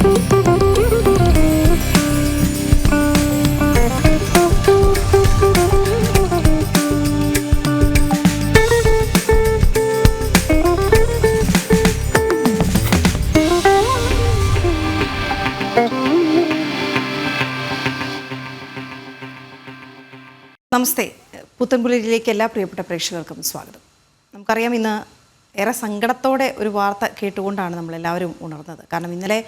നമസ്തേ. പുത്തൻപുലരിയിലേക്ക് എല്ലാ പ്രിയപ്പെട്ട പ്രേക്ഷകർക്കും സ്വാഗതം. നമുക്കറിയാം, ഇന്ന് ഏറെ സങ്കടത്തോടെ ഒരു വാർത്ത കേട്ടുകൊണ്ടാണ് നമ്മളെല്ലാവരും ഉണർന്നത്. കാരണം ഇന്നലെ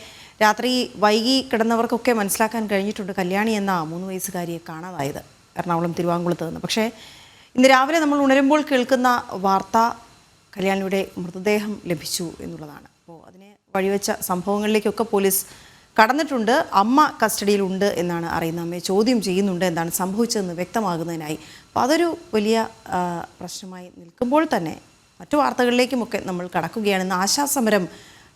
രാത്രി വൈകി കിടന്നവർക്കൊക്കെ മനസ്സിലാക്കാൻ കഴിഞ്ഞിട്ടുണ്ട് കല്യാണി എന്ന 3 വയസ്സുകാരിയെ കാണാതായത് എറണാകുളം തിരുവാങ്കുളത്ത് നിന്ന്. പക്ഷേ ഇന്ന് രാവിലെ നമ്മൾ ഉണരുമ്പോൾ കേൾക്കുന്ന വാർത്ത കല്യാണിയുടെ മൃതദേഹം ലഭിച്ചു എന്നുള്ളതാണ്. അപ്പോൾ അതിനെ വഴിവെച്ച സംഭവങ്ങളിലേക്കൊക്കെ പോലീസ് കടന്നിട്ടുണ്ട്. അമ്മ കസ്റ്റഡിയിലുണ്ട് എന്നാണ് അറിയുന്നത്. അമ്മയെ ചോദ്യം ചെയ്യുന്നുണ്ട്, എന്താണ് സംഭവിച്ചതെന്ന് വ്യക്തമാകുന്നതിനായി. അപ്പോൾ അതൊരു വലിയ പ്രശ്നമായി നിൽക്കുമ്പോൾ തന്നെ മറ്റു വാർത്തകളിലേക്കുമൊക്കെ നമ്മൾ കടക്കുകയാണ്. ഇന്ന് ആശാസമരം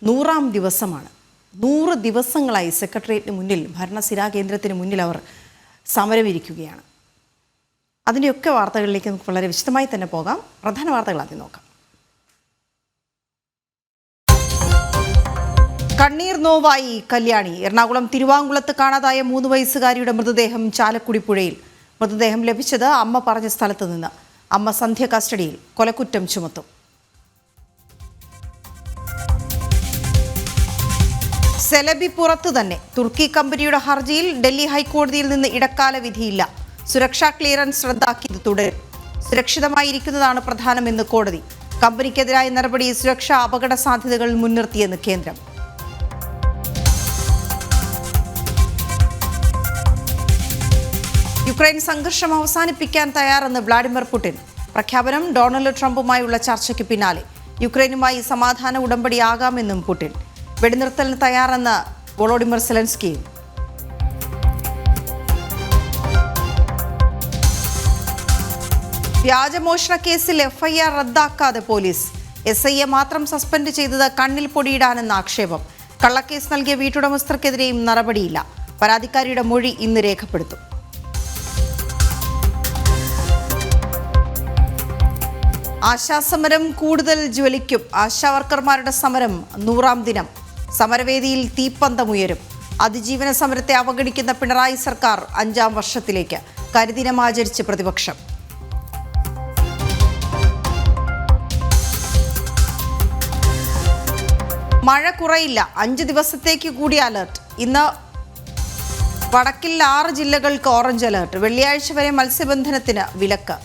100ാം ദിവസമാണ്. 100 ദിവസങ്ങളായി സെക്രട്ടേറിയറ്റിന് മുന്നിൽ, ഭരണസിരാ കേന്ദ്രത്തിന് മുന്നിൽ അവർ സമരമിരിക്കുകയാണ്. അതിൻ്റെയൊക്കെ വാർത്തകളിലേക്ക് നമുക്ക് വളരെ വിശദമായി തന്നെ പോകാം. പ്രധാന വാർത്തകൾ ആദ്യം നോക്കാം. കണ്ണീർ നോവായി കല്യാണി. എറണാകുളം തിരുവാങ്കുളത്ത് കാണാതായ 3 വയസ്സുകാരിയുടെ മൃതദേഹം ചാലക്കുടി പുഴയിൽ. മൃതദേഹം ലഭിച്ചത് അമ്മ പറഞ്ഞ സ്ഥലത്ത് നിന്ന്. അമ്മ സന്ധ്യ കസ്റ്റഡിയിൽ. കൊലക്കുറ്റം ചുമത്തും. സെലബി പുറത്തു തന്നെ. തുർക്കി കമ്പനിയുടെ ഹർജിയിൽ ഡൽഹി ഹൈക്കോടതിയിൽ നിന്ന് ഇടക്കാല വിധിയില്ല. സുരക്ഷാ ക്ലിയറൻസ് റദ്ദാക്കിയത് തുടരും. സുരക്ഷിതമായിരിക്കുന്നതാണ് പ്രധാനമെന്ന് കോടതി. കമ്പനിക്കെതിരായ നടപടി സുരക്ഷാ അപകട സാധ്യതകൾ മുൻനിർത്തിയെന്ന് കേന്ദ്രം. യുക്രൈൻ സംഘർഷം അവസാനിപ്പിക്കാൻ തയ്യാറെന്ന് വ്ളാഡിമിർ പുടിൻ. പ്രഖ്യാപനം ഡൊണാൾഡ് ട്രംപുമായുള്ള ചർച്ചയ്ക്ക് പിന്നാലെ. യുക്രൈനുമായി സമാധാന ഉടമ്പടിയാകാമെന്നും പുടിൻ. വെടിനിർത്തലിന് തയ്യാറെന്ന് വോളോഡിമിർ സെലൻസ്കിയും. വ്യാജമോഷണ കേസിൽ FIR റദ്ദാക്കാതെ പോലീസ്. SIയെ മാത്രം സസ്പെൻഡ് ചെയ്തത് കണ്ണിൽ പൊടിയിടാനെന്ന ആക്ഷേപം. കള്ളക്കേസ് നൽകിയ വീട്ടുടമസ്ഥർക്കെതിരെയും നടപടിയില്ല. പരാതിക്കാരിയുടെ മൊഴി ഇന്ന് രേഖപ്പെടുത്തും. ആശാസമരം കൂടുതൽ ജ്വലിക്കും. ആശാവർക്കർമാരുടെ സമരം 100ാം ദിനം. സമരവേദിയിൽ തീപ്പന്തമുയരും. അതിജീവന സമരത്തെ അവഗണിക്കുന്ന പിണറായി സർക്കാർ 5ാം വർഷത്തിലേക്ക്. കരിദിനം ആചരിച്ച് പ്രതിപക്ഷം. മഴ കുറയില്ല. 5 ദിവസത്തേക്ക് കൂടി അലർട്ട്. ഇന്ന് വടക്കിൽ 6 ജില്ലകൾക്ക് ഓറഞ്ച് അലർട്ട്. വെള്ളിയാഴ്ച വരെ മത്സ്യബന്ധനത്തിന് വിലക്ക്.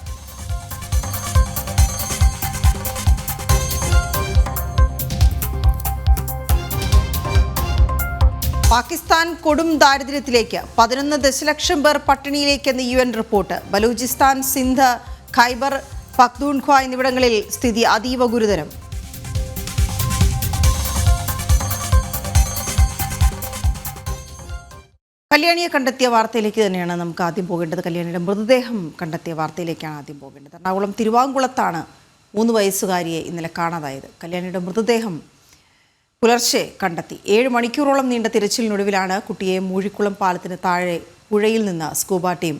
പാകിസ്ഥാൻ കൊടും ദാരിദ്ര്യത്തിലേക്ക്. 11 ദശലക്ഷം പേർ പട്ടിണിയിലേക്കെന്ന് UN റിപ്പോർട്ട്. ബലൂചിസ്ഥാൻ, സിന്ധ്, ഖൈബർ പഖ്തൂൺഖ്വ എന്നിവിടങ്ങളിൽ സ്ഥിതി അതീവ ഗുരുതരം. കല്യാണിയെ കണ്ടെത്തിയ വാർത്തയിലേക്ക് തന്നെയാണ് നമുക്ക് ആദ്യം പോകേണ്ടത്. കല്യാണിയുടെ മൃതദേഹം കണ്ടെത്തിയ വാർത്തയിലേക്കാണ് ആദ്യം പോകേണ്ടത്. എറണാകുളം തിരുവാങ്കുളത്താണ് 3 വയസ്സുകാരിയെ ഇന്നലെ കാണാതായത്. കല്യാണിയുടെ മൃതദേഹം പുലർച്ചെ കണ്ടെത്തി. 7 മണിക്കൂറോളം നീണ്ട തിരച്ചിലിനൊടുവിലാണ് കുട്ടിയെ മൂഴിക്കുളം പാലത്തിന് താഴെ പുഴയിൽ നിന്ന് സ്കൂബ ടീം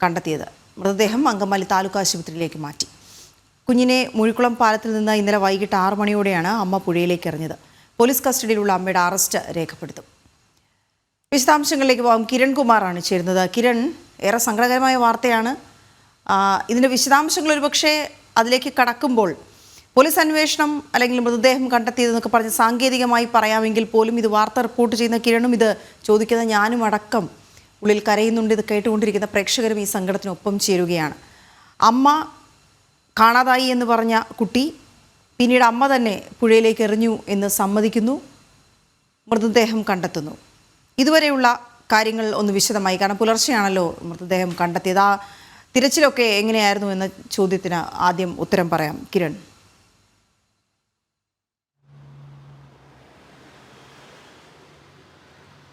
കണ്ടെത്തിയത്. മൃതദേഹം അങ്കമാലി താലൂക്ക് ആശുപത്രിയിലേക്ക് മാറ്റി. കുഞ്ഞിനെ മൂഴിക്കുളം പാലത്തിൽ നിന്ന് ഇന്നലെ വൈകിട്ട് 6 മണിയോടെയാണ് അമ്മ പുഴയിലേക്ക് എറിഞ്ഞത്. പോലീസ് കസ്റ്റഡിയിലുള്ള അമ്മയുടെ അറസ്റ്റ് രേഖപ്പെടുത്തും. വിശദാംശങ്ങളിലേക്ക് പോകാം. കിരൺ കുമാറാണ് ചേരുന്നത്. കിരൺ, ഏറെ സങ്കടകരമായ വാർത്തയാണ്. ഇതിൻ്റെ വിശദാംശങ്ങൾ ഒരുപക്ഷെ അതിലേക്ക് കടക്കുമ്പോൾ പോലീസ് അന്വേഷണം അല്ലെങ്കിൽ മൃതദേഹം കണ്ടെത്തിയതെന്നൊക്കെ പറഞ്ഞ് സാങ്കേതികമായി പറയാമെങ്കിൽ പോലും ഇത് വാർത്ത റിപ്പോർട്ട് ചെയ്യുന്ന കിരണും ഇത് ചോദിക്കുന്ന ഞാനും അടക്കം ഉള്ളിൽ കരയുന്നുണ്ട്. ഇത് കേട്ടുകൊണ്ടിരിക്കുന്ന പ്രേക്ഷകരും ഈ സങ്കടത്തിനൊപ്പം ചേരുകയാണ്. അമ്മ കാണാതായി എന്ന് പറഞ്ഞ കുട്ടി പിന്നീട് അമ്മ തന്നെ പുഴയിലേക്ക് എറിഞ്ഞു എന്ന് സമ്മതിക്കുന്നു. മൃതദേഹം കണ്ടെത്തുന്നു. ഇതുവരെയുള്ള കാര്യങ്ങൾ ഒന്ന് വിശദമായി, കാരണം പുലർച്ചെയാണല്ലോ മൃതദേഹം കണ്ടെത്തിയത്. ആ തിരച്ചിലൊക്കെ എങ്ങനെയായിരുന്നു എന്ന ചോദ്യത്തിന് ആദ്യം ഉത്തരം പറയാം കിരൺ.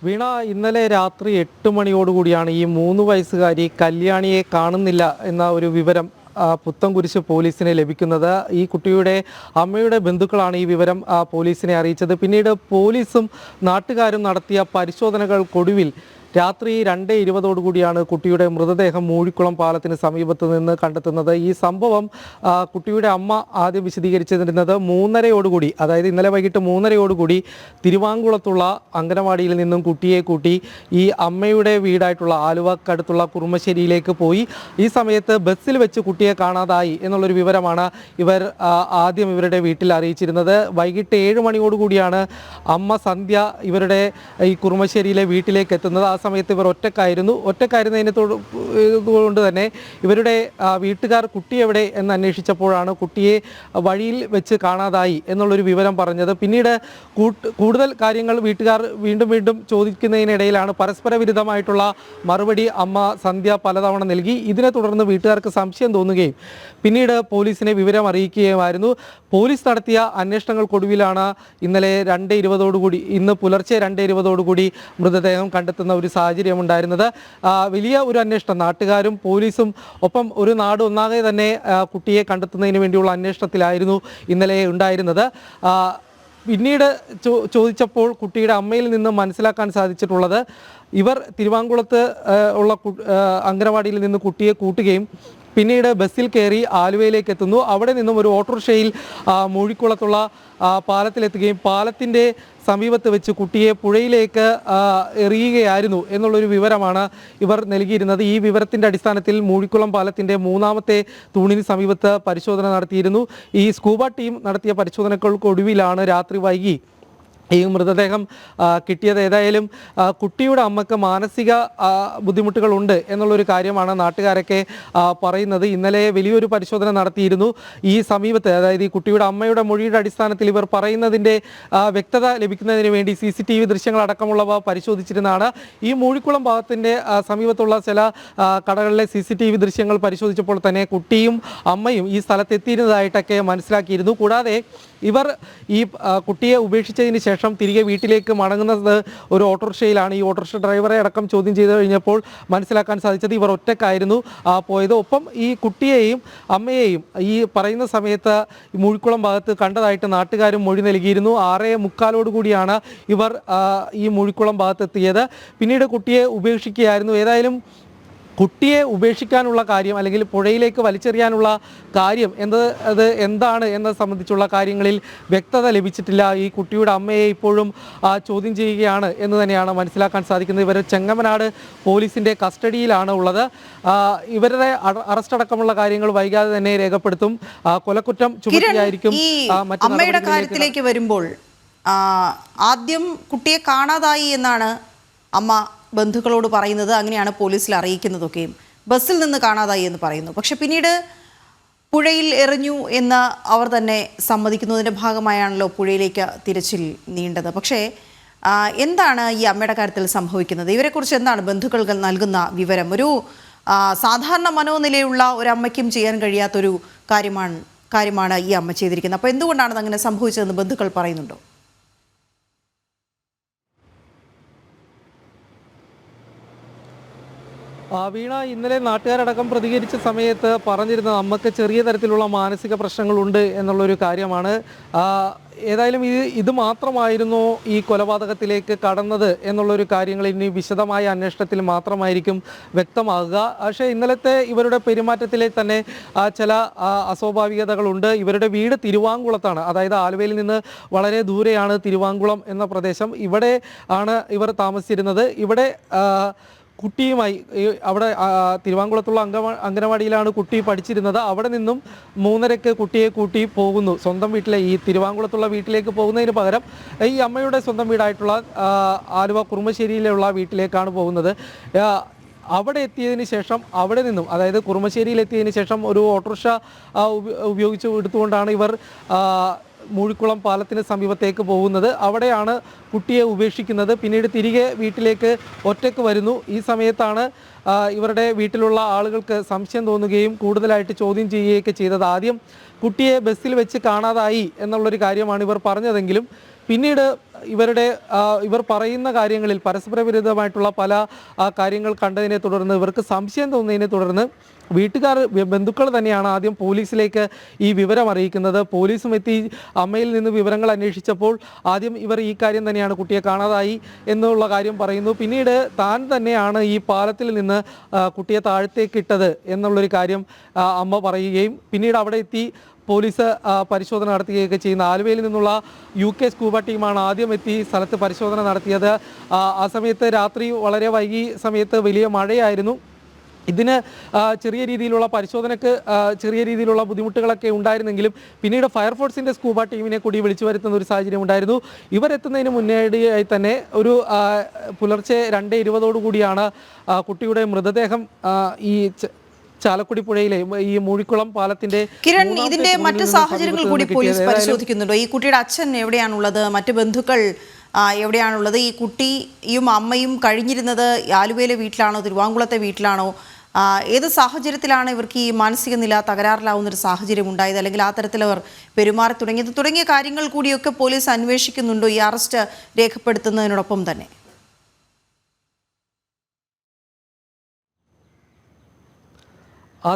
വീണ, ഇന്നലെ രാത്രി 8 മണിയോടുകൂടിയാണ് ഈ 3 വയസ്സുകാരി കല്യാണിയെ കാണുന്നില്ല എന്ന ഒരു വിവരം പുത്തൻകുരിശ് പോലീസിനെ ലഭിക്കുന്നത്. ഈ കുട്ടിയുടെ അമ്മയുടെ ബന്ധുക്കളാണ് ഈ വിവരം പോലീസിനെ അറിയിച്ചത്. പിന്നീട് പോലീസും നാട്ടുകാരും നടത്തിയ പരിശോധനകൾക്കൊടുവിൽ രാത്രി 2:20 കൂടിയാണ് കുട്ടിയുടെ മൃതദേഹം മൂഴിക്കുളം പാലത്തിന് സമീപത്ത് നിന്ന് കണ്ടെത്തുന്നത്. ഈ സംഭവം കുട്ടിയുടെ അമ്മ ആദ്യം വിശദീകരിച്ചിരുന്നത് 3:30 അതായത് ഇന്നലെ വൈകിട്ട് 3:30 തിരുവാങ്കുളത്തുള്ള അംഗനവാടിയിൽ നിന്നും കുട്ടിയെ കൂട്ടി ഈ അമ്മയുടെ വീടായിട്ടുള്ള ആലുവക്കടുത്തുള്ള കുറുമശ്ശേരിയിലേക്ക് പോയി. ഈ സമയത്ത് ബസ്സിൽ വെച്ച് കുട്ടിയെ കാണാതായി എന്നുള്ളൊരു വിവരമാണ് ഇവർ ആദ്യം ഇവരുടെ വീട്ടിൽ അറിയിച്ചിരുന്നത്. വൈകിട്ട് 7 കൂടിയാണ് അമ്മ സന്ധ്യ ഇവരുടെ ഈ കുറുമശ്ശേരിയിലെ വീട്ടിലേക്ക് എത്തുന്നത്. ആ സമയത്ത് ഇവർ ഒറ്റക്കായിരുന്നതുകൊണ്ട് തന്നെ ഇവരുടെ വീട്ടുകാർ കുട്ടി എവിടെ എന്ന് അന്വേഷിച്ചപ്പോഴാണ് കുട്ടിയെ വഴിയിൽ വെച്ച് കാണാതായി എന്നുള്ളൊരു വിവരം പറഞ്ഞത്. പിന്നീട് കൂടുതൽ കാര്യങ്ങൾ വീട്ടുകാർ വീണ്ടും ചോദിക്കുന്നതിനിടയിലാണ് പരസ്പര വിരുദ്ധമായിട്ടുള്ള മറുപടി അമ്മ സന്ധ്യ പലതവണ നൽകി. ഇതിനെ തുടർന്ന് വീട്ടുകാർക്ക് സംശയം തോന്നുകയും പിന്നീട് പോലീസിനെ വിവരം അറിയിക്കുകയുമായിരുന്നു. പോലീസ് നടത്തിയ അന്വേഷണങ്ങൾക്കൊടുവിലാണ് ഇന്നലെ 2:20 ഇന്ന് പുലർച്ചെ 2:20 മൃതദേഹം കണ്ടെത്തുന്ന ഒരു സാഹചര്യം ഉണ്ടായിരുന്നത്. വലിയ ഒരു അന്വേഷണം നാട്ടുകാരും പോലീസും ഒപ്പം ഒരു നാട് ഒന്നാകെ തന്നെ കുട്ടിയെ കണ്ടെത്തുന്നതിന് വേണ്ടിയുള്ള അന്വേഷണത്തിലായിരുന്നു ഇന്നലെ ഉണ്ടായിരുന്നത്. പിന്നീട് ചോദിച്ചപ്പോൾ കുട്ടിയുടെ അമ്മയിൽ നിന്ന് മനസ്സിലാക്കാൻ സാധിച്ചിട്ടുള്ളത് ഇവർ തിരുവാങ്കുളത്ത് ഉള്ള അംഗനവാടിയിൽ നിന്ന് കുട്ടിയെ കൂട്ടുകയും പിന്നീട് ബസ്സിൽ കയറി ആലുവയിലേക്ക് എത്തുന്നു. അവിടെ നിന്നും ഒരു ഓട്ടോറിക്ഷയിൽ മൂഴിക്കുളത്തുള്ള പാലത്തിലെത്തുകയും പാലത്തിൻ്റെ സമീപത്ത് വെച്ച് കുട്ടിയെ പുഴയിലേക്ക് എറിയുകയായിരുന്നു എന്നുള്ളൊരു വിവരമാണ് ഇവർ നൽകിയിരുന്നത്. ഈ വിവരത്തിൻ്റെ അടിസ്ഥാനത്തിൽ മൂഴിക്കുളം പാലത്തിൻ്റെ 3ാമത്തെ തൂണിന് സമീപത്ത് പരിശോധന നടത്തിയിരുന്നു. ഈ സ്കൂബ ടീം നടത്തിയ പരിശോധനകൾക്കൊടുവിലാണ് രാത്രി വൈകി ഈ മൃതദേഹം കിട്ടിയത്. ഏതായാലും കുട്ടിയുടെ അമ്മക്ക് മാനസിക ബുദ്ധിമുട്ടുകളുണ്ട് എന്നുള്ളൊരു കാര്യമാണ് നാട്ടുകാരൊക്കെ പറയുന്നത്. ഇന്നലെ വലിയൊരു പരിശോധന നടത്തിയിരുന്നു. ഈ സമീപത്ത് അതായത് ഈ കുട്ടിയുടെ അമ്മയുടെ മൊഴിയുടെ അടിസ്ഥാനത്തിൽ ഇവർ പറയുന്നതിൻ്റെ വ്യക്തത ലഭിക്കുന്നതിന് വേണ്ടി CCTV ദൃശ്യങ്ങളടക്കമുള്ളവ പരിശോധിച്ചിരുന്നതാണ്. ഈ മൂഴിക്കുളം ഭാഗത്തിൻ്റെ സമീപത്തുള്ള ചില കടകളിലെ CCTV ദൃശ്യങ്ങൾ പരിശോധിച്ചപ്പോൾ തന്നെ കുട്ടിയും അമ്മയും ഈ സ്ഥലത്തെത്തിയിരുന്നതായിട്ടൊക്കെ മനസ്സിലാക്കിയിരുന്നു. കൂടാതെ ഇവർ ഈ കുട്ടിയെ ഉപേക്ഷിച്ചതിന് ശേഷം തിരികെ വീട്ടിലേക്ക് മടങ്ങുന്നത് ഒരു ഓട്ടോറിക്ഷയിലാണ്. ഈ ഓട്ടോറിക്ഷ ഡ്രൈവറെ അടക്കം ചോദ്യം ചെയ്ത് കഴിഞ്ഞപ്പോൾ മനസ്സിലാക്കാൻ സാധിച്ചത് ഇവർ ഒറ്റക്കായിരുന്നു പോയത്. ഒപ്പം ഈ കുട്ടിയെയും അമ്മയെയും ഈ പറയുന്ന സമയത്ത് മൂഴിക്കുളം ഭാഗത്ത് കണ്ടതായിട്ട് നാട്ടുകാരും മൊഴി നൽകിയിരുന്നു. 6:45 കൂടിയാണ് ഇവർ ഈ മൂഴിക്കുളം ഭാഗത്തെത്തിയത്. പിന്നീട് കുട്ടിയെ ഉപേക്ഷിക്കുകയായിരുന്നു. ഏതായാലും കുട്ടിയെ ഉപേക്ഷിക്കാനുള്ള കാര്യം അല്ലെങ്കിൽ പുഴയിലേക്ക് വലിച്ചെറിയാനുള്ള കാര്യം അത് എന്താണ് എന്നത് സംബന്ധിച്ചുള്ള കാര്യങ്ങളിൽ വ്യക്തത ലഭിച്ചിട്ടില്ല. ഈ കുട്ടിയുടെ അമ്മയെ ഇപ്പോഴും ചോദ്യം ചെയ്യുകയാണ് എന്ന് തന്നെയാണ് മനസ്സിലാക്കാൻ സാധിക്കുന്നത്. ഇവർ ചെങ്ങമനാട് പോലീസിൻ്റെ കസ്റ്റഡിയിലാണ് ഉള്ളത്. ഇവരുടെ അറസ്റ്റ് അടക്കമുള്ള കാര്യങ്ങൾ വൈകാതെ തന്നെ രേഖപ്പെടുത്തും. കൊലക്കുറ്റം ചുമത്തിയായിരിക്കും അമ്മയുടെ കാര്യത്തിലേക്ക് വരുമ്പോൾ ആദ്യം കുട്ടിയെ കാണാതായി എന്നാണ് അമ്മ ബന്ധുക്കളോട് പറയുന്നത്. അങ്ങനെയാണ് പോലീസിൽ അറിയിക്കുന്നതൊക്കെയും. ബസ്സിൽ നിന്ന് കാണാതായി എന്ന് പറയുന്നു. പക്ഷെ പിന്നീട് പുഴയിൽ എറിഞ്ഞു എന്ന് അവർ തന്നെ സമ്മതിക്കുന്നതിൻ്റെ ഭാഗമായാണല്ലോ പുഴയിലേക്ക് തിരച്ചിൽ നീണ്ടത്. പക്ഷേ എന്താണ് ഈ അമ്മയുടെ കാര്യത്തിൽ സംഭവിക്കുന്നത്? ഇവരെക്കുറിച്ച് എന്താണ് ബന്ധുക്കൾ നൽകുന്ന വിവരം? ഒരു സാധാരണ മനോനിലയുള്ള ഒരു അമ്മയ്ക്കും ചെയ്യാൻ കഴിയാത്തൊരു കാര്യമാണ് ഈ അമ്മ ചെയ്തിരിക്കുന്നത്. അപ്പോൾ എന്തുകൊണ്ടാണ് അങ്ങനെ സംഭവിച്ചതെന്ന് ബന്ധുക്കൾ പറയുന്നുണ്ടോ? വീണ ഇന്നലെ നാട്ടുകാരടക്കം പ്രതികരിച്ച സമയത്ത് പറഞ്ഞിരുന്നത് അമ്മക്ക് ചെറിയ തരത്തിലുള്ള മാനസിക പ്രശ്നങ്ങളുണ്ട് എന്നുള്ളൊരു കാര്യമാണ്. ഏതായാലും ഇത് മാത്രമായിരുന്നു ഈ കൊലപാതകത്തിലേക്ക് കടന്നത് എന്നുള്ളൊരു കാര്യങ്ങൾ ഇനി വിശദമായ അന്വേഷണത്തിൽ മാത്രമായിരിക്കും വ്യക്തമാകുക. പക്ഷേ ഇന്നലത്തെ ഇവരുടെ പെരുമാറ്റത്തിലെ തന്നെ ചില അസ്വാഭാവികതകളുണ്ട്. ഇവരുടെ വീട് തിരുവാങ്കുളത്താണ്. അതായത് ആലുവയിൽ നിന്ന് വളരെ ദൂരെയാണ് തിരുവാങ്കുളം എന്ന പ്രദേശം. ഇവിടെ ആണ് ഇവർ താമസിച്ചിരുന്നത്. ഇവിടെ കുട്ടിയുമായി അവിടെ തിരുവാങ്കുളത്തുള്ള അംഗനവാടിയിലാണ് കുട്ടി പഠിച്ചിരുന്നത്. അവിടെ നിന്നും 3:30 കുട്ടിയെ കൂട്ടി പോകുന്നു സ്വന്തം വീട്ടിലെ ഈ തിരുവാങ്കുളത്തുള്ള വീട്ടിലേക്ക് പോകുന്നതിന് പകരം ഈ അമ്മയുടെ സ്വന്തം വീടായിട്ടുള്ള ആലുവ കുറുമശ്ശേരിയിലുള്ള വീട്ടിലേക്കാണ് പോകുന്നത്. അവിടെ എത്തിയതിന് ശേഷം അവിടെ നിന്നും അതായത് കുറുമശ്ശേരിയിൽ എത്തിയതിന് ശേഷം ഒരു ഓട്ടോറിക്ഷ ഉപയോഗിച്ച് എടുത്തുകൊണ്ടാണ് ഇവർ മൂഴിക്കുളം പാലത്തിന് സമീപത്തേക്ക് പോകുന്നത്. അവിടെയാണ് കുട്ടിയെ ഉപേക്ഷിക്കുന്നത്. പിന്നീട് തിരികെ വീട്ടിലേക്ക് ഒറ്റയ്ക്ക് വരുന്നു. ഈ സമയത്താണ് ഇവരുടെ വീട്ടിലുള്ള ആളുകൾക്ക് സംശയം തോന്നുകയും കൂടുതലായിട്ട് ചോദ്യം ചെയ്യുകയൊക്കെ ചെയ്തത്. ആദ്യം കുട്ടിയെ ബസ്സിൽ വെച്ച് കാണാതായി എന്നുള്ളൊരു കാര്യമാണ് ഇവർ പറഞ്ഞതെങ്കിലും പിന്നീട് ഇവർ പറയുന്ന കാര്യങ്ങളിൽ പരസ്പര വിരുദ്ധമായിട്ടുള്ള പല കാര്യങ്ങൾ കണ്ടതിനെ തുടർന്ന് ഇവർക്ക് സംശയം തോന്നുന്നതിനെ തുടർന്ന് ബന്ധുക്കൾ തന്നെയാണ് ആദ്യം പോലീസിലേക്ക് ഈ വിവരം അറിയിക്കുന്നത്. പോലീസും എത്തി അമ്മയിൽ നിന്ന് വിവരങ്ങൾ അന്വേഷിച്ചപ്പോൾ ആദ്യം ഇവർ ഈ കാര്യം തന്നെയാണ്, കുട്ടിയെ കാണാതായി എന്നുള്ള കാര്യം പറയുന്നു. പിന്നീട് താൻ തന്നെയാണ് ഈ പാലത്തിൽ നിന്ന് കുട്ടിയെ താഴത്തേക്ക് ഇട്ടത് എന്നുള്ളൊരു കാര്യം അമ്മ പറയുകയും പിന്നീട് അവിടെ എത്തി പോലീസ് പരിശോധന നടത്തുകയൊക്കെ ചെയ്യുന്ന ആലുവയിൽ നിന്നുള്ള UK സ്കൂബ ടീമാണ് ആദ്യം എത്തി സ്ഥലത്ത് പരിശോധന നടത്തിയത്. ആ സമയത്ത് രാത്രി വളരെ വൈകി സമയത്ത് വലിയ മഴയായിരുന്നു. ഇതിന് ചെറിയ രീതിയിലുള്ള പരിശോധനയ്ക്ക് ചെറിയ രീതിയിലുള്ള ബുദ്ധിമുട്ടുകളൊക്കെ ഉണ്ടായിരുന്നെങ്കിലും പിന്നീട് ഫയർഫോഴ്സിൻ്റെ സ്കൂബ ടീമിനെ കൂടി വിളിച്ചു വരുത്തുന്ന ഒരു സാഹചര്യം ഉണ്ടായിരുന്നു. ഇവരെത്തുന്നതിന് മുന്നോടിയായി തന്നെ ഒരു പുലർച്ചെ 2:20 കൂടിയാണ് കുട്ടിയുടെ മൃതദേഹം ഈ ചാലക്കുടി പുഴയിലെ ഈ മൂഴിക്കുളം പാലത്തിന്റെ കിരൺ, ഇതിന്റെ മറ്റു സാഹചര്യങ്ങൾ കൂടി പോലീസ് പരിശോധിക്കുന്നുണ്ടോ? ഈ കുട്ടിയുടെ അച്ഛൻ എവിടെയാണുള്ളത്, മറ്റു ബന്ധുക്കൾ എവിടെയാണുള്ളത്? ഈ കുട്ടിയും അമ്മയും കഴിഞ്ഞിരുന്നത് ആലുവയിലെ വീട്ടിലാണോ തിരുവാങ്കുളത്തെ വീട്ടിലാണോ? ഏത് സാഹചര്യത്തിലാണ് ഇവർക്ക് ഈ മാനസിക നില തകരാറിലാവുന്നൊരു സാഹചര്യം ഉണ്ടായത്, അല്ലെങ്കിൽ ആ തരത്തിൽ അവർ പെരുമാറി തുടങ്ങിയ കാര്യങ്ങൾ കൂടിയൊക്കെ പോലീസ് അന്വേഷിക്കുന്നുണ്ടോ ഈ അറസ്റ്റ് രേഖപ്പെടുത്തുന്നതിനോടൊപ്പം തന്നെ?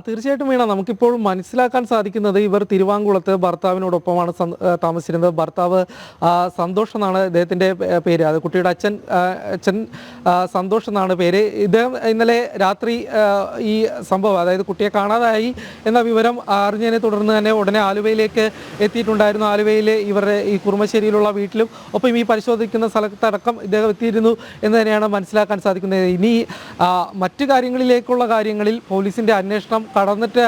തീർച്ചയായിട്ടും വീണ, നമുക്കിപ്പോൾ മനസ്സിലാക്കാൻ സാധിക്കുന്നത് ഇവർ തിരുവാങ്കുളത്ത് ഭർത്താവിനോടൊപ്പമാണ് താമസിച്ചിരുന്നത്. ഭർത്താവ് സന്തോഷ് എന്നാണ് ഇദ്ദേഹത്തിൻ്റെ പേര്. അത് കുട്ടിയുടെ അച്ഛൻ സന്തോഷ് എന്നാണ് പേര്. ഇദ്ദേഹം ഇന്നലെ രാത്രി ഈ സംഭവം, അതായത് കുട്ടിയെ കാണാതായി എന്ന വിവരം അറിഞ്ഞതിനെ തുടർന്ന് തന്നെ ഉടനെ ആലുവയിലേക്ക് എത്തിയിട്ടുണ്ടായിരുന്നു. ആലുവയിലെ ഇവരുടെ ഈ കുറുമശ്ശേരിയിലുള്ള വീട്ടിലും ഒപ്പം ഈ പരിശോധിക്കുന്ന സ്ഥലത്തടക്കം ഇദ്ദേഹം എത്തിയിരുന്നു എന്ന് തന്നെയാണ് മനസ്സിലാക്കാൻ സാധിക്കുന്നത്. ഇനി മറ്റു കാര്യങ്ങളിലേക്കുള്ള കാര്യങ്ങളിൽ പോലീസിൻ്റെ അന്വേഷണം കടന്നിട്ട്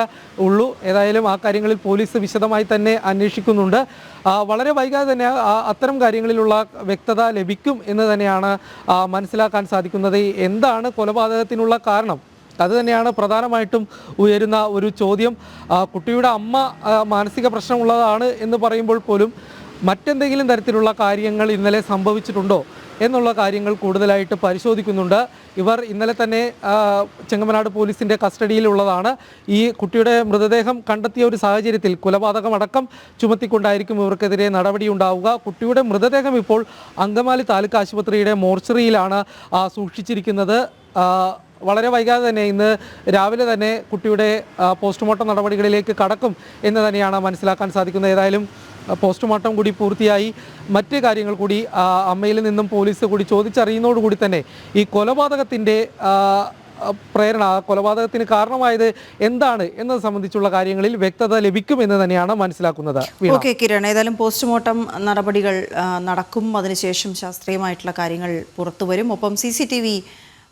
ഉള്ളൂ. ഏതായാലും ആ കാര്യങ്ങളിൽ പോലീസ് വിശദമായി തന്നെ അന്വേഷിക്കുന്നുണ്ട്. വളരെ വൈകാതെ തന്നെ അത്തരം കാര്യങ്ങളിലുള്ള വ്യക്തത ലഭിക്കും എന്ന് തന്നെയാണ് മനസ്സിലാക്കാൻ സാധിക്കുന്നത്. എന്താണ് കൊലപാതകത്തിനുള്ള കാരണം, അത് തന്നെയാണ് പ്രധാനമായിട്ടും ഉയരുന്ന ഒരു ചോദ്യം. കുട്ടിയുടെ അമ്മ മാനസിക പ്രശ്നമുള്ളതാണ് എന്ന് പറയുമ്പോൾ പോലും മറ്റെന്തെങ്കിലും തരത്തിലുള്ള കാര്യങ്ങൾ ഇന്നലെ സംഭവിച്ചിട്ടുണ്ടോ എന്നുള്ള കാര്യങ്ങൾ കൂടുതലായിട്ട് പരിശോധിക്കുന്നുണ്ട്. ഇവർ ഇന്നലെ തന്നെ ചെങ്ങമനാട് പോലീസിൻ്റെ കസ്റ്റഡിയിലുള്ളതാണ്. ഈ കുട്ടിയുടെ മൃതദേഹം കണ്ടെത്തിയ ഒരു സാഹചര്യത്തിൽ കൊലപാതകമടക്കം ചുമത്തിക്കൊണ്ടായിരിക്കും ഇവർക്കെതിരെ നടപടിയുണ്ടാവുക. കുട്ടിയുടെ മൃതദേഹം ഇപ്പോൾ അങ്കമാലി താലൂക്ക് ആശുപത്രിയുടെ മോർച്ചറിയിലാണ് സൂക്ഷിച്ചിരിക്കുന്നത്. വളരെ വൈകാതെ തന്നെ ഇന്ന് രാവിലെ തന്നെ കുട്ടിയുടെ പോസ്റ്റ്മോർട്ടം നടപടികളിലേക്ക് കടക്കും എന്ന് തന്നെയാണ് മനസ്സിലാക്കാൻ സാധിക്കുന്നത്. ഏതായാലും പോസ്റ്റ്മോർട്ടം കൂടി പൂർത്തിയായി മറ്റ് കാര്യങ്ങൾ കൂടി അമ്മയിൽ നിന്നും പോലീസ് കൂടി ചോദിച്ചറിയുന്നതോടുകൂടി തന്നെ ഈ കൊലപാതകത്തിൻ്റെ പ്രേരണ, കൊലപാതകത്തിന് കാരണമായത് എന്താണ് എന്നത് സംബന്ധിച്ചുള്ള കാര്യങ്ങളിൽ വ്യക്തത ലഭിക്കുമെന്ന് തന്നെയാണ് മനസ്സിലാക്കുന്നത്. ഓക്കെ കിരൺ, ഏതായാലും പോസ്റ്റ്മോർട്ടം നടപടികൾ നടക്കും, അതിനുശേഷം ശാസ്ത്രീയമായിട്ടുള്ള കാര്യങ്ങൾ പുറത്തു വരും. ഒപ്പം CCTV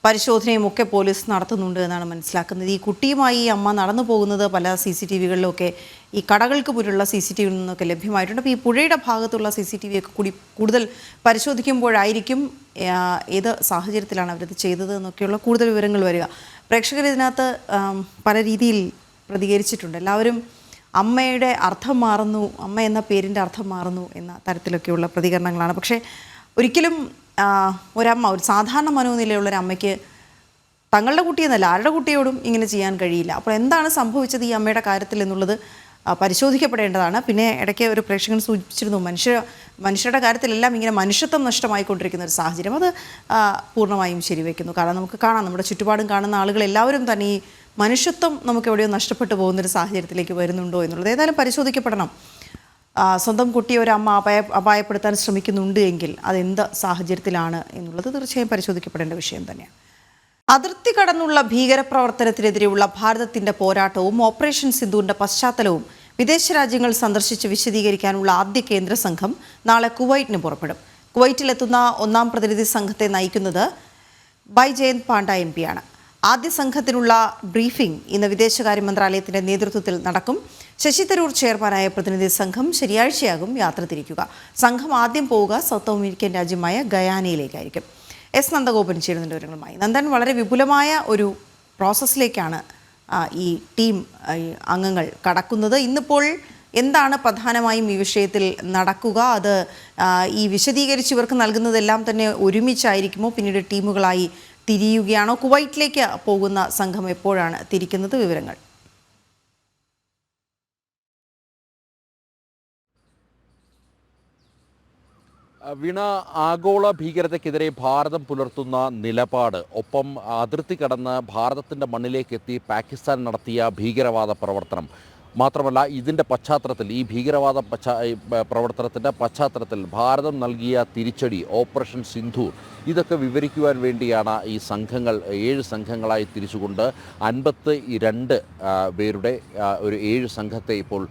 പരിശോധനയും ഒക്കെ പോലീസ് നടത്തുന്നുണ്ട് എന്നാണ് മനസ്സിലാക്കുന്നത്. ഈ കുട്ടിയുമായി അമ്മ നടന്നു പോകുന്നത് പല CCTVകളിലൊക്കെ ഈ കടകൾക്ക് മുന്നിലുള്ള CCTVയിൽ നിന്നൊക്കെ ലഭ്യമായിട്ടുണ്ട്. അപ്പോൾ ഈ പുഴയുടെ ഭാഗത്തുള്ള CCTV ഒക്കെ കൂടി കൂടുതൽ പരിശോധിക്കുമ്പോഴായിരിക്കും ഏത് സാഹചര്യത്തിലാണ് അവരത് ചെയ്തത് എന്നൊക്കെയുള്ള കൂടുതൽ വിവരങ്ങൾ വരിക. പ്രേക്ഷകർ ഇതിനകത്ത് പല രീതിയിൽ പ്രതികരിച്ചിട്ടുണ്ട്. എല്ലാവരും അമ്മയുടെ അർത്ഥം മാറുന്നു, അമ്മ എന്ന പേരിൻ്റെ അർത്ഥം മാറുന്നു എന്ന തരത്തിലൊക്കെയുള്ള പ്രതികരണങ്ങളാണ്. പക്ഷേ ഒരിക്കലും ഒരമ്മ, ഒരു സാധാരണ മനോനിലയുള്ളൊരു അമ്മയ്ക്ക് തങ്ങളുടെ കുട്ടിയെന്നല്ല ആരുടെ കുട്ടിയോടും ഇങ്ങനെ ചെയ്യാൻ കഴിയില്ല. അപ്പോൾ എന്താണ് സംഭവിച്ചത് ഈ അമ്മയുടെ കാര്യത്തിൽ എന്നുള്ളത് പരിശോധിക്കപ്പെടേണ്ടതാണ്. പിന്നെ ഇടയ്ക്ക് ഒരു പ്രേക്ഷകൻ സൂചിപ്പിച്ചിരുന്നു, മനുഷ്യരുടെ കാര്യത്തിലെല്ലാം ഇങ്ങനെ മനുഷ്യത്വം നഷ്ടമായിക്കൊണ്ടിരിക്കുന്ന ഒരു സാഹചര്യം. അത് പൂർണ്ണമായും ശരിവെക്കുന്നു. കാരണം നമുക്ക് കാണാം, നമ്മുടെ ചുറ്റുപാടും കാണുന്ന ആളുകളെല്ലാവരും തന്നെ ഈ മനുഷ്യത്വം നമുക്ക് എവിടെയോ നഷ്ടപ്പെട്ടു പോകുന്നൊരു സാഹചര്യത്തിലേക്ക് വരുന്നുണ്ടോ എന്നുള്ളത് ഏതായാലും പരിശോധിക്കപ്പെടണം. സ്വന്തം കുട്ടിയെ ഒരു അമ്മ അപായപ്പെടുത്താൻ ശ്രമിക്കുന്നുണ്ട് എങ്കിൽ അതെന്ത് സാഹചര്യത്തിലാണ് എന്നുള്ളത് തീർച്ചയായും പരിശോധിക്കപ്പെടേണ്ട വിഷയം തന്നെയാണ്. അതിർത്തി കടന്നുള്ള ഭീകരപ്രവർത്തനത്തിനെതിരെയുള്ള ഭാരതത്തിൻ്റെ പോരാട്ടവും ഓപ്പറേഷൻ സിന്ദൂറിൻ്റെ പശ്ചാത്തലവും വിദേശ രാജ്യങ്ങൾ സന്ദർശിച്ച് വിശദീകരിക്കാനുള്ള ആദ്യ കേന്ദ്ര സംഘം നാളെ കുവൈറ്റിന് പുറപ്പെടും. കുവൈറ്റിലെത്തുന്ന ഒന്നാം പ്രതിനിധി സംഘത്തെ നയിക്കുന്നത് ബൈജയന്ത് പാണ്ഡ MP ആണ്. ആദ്യ സംഘത്തിനുള്ള ബ്രീഫിംഗ് ഇന്ന് വിദേശകാര്യ മന്ത്രാലയത്തിൻ്റെ നേതൃത്വത്തിൽ നടക്കും. ശശി തരൂർ ചെയർമാനായ പ്രതിനിധി സംഘം ശനിയാഴ്ചയാകും യാത്ര തിരിക്കുക. സംഘം ആദ്യം പോവുക സൗത്ത് അമേരിക്കൻ രാജ്യമായ ഗയാനയിലേക്കായിരിക്കും. S നന്ദഗോപൻ ചേരുന്നുണ്ട് വിവരങ്ങളുമായി. നന്ദൻ, വളരെ വിപുലമായ ഒരു പ്രോസസ്സിലേക്കാണ് ഈ ടീം അംഗങ്ങൾ കടക്കുന്നത്. ഇന്നിപ്പോൾ എന്താണ് പ്രധാനമായും ഈ വിഷയത്തിൽ നടക്കുക? അത് ഈ വിശദീകരിച്ച് ഇവർക്ക് നൽകുന്നതെല്ലാം തന്നെ ഒരുമിച്ചായിരിക്കുമോ? പിന്നീട് ടീമുകളായി തിരിയുകയാണോ? കുവൈറ്റിലേക്ക് പോകുന്ന സംഘം എപ്പോഴാണ് തിരിക്കുന്നത്? വിവരങ്ങൾ. വീണ, ആഗോള ഭീകരതയ്ക്കെതിരെ ഭാരതം പുലർത്തുന്ന നിലപാട്, ഒപ്പം അതിർത്തി കടന്ന് ഭാരതത്തിൻ്റെ മണ്ണിലേക്കെത്തി പാകിസ്ഥാൻ നടത്തിയ ഭീകരവാദ പ്രവർത്തനം, മാത്രമല്ല ഇതിൻ്റെ പശ്ചാത്തലത്തിൽ, ഈ ഭീകരവാദ പ്രവർത്തനത്തിൻ്റെ പശ്ചാത്തലത്തിൽ ഭാരതം നൽകിയ തിരിച്ചടി, ഓപ്പറേഷൻ സിന്ധൂർ, ഇതൊക്കെ വിവരിക്കുവാൻ വേണ്ടിയാണ് ഈ സംഘങ്ങൾ 7 സംഘങ്ങളായി തിരിച്ചുകൊണ്ട് 52 പേരുടെ ഒരു 7 സംഘത്തെ ഇപ്പോൾ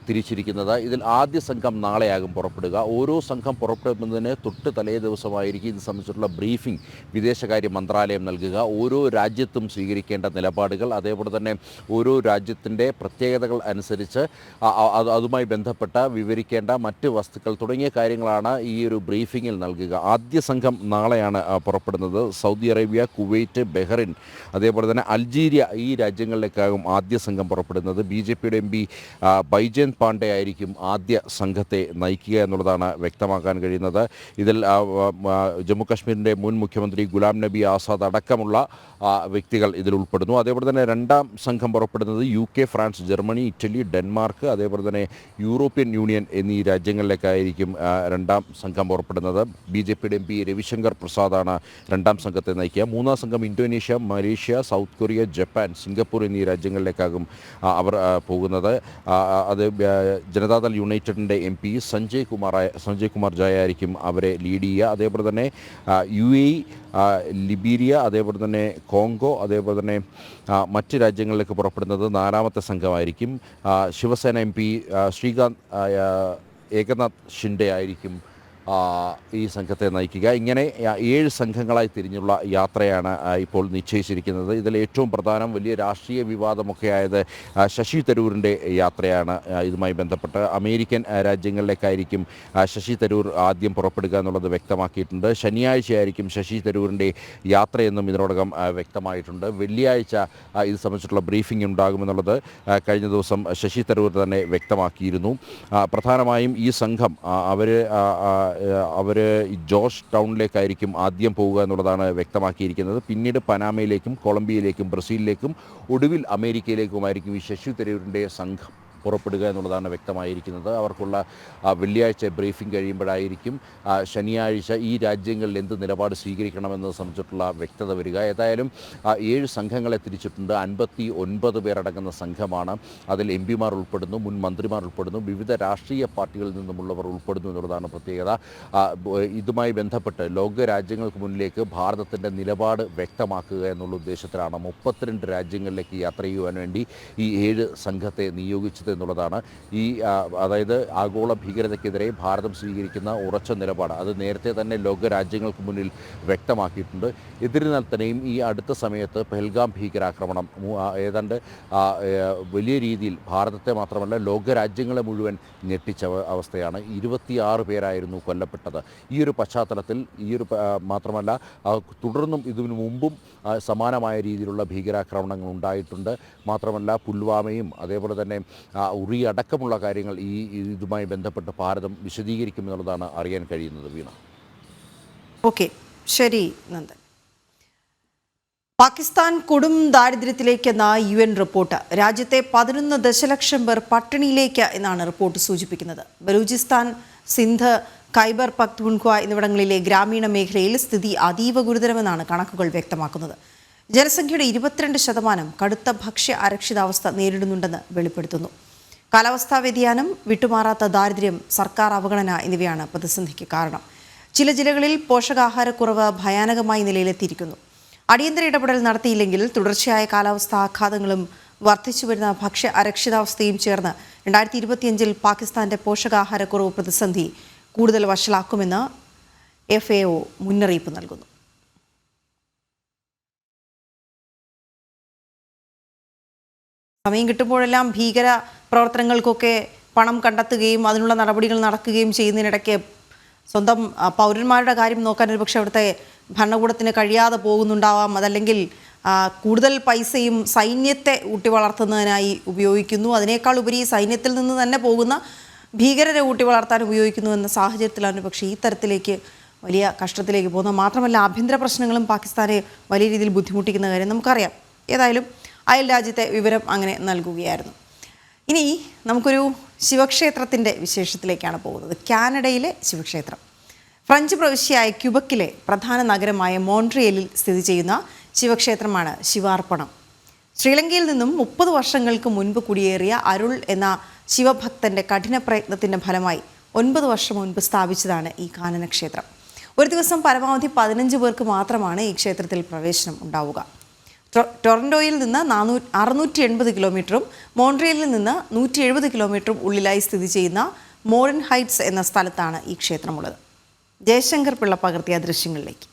തിരിച്ചിരിക്കുന്നത്. ഇതിൽ ആദ്യ സംഘം നാളെയാകും പുറപ്പെടുക. ഓരോ സംഘം പുറപ്പെടുന്നതിന് തൊട്ട് തലേ ദിവസമായിരിക്കും ഇത് സംബന്ധിച്ചിട്ടുള്ള ബ്രീഫിംഗ് വിദേശകാര്യ മന്ത്രാലയം നൽകുക. ഓരോ രാജ്യത്തും സ്വീകരിക്കേണ്ട നിലപാടുകൾ, അതേപോലെ തന്നെ ഓരോ രാജ്യത്തിൻ്റെ പ്രത്യേകതകൾ അനുസരിച്ച് അതുമായി ബന്ധപ്പെട്ട വിവരിക്കേണ്ട മറ്റ് വസ്തുക്കൾ തുടങ്ങിയ കാര്യങ്ങളാണ് ഈ ഒരു ബ്രീഫിങ്ങിൽ നൽകുക. ആദ്യ സംഘം നാളെയാണ് പുറപ്പെടുന്നത്. സൗദി അറേബ്യ, കുവൈറ്റ്, ബഹ്റിൻ, അതേപോലെ തന്നെ അൾജീരിയ, ഈ രാജ്യങ്ങളിലേക്കാകും ആദ്യ സംഘം പുറപ്പെടുന്നത്. BJPയുടെ MP ബൈജയന്ത് പാണ്ഡെ ആയിരിക്കും ആദ്യ സംഘത്തെ നയിക്കുക എന്നുള്ളതാണ് വ്യക്തമാക്കാൻ കഴിയുന്നത്. ഇതിൽ ജമ്മു കാശ്മീരിൻ്റെ മുൻ മുഖ്യമന്ത്രി ഗുലാം നബി ആസാദ് അടക്കമുള്ള വ്യക്തികൾ ഇതിൽ ഉൾപ്പെടുന്നു. അതേപോലെ തന്നെ രണ്ടാം സംഘം പുറപ്പെടുന്നത് UK, France, Germany, Italy, Denmark, അതേപോലെ തന്നെ യൂറോപ്യൻ യൂണിയൻ എന്നീ രാജ്യങ്ങളിലേക്കായിരിക്കും രണ്ടാം സംഘം പുറപ്പെടുന്നത്. BJPയുടെ MP രവിശങ്കർ പ്രസാദാണ് രണ്ടാം സംഘത്തെ നയിക്കുക. മൂന്നാം സംഘം Indonesia, Malaysia, south Korea, Japan, Singapore എന്നീ രാജ്യങ്ങളിലേക്കാകും അവർ പോകുന്നത്. അത് ജനതാദൾ യുണൈറ്റഡിൻ്റെ MP സഞ്ജയ് കുമാർ ജായ ആയിരിക്കും അവരെ ലീഡ് ചെയ്യുക. അതേപോലെ തന്നെ UAE, ലിബീരിയ, അതേപോലെ തന്നെ കോങ്കോ, അതേപോലെ തന്നെ മറ്റ് രാജ്യങ്ങളിലേക്ക് പുറപ്പെടുന്നത് നാലാമത്തെ സംഘമായിരിക്കും. ശിവസേന MP ശ്രീകാന്ത് ഏകനാഥ് ഷിൻഡെ ആയിരിക്കും ഈ സംഘത്തെ നയിക്കുക. ഇങ്ങനെ 7 സംഘങ്ങളായി തിരിഞ്ഞുള്ള യാത്രയാണ് ഇപ്പോൾ നിശ്ചയിച്ചിരിക്കുന്നത്. ഇതിൽ ഏറ്റവും പ്രധാനം, വലിയ രാഷ്ട്രീയ വിവാദമൊക്കെ ആയത് ശശി തരൂരിൻ്റെ യാത്രയാണ്. ഇതുമായി ബന്ധപ്പെട്ട് അമേരിക്കൻ രാജ്യങ്ങളിലേക്കായിരിക്കും ശശി തരൂർ ആദ്യം പുറപ്പെടുക എന്നുള്ളത് വ്യക്തമാക്കിയിട്ടുണ്ട്. ശനിയാഴ്ചയായിരിക്കും ശശി തരൂരിൻ്റെ യാത്രയെന്നും ഇതിനോടകം വ്യക്തമായിട്ടുണ്ട്. വെള്ളിയാഴ്ച ഇത് സംബന്ധിച്ചിട്ടുള്ള ബ്രീഫിംഗ് ഉണ്ടാകുമെന്നുള്ളത് കഴിഞ്ഞ ദിവസം ശശി തരൂർ തന്നെ വ്യക്തമാക്കിയിരുന്നു. പ്രധാനമായും ഈ സംഘം അവർ ജോർജ് ടൗണിലേക്കായിരിക്കും ആദ്യം പോവുക എന്നുള്ളതാണ് വ്യക്തമാക്കിയിരിക്കുന്നത്. പിന്നീട് പനാമയിലേക്കും, കൊളംബിയയിലേക്കും, ബ്രസീലിലേക്കും, ഒടുവിൽ അമേരിക്കയിലേക്കുമായിരിക്കും ഈ ശശി തരൂരിൻ്റെ സംഘം പുറപ്പെടുക എന്നുള്ളതാണ് വ്യക്തമായിരിക്കുന്നത്. അവർക്കുള്ള വെള്ളിയാഴ്ച ബ്രീഫിംഗ് കഴിയുമ്പോഴായിരിക്കും ശനിയാഴ്ച ഈ രാജ്യങ്ങളിൽ എന്ത് നിലപാട് സ്വീകരിക്കണമെന്നത് സംബന്ധിച്ചിട്ടുള്ള വ്യക്തത വരിക. ഏതായാലും 7 സംഘങ്ങളെ തിരിച്ചിട്ടുണ്ട്. 59 പേരടങ്ങുന്ന സംഘമാണ്. അതിൽ MPമാർ ഉൾപ്പെടുന്നു, മുൻ മന്ത്രിമാർ ഉൾപ്പെടുന്നു, വിവിധ രാഷ്ട്രീയ പാർട്ടികളിൽ നിന്നുമുള്ളവർ ഉൾപ്പെടുന്നു എന്നുള്ളതാണ് പ്രത്യേകത. ഇതുമായി ബന്ധപ്പെട്ട് ലോക രാജ്യങ്ങൾക്ക് മുന്നിലേക്ക് ഭാരതത്തിൻ്റെ നിലപാട് വ്യക്തമാക്കുക എന്നുള്ള ഉദ്ദേശത്തിലാണ് 32 രാജ്യങ്ങളിലേക്ക് യാത്ര ചെയ്യുവാൻ വേണ്ടി ഈ 7 സംഘത്തെ നിയോഗിച്ചത് എന്നുള്ളതാണ്. അതായത് ആഗോള ഭീകരതയ്ക്കെതിരെ ഭാരതം സ്വീകരിക്കുന്ന ഉറച്ച നിലപാട് അത് നേരത്തെ തന്നെ ലോക രാജ്യങ്ങൾക്ക് മുന്നിൽ വ്യക്തമാക്കിയിട്ടുണ്ട്. എന്നിരുന്നാൽ തന്നെയും ഈ അടുത്ത സമയത്ത് പെഹൽഗാം ഭീകരാക്രമണം ഏതാണ്ട് വലിയ രീതിയിൽ ഭാരതത്തെ മാത്രമല്ല ലോക രാജ്യങ്ങളെ മുഴുവൻ ഞെട്ടിച്ച അവസ്ഥയാണ്. 26 പേരായിരുന്നു കൊല്ലപ്പെട്ടത്. ഈ ഒരു പശ്ചാത്തലത്തിൽ മാത്രമല്ല തുടർന്നും ഇതിനു മുമ്പും സമാനമായ രീതിയിലുള്ള ഭീകരാക്രമണങ്ങൾ ഉണ്ടായിട്ടുണ്ട്. മാത്രമല്ല പുൽവാമയും അതേപോലെ തന്നെ ഉറി അടക്കമുള്ള കാര്യങ്ങൾ ഇതുമായി ബന്ധപ്പെട്ട് ഭാരതം വിശദീകരിക്കുമെന്നുള്ളതാണ് അറിയാൻ കഴിയുന്നത്. വീണ. ഓക്കെ, ശരി നന്ദൻ. പാകിസ്ഥാൻ കൊടും ദാരിദ്ര്യത്തിലേക്കെന്ന UN റിപ്പോർട്ട്. രാജ്യത്തെ 11 ദശലക്ഷം പേർ പട്ടിണിയിലേക്ക് എന്നാണ് റിപ്പോർട്ട് സൂചിപ്പിക്കുന്നത്. ബലൂചിസ്ഥാൻ, സിന്ധ്, ഖൈബർ പഖ്തൂൺഖ്വ എന്നിവിടങ്ങളിലെ ഗ്രാമീണ മേഖലയിൽ സ്ഥിതി അതീവ ഗുരുതരമെന്നാണ് കണക്കുകൾ വ്യക്തമാക്കുന്നത്. ജനസംഖ്യയുടെ 22% കടുത്ത ഭക്ഷ്യ അരക്ഷിതാവസ്ഥ നേരിടുന്നുണ്ടെന്ന് വെളിപ്പെടുത്തുന്നു. കാലാവസ്ഥാ വ്യതിയാനം, വിട്ടുമാറാത്ത ദാരിദ്ര്യം, സർക്കാർ അവഗണന എന്നിവയാണ് പ്രതിസന്ധിക്ക് കാരണം. ചില ജില്ലകളിൽ പോഷകാഹാരക്കുറവ് ഭയാനകമായ നിലയിലെത്തിയിരിക്കുന്നു. അടിയന്തര ഇടപെടൽ നടത്തിയില്ലെങ്കിൽ തുടർച്ചയായ കാലാവസ്ഥാ ആഘാതങ്ങളും വർദ്ധിച്ചുവരുന്ന ഭക്ഷ്യ അരക്ഷിതാവസ്ഥയും ചേർന്ന് 2025 പാകിസ്ഥാന്റെ പോഷകാഹാരക്കുറവ് പ്രതിസന്ധി കൂടുതൽ വഷളാക്കുമെന്ന് FAO മുന്നറിയിപ്പ് നൽകുന്നു. സമയം കിട്ടുമ്പോഴെല്ലാം ഭീകര പ്രവർത്തനങ്ങൾക്കൊക്കെ പണം കണ്ടെത്തുകയും അതിനുള്ള നടപടികൾ നടക്കുകയും ചെയ്യുന്നതിനിടയ്ക്ക് സ്വന്തം പൗരന്മാരുടെ കാര്യം നോക്കാൻ ഒരുപക്ഷെ അവിടുത്തെ ഭരണകൂടത്തിന് കഴിയാതെ പോകുന്നുണ്ടാവാം. അതല്ലെങ്കിൽ കൂടുതൽ പൈസയും സൈന്യത്തെ ഊട്ടി വളർത്തുന്നതിനായി ഉപയോഗിക്കുന്നു. അതിനേക്കാൾ ഉപരി സൈന്യത്തിൽ നിന്ന് തന്നെ പോകുന്ന ഭീകരരെ ഊട്ടി വളർത്താൻ ഉപയോഗിക്കുന്നു എന്ന സാഹചര്യത്തിലാണ് പക്ഷേ ഈ തരത്തിലേക്ക് വലിയ കഷ്ടത്തിലേക്ക് പോകുന്നത്. മാത്രമല്ല ആഭ്യന്തര പ്രശ്നങ്ങളും പാകിസ്ഥാനെ വലിയ രീതിയിൽ ബുദ്ധിമുട്ടിക്കുന്ന കാര്യം നമുക്കറിയാം. ഏതായാലും അയൽ രാജ്യത്തെ വിവരം അങ്ങനെ നൽകുകയായിരുന്നു. ഇനി നമുക്കൊരു ശിവക്ഷേത്രത്തിൻ്റെ വിശേഷത്തിലേക്കാണ് പോകുന്നത്. കാനഡയിലെ ശിവക്ഷേത്രം. ഫ്രഞ്ച് പ്രവിശ്യയായ ക്യൂബക്കിലെ പ്രധാന നഗരമായ മോൺട്രിയലിൽ സ്ഥിതി ചെയ്യുന്ന ശിവക്ഷേത്രമാണ് ശിവാർപ്പണം. ശ്രീലങ്കയിൽ നിന്നും 30 വർഷങ്ങൾക്ക് മുൻപ് കുടിയേറിയ അരുൾ എന്ന ശിവഭക്തന്റെ കഠിന പ്രയത്നത്തിന്റെ ഫലമായി 9 വർഷം മുൻപ് സ്ഥാപിച്ചതാണ് ഈ കാനനക്ഷേത്രം. ഒരു ദിവസം പരമാവധി 15 പേർക്ക് മാത്രമാണ് ഈ ക്ഷേത്രത്തിൽ പ്രവേശനം ഉണ്ടാവുക. ടൊറന്റോയിൽ നിന്ന് 680 കിലോമീറ്ററും മോൺട്രിയലിൽ നിന്ന് 170 കിലോമീറ്ററും ഉള്ളിലായി സ്ഥിതി ചെയ്യുന്ന മോഡൻ ഹൈറ്റ്സ് എന്ന സ്ഥലത്താണ് ഈ ക്ഷേത്രമുള്ളത്. ജയശങ്കർ പിള്ള പകർത്തിയ ദൃശ്യങ്ങളിലേക്ക്.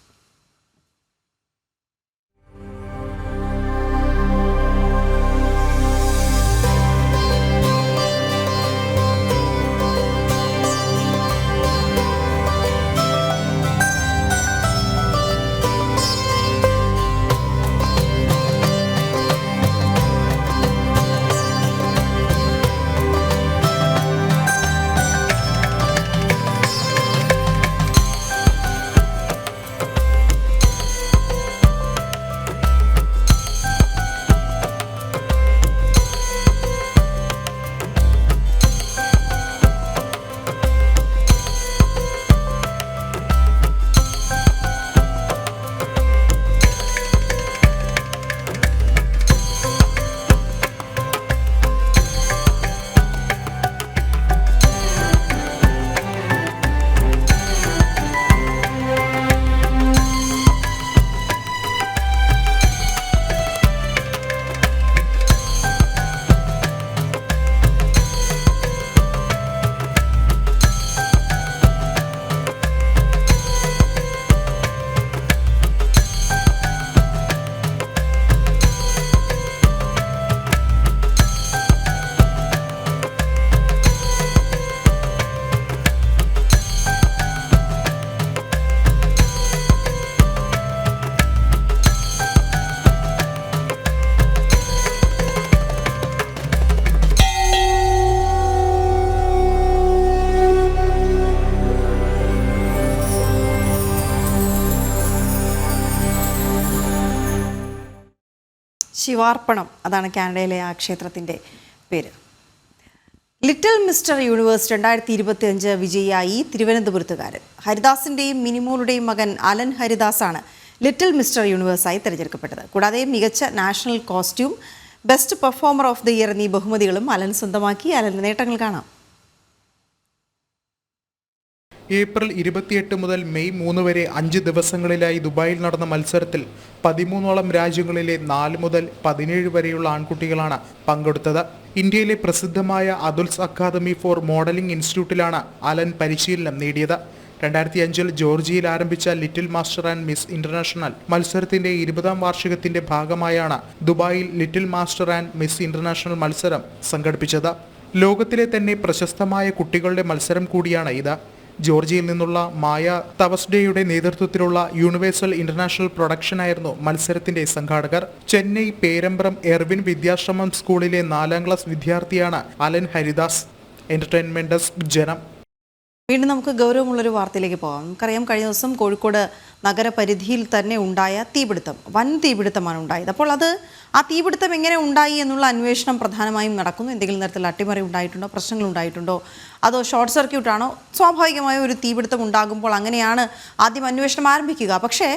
ശിവാർപ്പണം, അതാണ് കാനഡയിലെ ആ ക്ഷേത്രത്തിൻ്റെ പേര്. ലിറ്റിൽ മിസ്റ്റർ യൂണിവേഴ്സ് 2025 വിജയിയായി തിരുവനന്തപുരത്തുകാരൻ ഹരിദാസിൻ്റെയും മിനിമോളുടെയും മകൻ അലൻ ഹരിദാസാണ് ലിറ്റിൽ മിസ്റ്റർ യൂണിവേഴ്സായി തിരഞ്ഞെടുക്കപ്പെട്ടത്. കൂടാതെ മികച്ച national costume, best performer of the year എന്നീ ബഹുമതികളും അലൻ സ്വന്തമാക്കി. അലൻ്റെ നേട്ടങ്ങൾ കാണാം. ഏപ്രിൽ 28 മുതൽ മെയ് 3 വരെ 5 ദിവസങ്ങളിലായി ദുബായിൽ നടന്ന മത്സരത്തിൽ 13ഓളം രാജ്യങ്ങളിലെ 4 മുതൽ 17 വരെയുള്ള ആൺകുട്ടികളാണ് പങ്കെടുത്തത്. ഇന്ത്യയിലെ പ്രസിദ്ധമായ അതുൽസ് അക്കാദമി ഫോർ മോഡലിംഗ് ഇൻസ്റ്റിറ്റ്യൂട്ടിലാണ് അലൻ പരിശീലനം നേടിയത്. 2005 ജോർജിയയിൽ ആരംഭിച്ച little master and miss international മത്സരത്തിന്റെ 20ാം വാർഷികത്തിന്റെ ഭാഗമായാണ് ദുബായിൽ little master and miss international മത്സരം സംഘടിപ്പിച്ചത്. ലോകത്തിലെ തന്നെ പ്രശസ്തമായ കുട്ടികളുടെ മത്സരം കൂടിയാണ് ഇത്. ജോർജിയയിൽ നിന്നുള്ള മായ തവസ്ഡേയുടെ നേതൃത്വത്തിലുള്ള യൂണിവേഴ്സൽ ഇന്റർനാഷണൽ പ്രൊഡക്ഷനായിരുന്നു മത്സരത്തിന്റെ സംഘാടകർ. ചെന്നൈ പേരമ്പ്രം എർവിൻ വിദ്യാശ്രമം സ്കൂളിലെ 4ാം ക്ലാസ് വിദ്യാർത്ഥിയാണ് അലൻ ഹരിദാസ്. എന്റർടൈൻമെന്റ് ഡെസ്ക്, ജനം. വീണ്ടും നമുക്ക് ഗൗരവമുള്ളൊരു വാർത്തയിലേക്ക് പോകാം. നമുക്കറിയാം, കഴിഞ്ഞ ദിവസം കോഴിക്കോട് നഗരപരിധിയിൽ തന്നെ ഉണ്ടായ തീപിടുത്തം, വൻ തീപിടുത്തമാണ് ഉണ്ടായത്. അപ്പോൾ ആ തീപിടുത്തം എങ്ങനെ ഉണ്ടായി എന്നുള്ള അന്വേഷണം പ്രധാനമായും നടക്കുന്നു. എന്തെങ്കിലും തരത്തിൽ അട്ടിമറി ഉണ്ടായിട്ടുണ്ടോ, പ്രശ്നങ്ങൾ ഉണ്ടായിട്ടുണ്ടോ, അതോ ഷോർട്ട് സർക്യൂട്ടാണോ? സ്വാഭാവികമായ ഒരു തീപിടുത്തം ഉണ്ടാകുമ്പോൾ അങ്ങനെയാണ് ആദ്യം അന്വേഷണം ആരംഭിക്കുക. പക്ഷേ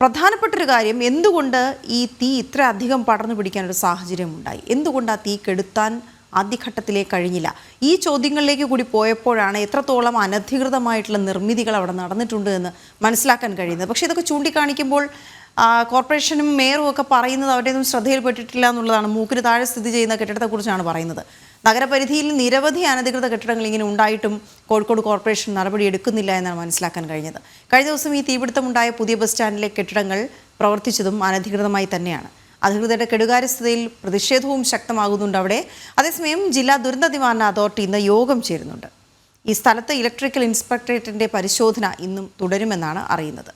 പ്രധാനപ്പെട്ടൊരു കാര്യം, എന്തുകൊണ്ട് ഈ തീ ഇത്ര അധികം പടർന്നു പിടിക്കാനൊരു സാഹചര്യം ഉണ്ടായി? എന്തുകൊണ്ട് ആ തീ കെടുത്താൻ ആദ്യഘട്ടത്തിലേക്ക് കഴിഞ്ഞില്ല? ഈ ചോദ്യങ്ങളിലേക്ക് കൂടി പോയപ്പോഴാണ് എത്രത്തോളം അനധികൃതമായിട്ടുള്ള നിർമ്മിതികൾ അവിടെ നടന്നിട്ടുണ്ട് എന്ന് മനസ്സിലാക്കാൻ കഴിയുന്നത്. പക്ഷേ ഇതൊക്കെ ചൂണ്ടിക്കാണിക്കുമ്പോൾ കോർപ്പറേഷനും മേയറും ഒക്കെ പറയുന്നത് അവരുടെയൊന്നും ശ്രദ്ധയിൽപ്പെട്ടിട്ടില്ല എന്നുള്ളതാണ്. മൂക്കിന് താഴെ സ്ഥിതി ചെയ്യുന്ന കെട്ടിടത്തെക്കുറിച്ചാണ് പറയുന്നത്. നഗരപരിധിയിൽ നിരവധി അനധികൃത കെട്ടിടങ്ങൾ ഇങ്ങനെ ഉണ്ടായിട്ടും കോഴിക്കോട് കോർപ്പറേഷൻ നടപടിയെടുക്കുന്നില്ല എന്നാണ് മനസ്സിലാക്കാൻ കഴിഞ്ഞത്. കഴിഞ്ഞ ദിവസം ഈ തീപിടുത്തമുണ്ടായ പുതിയ ബസ് സ്റ്റാൻഡിലെ കെട്ടിടങ്ങൾ പ്രവർത്തിച്ചതും അനധികൃതമായി തന്നെയാണ്. അധികൃതരുടെ കെടുകാര്യസ്ഥതയിൽ പ്രതിഷേധവും ശക്തമാകുന്നുണ്ട് അവിടെ. അതേസമയം ജില്ലാ ദുരന്ത നിവാരണ അതോറിറ്റി ഇന്ന് യോഗം ചേരുന്നുണ്ട്. ഈ സ്ഥലത്ത് ഇലക്ട്രിക്കൽ ഇൻസ്പെക്ടറേറ്റിൻ്റെ പരിശോധന ഇന്നും തുടരുമെന്നാണ് അറിയുന്നത്.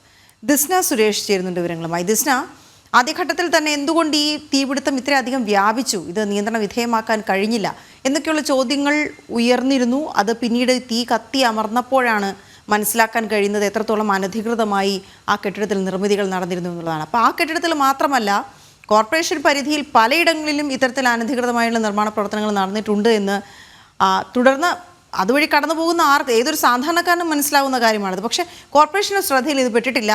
ദിസ്ന സുരേഷ് ചേരുന്നുണ്ട് വിവരങ്ങളുമായി. ദിസ്ന, ആദ്യഘട്ടത്തിൽ തന്നെ എന്തുകൊണ്ട് ഈ തീപിടുത്തം ഇത്രയധികം വ്യാപിച്ചു, ഇത് നിയന്ത്രണ വിധേയമാക്കാൻ കഴിഞ്ഞില്ല എന്നൊക്കെയുള്ള ചോദ്യങ്ങൾ ഉയർന്നിരുന്നു. അത് പിന്നീട് തീ കത്തി അമർന്നപ്പോഴാണ് മനസ്സിലാക്കാൻ കഴിയുന്നത് എത്രത്തോളം അനധികൃതമായി ആ കെട്ടിടത്തിൽ നിർമ്മിതികൾ നടന്നിരുന്നു എന്നുള്ളതാണ്. അപ്പോൾ ആ കെട്ടിടത്തിൽ മാത്രമല്ല, കോർപ്പറേഷൻ പരിധിയിൽ പലയിടങ്ങളിലും ഇത്തരത്തിൽ അനധികൃതമായുള്ള നിർമ്മാണ പ്രവർത്തനങ്ങൾ നടന്നിട്ടുണ്ട് എന്ന് തുടർന്ന് അതുവഴി കടന്നു പോകുന്ന ഏതൊരു സാധാരണക്കാരനും മനസ്സിലാവുന്ന കാര്യമാണത്. പക്ഷേ കോർപ്പറേഷൻ്റെ ശ്രദ്ധയിൽ ഇത് പെട്ടിട്ടില്ല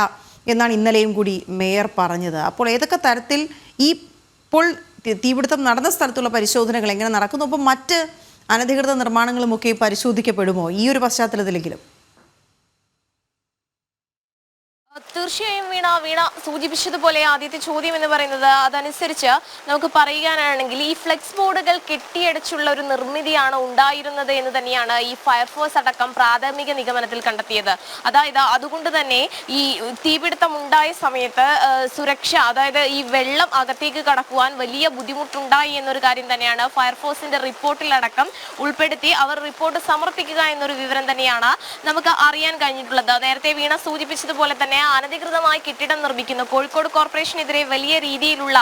എന്നാണ് ഇന്നലെയും കൂടി മേയർ പറഞ്ഞത്. അപ്പോൾ ഏതൊക്കെ തരത്തിൽ ഇപ്പോൾ തീപിടുത്തം നടന്ന സ്ഥലത്തുള്ള പരിശോധനകൾ എങ്ങനെ നടക്കുന്നു, ഒപ്പം മറ്റ് അനധികൃത നിർമ്മാണങ്ങളുമൊക്കെ പരിശോധിക്കപ്പെടുമോ ഈ ഒരു പശ്ചാത്തലത്തിലെങ്കിലും? തീർച്ചയായും വീണ സൂചിപ്പിച്ചതുപോലെ ആദ്യത്തെ ചോദ്യം എന്ന് പറയുന്നത് അതനുസരിച്ച് നമുക്ക് പറയുകയാണെങ്കിൽ ഈ ഫ്ലെക്സ് ബോർഡുകൾ കെട്ടിയടച്ചുള്ള ഒരു നിർമ്മിതിയാണ് ഉണ്ടായിരുന്നത് എന്ന് തന്നെയാണ് ഈ ഫയർഫോഴ്സ് അടക്കം പ്രാഥമിക നിഗമനത്തിൽ കണ്ടെത്തിയത്. അതായത് അതുകൊണ്ട് തന്നെ ഈ തീപിടുത്തം ഉണ്ടായ സമയത്ത് സുരക്ഷ, അതായത് ഈ വെള്ളം അകത്തേക്ക് കടക്കുവാൻ വലിയ ബുദ്ധിമുട്ടുണ്ടായി എന്നൊരു കാര്യം തന്നെയാണ് ഫയർഫോഴ്സിന്റെ റിപ്പോർട്ടിലടക്കം ഉൾപ്പെടുത്തി അവർ റിപ്പോർട്ട് സമർപ്പിക്കുക എന്നൊരു വിവരം തന്നെയാണ് നമുക്ക് അറിയാൻ കഴിഞ്ഞിട്ടുള്ളത്. നേരത്തെ വീണ സൂചിപ്പിച്ചതുപോലെ തന്നെ അനധികൃതമായി കെട്ടിടം നിർമ്മിക്കുന്നു കോഴിക്കോട് കോർപ്പറേഷനെതിരെ വലിയ രീതിയിലുള്ള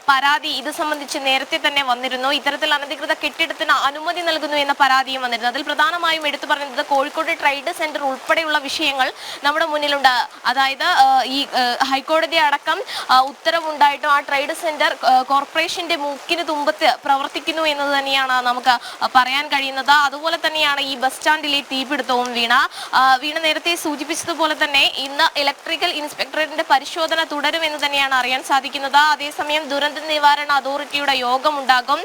പരാതി ഇത് സംബന്ധിച്ച് നേരത്തെ തന്നെ വന്നിരുന്നു. ഇത്തരത്തിൽ അനധികൃത കെട്ടിടത്തിന് അനുമതി നൽകുന്നു എന്ന പരാതിയും വന്നിരുന്നു. അതിൽ പ്രധാനമായും എടുത്തു പറഞ്ഞത് കോഴിക്കോട് ട്രേഡ് സെന്റർ ഉൾപ്പെടെയുള്ള വിഷയങ്ങൾ നമ്മുടെ മുന്നിലുണ്ട്. അതായത് ഈ ഹൈക്കോടതി അടക്കം ഉത്തരവുണ്ടായിട്ടും ആ ട്രേഡ് സെന്റർ കോർപ്പറേഷന്റെ മൂക്കിന് തുമ്പത്ത് പ്രവർത്തിക്കുന്നു എന്നത് തന്നെയാണ് നമുക്ക് പറയാൻ കഴിയുന്നത്. അതുപോലെ തന്നെയാണ് ഈ ബസ് സ്റ്റാൻഡിലെ തീപിടുത്തവും വീണ നേരത്തെ സൂചിപ്പിച്ചതുപോലെ തന്നെ ഇന്ന് ഇലക്ട്രിക്കൽ ഇൻസ്പെക്ടറേറ്റിന്റെ പരിശോധന തുടരുമെന്ന് തന്നെയാണ് അറിയാൻ സാധിക്കുന്നത്. അതേസമയം ദുരന്ത നിവാരണ അതോറിറ്റിയുടെ യോഗം ഉണ്ടാകും.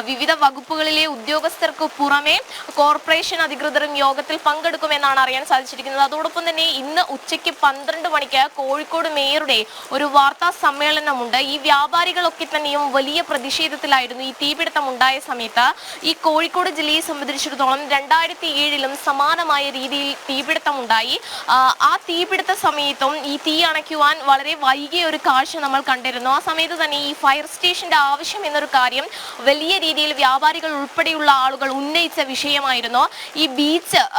വിവിധ വകുപ്പുകളിലെ ഉദ്യോഗസ്ഥർക്ക് പുറമെ കോർപ്പറേഷൻ അധികൃതരും യോഗത്തിൽ പങ്കെടുക്കുമെന്നാണ് അറിയാൻ സാധിച്ചിരിക്കുന്നത്. അതോടൊപ്പം തന്നെ ഇന്ന് ഉച്ചയ്ക്ക് 12 മണിക്ക് കോഴിക്കോട് മേയറുടെ ഒരു വാർത്താ സമ്മേളനമുണ്ട്. ഈ വ്യാപാരികളൊക്കെ തന്നെയും വലിയ പ്രതിഷേധത്തിലായിരുന്നു ഈ തീപിടുത്തം ഉണ്ടായ സമയത്ത്. ഈ കോഴിക്കോട് ജില്ലയെ സംബന്ധിച്ചിടത്തോളം 2007 സമാനമായ രീതിയിൽ തീപിടുത്തം ഉണ്ടായി. ആ തീപിടുത്ത സമയത്തും ഈ തീ അണയ്ക്കുവാൻ വളരെ വൈകിയ ഒരു കാഴ്ച നമ്മൾ കണ്ടിരുന്നു. ആ സമയത്ത് തന്നെ ഈ ഫയർ സ്റ്റേഷന്റെ ആവശ്യം എന്നൊരു കാര്യം വലിയ രീതിയിൽ വ്യാപാരികൾ ഉൾപ്പെടെയുള്ള ആളുകൾ ഉന്നയിച്ച വിഷയമായിരുന്നു. ഈ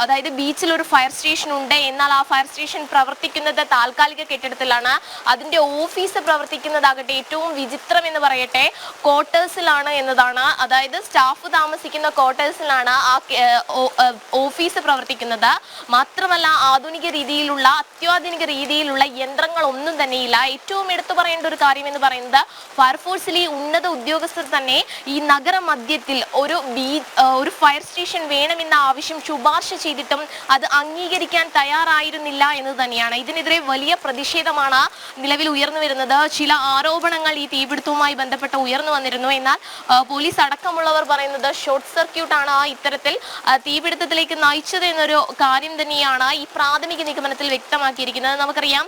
അതായത് ബീച്ചിൽ ഒരു ഫയർ സ്റ്റേഷൻ ഉണ്ട്, എന്നാൽ ആ ഫയർ സ്റ്റേഷൻ പ്രവർത്തിക്കുന്നത് താൽക്കാലിക കെട്ടിടത്തിലാണ്. അതിന്റെ ഓഫീസ് പ്രവർത്തിക്കുന്നതാകട്ടെ ഏറ്റവും വിചിത്രം എന്ന് പറയട്ടെ ക്വാർട്ടേഴ്സിലാണ് എന്നതാണ്. അതായത് സ്റ്റാഫ് താമസിക്കുന്ന ക്വാർട്ടേഴ്സിലാണ് ആ ഓഫീസ് പ്രവർത്തിക്കുന്നത്. മാത്രമല്ല അത്യാധുനിക രീതിയിലുള്ള യന്ത്രങ്ങൾ ഒന്നും തന്നെയില്ല. ഏറ്റവും എടുത്തു പറയേണ്ട ഒരു കാര്യം എന്ന് പറയുന്നത് ഫയർഫോഴ്സിലെ ഉന്നത ഉദ്യോഗസ്ഥർ തന്നെ ഈ നഗര മധ്യത്തിൽ ഒരു ഫയർ സ്റ്റേഷൻ വേണമെന്ന ആവശ്യം ശുപാർശ ചെയ്തിട്ടും അത് അംഗീകരിക്കാൻ തയ്യാറായിരുന്നില്ല എന്ന് തന്നെയാണ്. ഇതിനെതിരെ വലിയ പ്രതിഷേധമാണ് നിലവിൽ ഉയർന്നു വരുന്നത്. ചില ആരോപണങ്ങൾ ഈ തീപിടുത്തവുമായി ബന്ധപ്പെട്ട് ഉയർന്നു വന്നിരുന്നു. എന്നാൽ പോലീസ് അടക്കമുള്ളവർ പറയുന്നത് ഷോർട്ട് സർക്യൂട്ടാണ് ഇത്തരത്തിൽ തീപിടുത്തത്തിലേക്ക് നയിച്ചത് എന്നൊരു കാര്യം തന്നെയാണ് ഈ പ്രാഥമിക നിഗമനത്തിൽ വ്യക്തമാക്കിയിരിക്കുന്നത്. നമുക്കറിയാം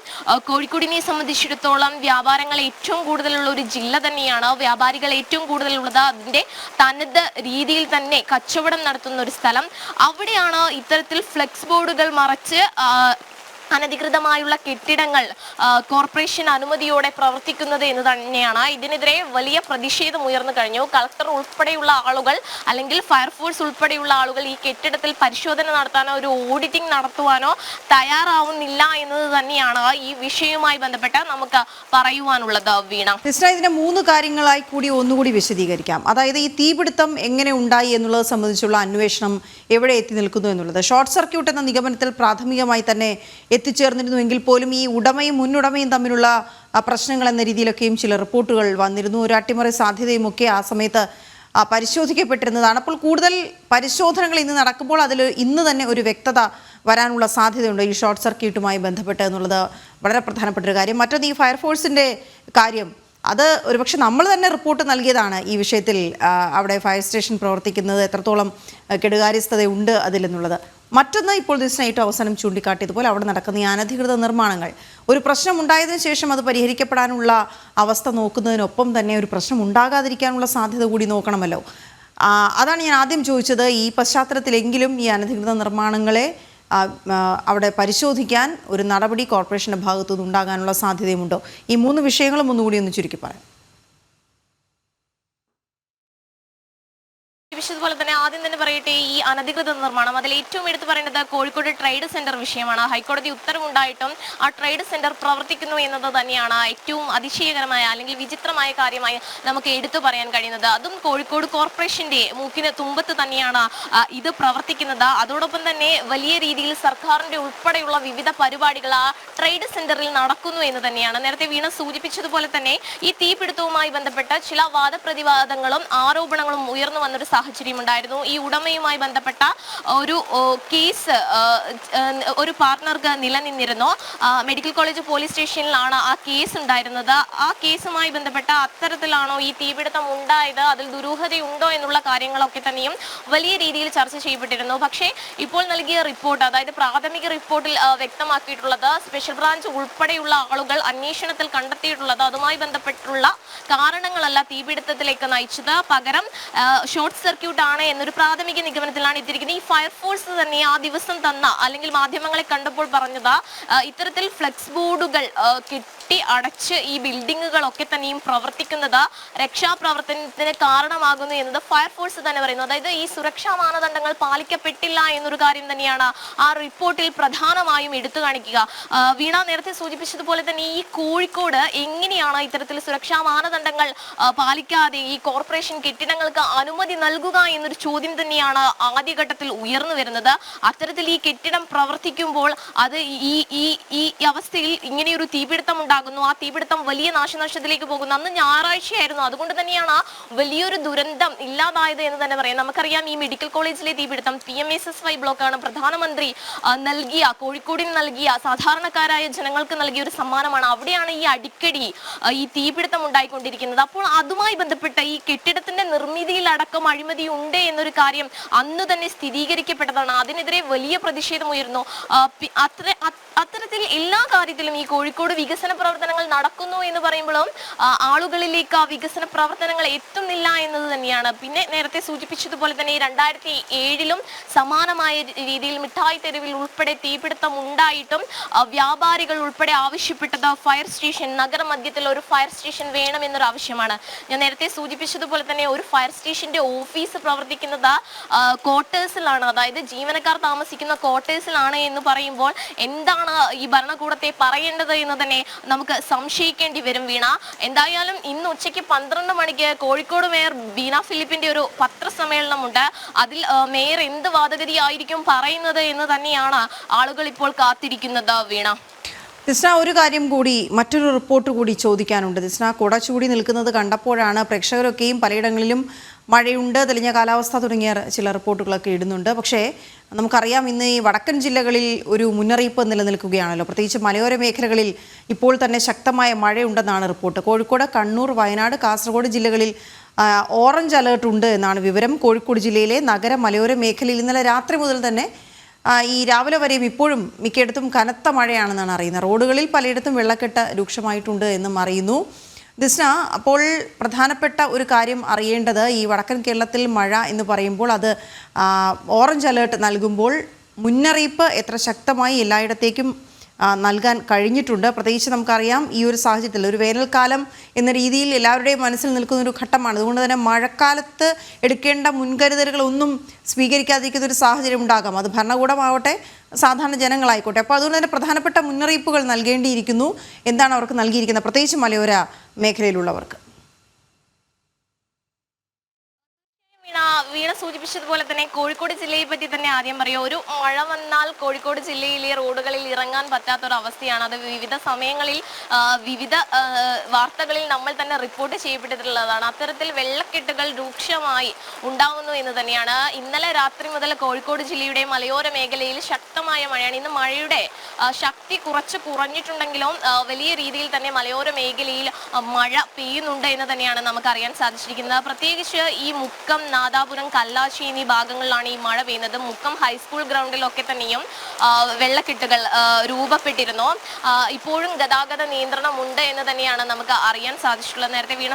കോഴിക്കോടിനെ സംബന്ധിച്ചിടത്തോളം വ്യാപാരങ്ങൾ ഏറ്റവും കൂടുതലുള്ള ഒരു ജില്ല തന്നെയാണ്. വ്യാപാരികൾ ഏറ്റവും കൂടുതലുള്ളത് അതിന്റെ തനത് രീതിയിൽ തന്നെ കച്ചവടം നടത്തുന്ന ഒരു സ്ഥലം. അവിടെയാണ് ഇത്തരത്തിൽ ഫ്ലെക്സ് ബോർഡുകൾ മറച്ച് അനധികൃതമായുള്ള കെട്ടിടങ്ങൾ കോർപ്പറേഷൻ അനുമതിയോടെ പ്രവർത്തിക്കുന്നത് എന്ന് തന്നെയാണ്. ഇതിനെതിരെ വലിയ പ്രതിഷേധം ഉയർന്നു കഴിഞ്ഞു. കളക്ടർ ഉൾപ്പെടെയുള്ള ആളുകൾ അല്ലെങ്കിൽ ഫയർഫോഴ്സ് ഉൾപ്പെടെയുള്ള ആളുകൾ ഈ കെട്ടിടത്തിൽ പരിശോധന നടത്താനോ ഒരു ഓഡിറ്റിംഗ് നടത്തുവാനോ തയ്യാറാവുന്നില്ല എന്നത് തന്നെയാണ് ഈ വിഷയവുമായി ബന്ധപ്പെട്ട് നമുക്ക് പറയുവാനുള്ളത്. വീണ, ഇതിനെ 3 കാര്യങ്ങളായി കൂടി ഒന്നുകൂടി വിശദീകരിക്കാം. അതായത് ഈ തീപിടുത്തം എങ്ങനെ ഉണ്ടായി എന്നുള്ളത് സംബന്ധിച്ചുള്ള അന്വേഷണം എവിടെ എത്തി നിൽക്കുന്നു എന്നുള്ളത്. ഷോർട്ട് സർക്യൂട്ട് എന്ന നിഗമനത്തിൽ പ്രാഥമികമായി തന്നെ എത്തിച്ചേർന്നിരുന്നുവെങ്കിൽ പോലും ഈ ഉടമയും മുന്നുടമയും തമ്മിലുള്ള പ്രശ്നങ്ങൾ എന്ന രീതിയിലൊക്കെയും ചില റിപ്പോർട്ടുകൾ വന്നിരുന്നു. ഒരു അട്ടിമറി സാധ്യതയും ഒക്കെ ആ സമയത്ത് പരിശോധിക്കപ്പെട്ടിരുന്നതാണ്. അപ്പോൾ കൂടുതൽ പരിശോധനകൾ ഇന്ന് നടക്കുമ്പോൾ അതിൽ ഇന്ന് തന്നെ ഒരു വ്യക്തത വരാനുള്ള സാധ്യതയുണ്ട് ഈ ഷോർട്ട് സർക്യൂട്ടുമായി ബന്ധപ്പെട്ട് എന്നുള്ളത് വളരെ പ്രധാനപ്പെട്ട ഒരു കാര്യം. മറ്റൊന്ന് ഈ ഫയർഫോഴ്സിൻ്റെ കാര്യം, അത് ഒരുപക്ഷെ നമ്മൾ തന്നെ റിപ്പോർട്ട് നൽകിയതാണ് ഈ വിഷയത്തിൽ. അവിടെ ഫയർ സ്റ്റേഷൻ പ്രവർത്തിക്കുന്നത് എത്രത്തോളം കെടുകാര്യസ്ഥതയുണ്ട് അതിലെന്നുള്ളത്. മറ്റൊന്ന് ഇപ്പോൾ ദിവസം ഏറ്റവും അവസാനം ചൂണ്ടിക്കാട്ടിയതുപോലെ അവിടെ നടക്കുന്ന ഈ അനധികൃത നിർമ്മാണങ്ങൾ, ഒരു പ്രശ്നം ഉണ്ടായതിനു ശേഷം അത് പരിഹരിക്കപ്പെടാനുള്ള അവസ്ഥ നോക്കുന്നതിനൊപ്പം തന്നെ ഒരു പ്രശ്നം ഉണ്ടാകാതിരിക്കാനുള്ള സാധ്യത കൂടി നോക്കണമല്ലോ. അതാണ് ഞാൻ ആദ്യം ചോദിച്ചത്. ഈ പശ്ചാത്തലത്തിലെങ്കിലും ഈ അനധികൃത നിർമ്മാണങ്ങളെ അവിടെ പരിശോധിക്കാൻ ഒരു നടപടി കോർപ്പറേഷൻ്റെ ഭാഗത്തുനിന്ന് ഉണ്ടാകാനുള്ള സാധ്യതയുമുണ്ടോ? ഈ 3 വിഷയങ്ങളും ഒന്നുകൂടി ഒന്ന് ചുരുക്കി പറയാം. പോലെ തന്നെ ആദ്യം തന്നെ പറയട്ടെ, ഈ അനധികൃത നിർമ്മാണം അതിൽ ഏറ്റവും എടുത്തു പറയേണ്ടത് കോഴിക്കോട് ട്രേഡ് സെന്റർ വിഷയമാണ്. ഹൈക്കോടതി ഉത്തരവുണ്ടായിട്ടും ആ ട്രേഡ് സെന്റർ പ്രവർത്തിക്കുന്നു എന്നത് തന്നെയാണ് ഏറ്റവും അതിശയകരമായ അല്ലെങ്കിൽ വിചിത്രമായ കാര്യമായി നമുക്ക് എടുത്തു പറയാൻ കഴിയുന്നത്. അതും കോഴിക്കോട് കോർപ്പറേഷന്റെ മൂക്കിന് തുമ്പത്ത് തന്നെയാണ് ഇത് പ്രവർത്തിക്കുന്നത്. അതോടൊപ്പം തന്നെ വലിയ രീതിയിൽ സർക്കാരിന്റെ ഉൾപ്പെടെയുള്ള വിവിധ പരിപാടികൾ ആ ട്രേഡ് സെന്ററിൽ നടക്കുന്നു എന്ന് തന്നെയാണ്. നേരത്തെ വീണ സൂചിപ്പിച്ചതുപോലെ തന്നെ ഈ തീപിടുത്തവുമായി ബന്ധപ്പെട്ട ചില വാദപ്രതിവാദങ്ങളും ആരോപണങ്ങളും ഉയർന്നു വന്നൊരു സാഹചര്യം സാഹചര്യം ഉണ്ടായിരുന്നു. ഈ ഉടമയുമായി ബന്ധപ്പെട്ട ഒരു കേസ് ഒരു പാർട്ണർക്ക് നിലനിന്നിരുന്നു. മെഡിക്കൽ കോളേജ് പോലീസ് സ്റ്റേഷനിലാണ് ആ കേസ് ഉണ്ടായിരുന്നത്. ആ കേസുമായി ബന്ധപ്പെട്ട അത്തരത്തിലാണോ ഈ തീപിടുത്തം ഉണ്ടായത്, അതിൽ ദുരൂഹതയുണ്ടോ എന്നുള്ള കാര്യങ്ങളൊക്കെ തന്നെയും വലിയ രീതിയിൽ ചർച്ച ചെയ്യപ്പെട്ടിരുന്നു. പക്ഷേ ഇപ്പോൾ നൽകിയ റിപ്പോർട്ട്, അതായത് പ്രാഥമിക റിപ്പോർട്ടിൽ വ്യക്തമാക്കിയിട്ടുള്ളത് സ്പെഷ്യൽ ബ്രാഞ്ച് ഉൾപ്പെടെയുള്ള ആളുകൾ അന്വേഷണത്തിൽ കണ്ടെത്തിയിട്ടുള്ളത് അതുമായി ബന്ധപ്പെട്ടുള്ള കാരണങ്ങളല്ല തീപിടുത്തത്തിലേക്ക് നയിച്ചത്, പകരം ഷോർട്ട് സർക്യൂട്ട് ആണ് എന്നൊരു പ്രാഥമിക നിഗമനത്തിലാണ് എത്തിയിരിക്കുന്നത്. ഈ ഫയർഫോഴ്സ് തന്നെ ആ ദിവസം തന്ന, അല്ലെങ്കിൽ മാധ്യമങ്ങളെ കണ്ടപ്പോൾ പറഞ്ഞത്, ഇത്തരത്തിൽ ഫ്ലെക്സ് ബോർഡുകൾ കെട്ടി അടച്ച് ഈ ബിൽഡിങ്ങുകളൊക്കെ തന്നെയും പ്രവർത്തിക്കുന്നത് രക്ഷാപ്രവർത്തനത്തിന് കാരണമാകുന്നു എന്നത് ഫയർഫോഴ്സ് തന്നെ പറയുന്നു. അതായത് ഈ സുരക്ഷാ മാനദണ്ഡങ്ങൾ പാലിക്കപ്പെട്ടില്ല എന്നൊരു കാര്യം തന്നെയാണ് ആ റിപ്പോർട്ടിൽ പ്രധാനമായും എടുത്തു കാണിക്കുക. വീണ നേരത്തെ സൂചിപ്പിച്ചതുപോലെ തന്നെ ഈ കോഴിക്കോട് എങ്ങനെയാണ് ഇത്തരത്തിൽ സുരക്ഷാ മാനദണ്ഡങ്ങൾ പാലിക്കാതെ ഈ കോർപ്പറേഷൻ കെട്ടിടങ്ങൾക്ക് അനുമതി നൽകുക എന്നൊരു ചോദ്യം തന്നെയാണ് ആദ്യഘട്ടത്തിൽ ഉയർന്നു വരുന്നത്. അത്തരത്തിൽ ഈ കെട്ടിടം പ്രവർത്തിക്കുമ്പോൾ അത് ഈ അവസ്ഥയിൽ ഇങ്ങനെയൊരു തീപിടുത്തം ഉണ്ടാകുന്നു. ആ തീപിടുത്തം വലിയ നാശനഷ്ടത്തിലേക്ക് പോകുന്നു. അന്ന് ഞായറാഴ്ചയായിരുന്നു. അതുകൊണ്ട് തന്നെയാണ് വലിയൊരു ദുരന്തം ഇല്ലാതായത് എന്ന് തന്നെ പറയാം. നമുക്കറിയാം, ഈ മെഡിക്കൽ കോളേജിലെ തീപിടുത്തം PMSSY ബ്ലോക്കാണ് പ്രധാനമന്ത്രി നൽകിയ, കോഴിക്കോടിന് നൽകിയ, സാധാരണക്കാരായ ജനങ്ങൾക്ക് നൽകിയ ഒരു സമ്മാനമാണ്. അവിടെയാണ് ഈ അടിക്കടി ഈ തീപിടുത്തം ഉണ്ടായിക്കൊണ്ടിരിക്കുന്നത്. അപ്പോൾ അതുമായി ബന്ധപ്പെട്ട ഈ കെട്ടിടത്തിന്റെ നിർമ്മിതിയിലടക്കം അഴിമതി ഉണ്ട് എന്നൊരു കാര്യം അന്ന് തന്നെ സ്ഥിരീകരിക്കപ്പെട്ടതാണ്. അതിനെതിരെ വലിയ പ്രതിഷേധം ഉയർന്നു. അത്തരത്തിൽ എല്ലാ കാര്യത്തിലും ഈ കോഴിക്കോട് വികസന പ്രവർത്തനങ്ങൾ നടക്കുന്നു എന്ന് പറയുമ്പോഴും ആളുകളിലേക്ക് ആ വികസന പ്രവർത്തനങ്ങൾ എത്തുന്നില്ല എന്നത് തന്നെയാണ്. പിന്നെ നേരത്തെ സൂചിപ്പിച്ചതുപോലെ തന്നെ 2007 സമാനമായ രീതിയിൽ മിഠായി തെരുവിൽ ഉൾപ്പെടെ തീപിടുത്തം ഉണ്ടായിട്ടും വ്യാപാരികൾ ഉൾപ്പെടെ ആവശ്യപ്പെട്ടത് ഫയർ സ്റ്റേഷൻ, നഗരമധ്യത്തിൽ ഒരു ഫയർ സ്റ്റേഷൻ വേണമെന്നൊരു ആവശ്യമാണ്. ഞാൻ നേരത്തെ സൂചിപ്പിച്ചതുപോലെ തന്നെ ഒരു ഫയർ സ്റ്റേഷന്റെ ഓഫീസ് പ്രവർത്തിക്കുന്നത് ക്വാർട്ടേഴ്സിലാണ്, അതായത് ജീവനക്കാർ താമസിക്കുന്ന ക്വാർട്ടേഴ്സിലാണ് എന്ന് പറയുമ്പോൾ എന്താണ് ഈ ഭരണകൂടത്തെ പറയേണ്ടത് എന്ന് തന്നെ നമുക്ക് സംശയിക്കേണ്ടി വരും. വീണ, എന്തായാലും ഇന്ന് ഉച്ചയ്ക്ക് 12 മണിക്ക് കോഴിക്കോട് മേയർ ബീന ഫിലിപ്പിന്റെ ഒരു പത്രസമ്മേളനമുണ്ട്. അതിൽ മേയർ എന്ത് വാദഗതി ആയിരിക്കും പറയുന്നത് എന്ന് തന്നെയാണ് ആളുകൾ ഇപ്പോൾ കാത്തിരിക്കുന്നത്. വീണ, ദിസ്ന, ഒരു കാര്യം കൂടി, മറ്റൊരു റിപ്പോർട്ട് കൂടി ചോദിക്കാനുണ്ട്. ദിസ്ന, കുട ചൂടി നിൽക്കുന്നത് കണ്ടപ്പോഴാണ് പ്രേക്ഷകരൊക്കെയും പലയിടങ്ങളിലും മഴയുണ്ട്, തെളിഞ്ഞ കാലാവസ്ഥ തുടങ്ങിയ ചില റിപ്പോർട്ടുകളൊക്കെ ഇടുന്നുണ്ട്. പക്ഷേ നമുക്കറിയാം, ഇന്ന് ഈ വടക്കൻ ജില്ലകളിൽ ഒരു മുന്നറിയിപ്പ് നിലനിൽക്കുകയാണല്ലോ. പ്രത്യേകിച്ച് മലയോര മേഖലകളിൽ ഇപ്പോൾ തന്നെ ശക്തമായ മഴയുണ്ടെന്നാണ് റിപ്പോർട്ട്. കോഴിക്കോട്, കണ്ണൂർ, വയനാട്, കാസർഗോഡ് ജില്ലകളിൽ ഓറഞ്ച് അലേർട്ട് ഉണ്ട് എന്നാണ് വിവരം. കോഴിക്കോട് ജില്ലയിലെ നഗര മലയോര മേഖലയിൽ ഇന്നലെ രാത്രി മുതൽ തന്നെ ഈ രാവിലെ വരെയും ഇപ്പോഴും മിക്കയിടത്തും കനത്ത മഴയാണെന്നാണ് അറിയുന്നത്. റോഡുകളിൽ പലയിടത്തും വെള്ളക്കെട്ട് രൂക്ഷമായിട്ടുണ്ട് എന്നും അറിയുന്നു. ദിസ്ന, അപ്പോൾ പ്രധാനപ്പെട്ട ഒരു കാര്യം അറിയേണ്ടത്, ഈ വടക്കൻ കേരളത്തിൽ മഴ എന്ന് പറയുമ്പോൾ അത് ഓറഞ്ച് അലേർട്ട് നൽകുമ്പോൾ മുന്നറിയിപ്പ് എത്ര ശക്തമായി എല്ലായിടത്തേക്കും നൽകാൻ കഴിഞ്ഞിട്ടുണ്ട്. പ്രത്യേകിച്ച് നമുക്കറിയാം, ഈ ഒരു സാഹചര്യത്തിൽ ഒരു വേനൽക്കാലം എന്ന രീതിയിൽ എല്ലാവരുടെയും മനസ്സിൽ നിൽക്കുന്ന ഒരു ഘട്ടമാണ്. അതുകൊണ്ട് തന്നെ മഴക്കാലത്ത് എടുക്കേണ്ട മുൻകരുതലുകളൊന്നും സ്വീകരിക്കാതിരിക്കുന്ന ഒരു സാഹചര്യം ഉണ്ടാകാം. അത് ഭരണകൂടമാവട്ടെ, സാധാരണ ജനങ്ങളായിക്കോട്ടെ. അപ്പോൾ അതുകൊണ്ട് തന്നെ പ്രധാനപ്പെട്ട മുന്നറിയിപ്പുകൾ നൽകേണ്ടിയിരിക്കുന്നു. എന്താണ് അവർക്ക് നൽകിയിരിക്കുന്നത്, പ്രത്യേകിച്ച് മലയോര മേഖലയിലുള്ളവർക്ക്? വീണ സൂചിപ്പിച്ചതുപോലെ തന്നെ കോഴിക്കോട് ജില്ലയെ പറ്റി തന്നെ ആദ്യം പറയാം. ഒരു മഴ വന്നാൽ കോഴിക്കോട് ജില്ലയിലെ റോഡുകളിൽ ഇറങ്ങാൻ പറ്റാത്തൊരവസ്ഥയാണ്. അത് വിവിധ സമയങ്ങളിൽ വിവിധ വാർത്തകളിൽ നമ്മൾ തന്നെ റിപ്പോർട്ട് ചെയ്യപ്പെട്ടിട്ടുള്ളതാണ്. അത്തരത്തിൽ വെള്ളക്കെട്ടുകൾ രൂക്ഷമായി ഉണ്ടാവുന്നു എന്ന് തന്നെയാണ്. ഇന്നലെ രാത്രി മുതൽ കോഴിക്കോട് ജില്ലയുടെ മലയോര മേഖലയിൽ ശക്തമായ മഴയാണ്. ഇന്ന് മഴയുടെ ശക്തി കുറഞ്ഞിട്ടുണ്ടെങ്കിലും വലിയ രീതിയിൽ തന്നെ മലയോര മേഖലയിൽ മഴ പെയ്യുന്നുണ്ട് എന്ന് തന്നെയാണ് നമുക്കറിയാൻ സാധിച്ചിരിക്കുന്നത്. പ്രത്യേകിച്ച് ഈ മുക്കം, നാദാപുരം, കല്ലാച്ചി എന്നീ ഭാഗങ്ങളിലാണ് ഈ മഴ പെയ്യുന്നത്. മുക്കം ഹൈസ്കൂൾ ഗ്രൗണ്ടിലൊക്കെ തന്നെയും വെള്ളക്കെട്ടുകൾ രൂപപ്പെട്ടിരുന്നു. ഇപ്പോഴും ഗതാഗത നിയന്ത്രണം ഉണ്ട് എന്ന് തന്നെയാണ് നമുക്ക് അറിയാൻ സാധിച്ചിട്ടുള്ളത്. നേരത്തെ വീണ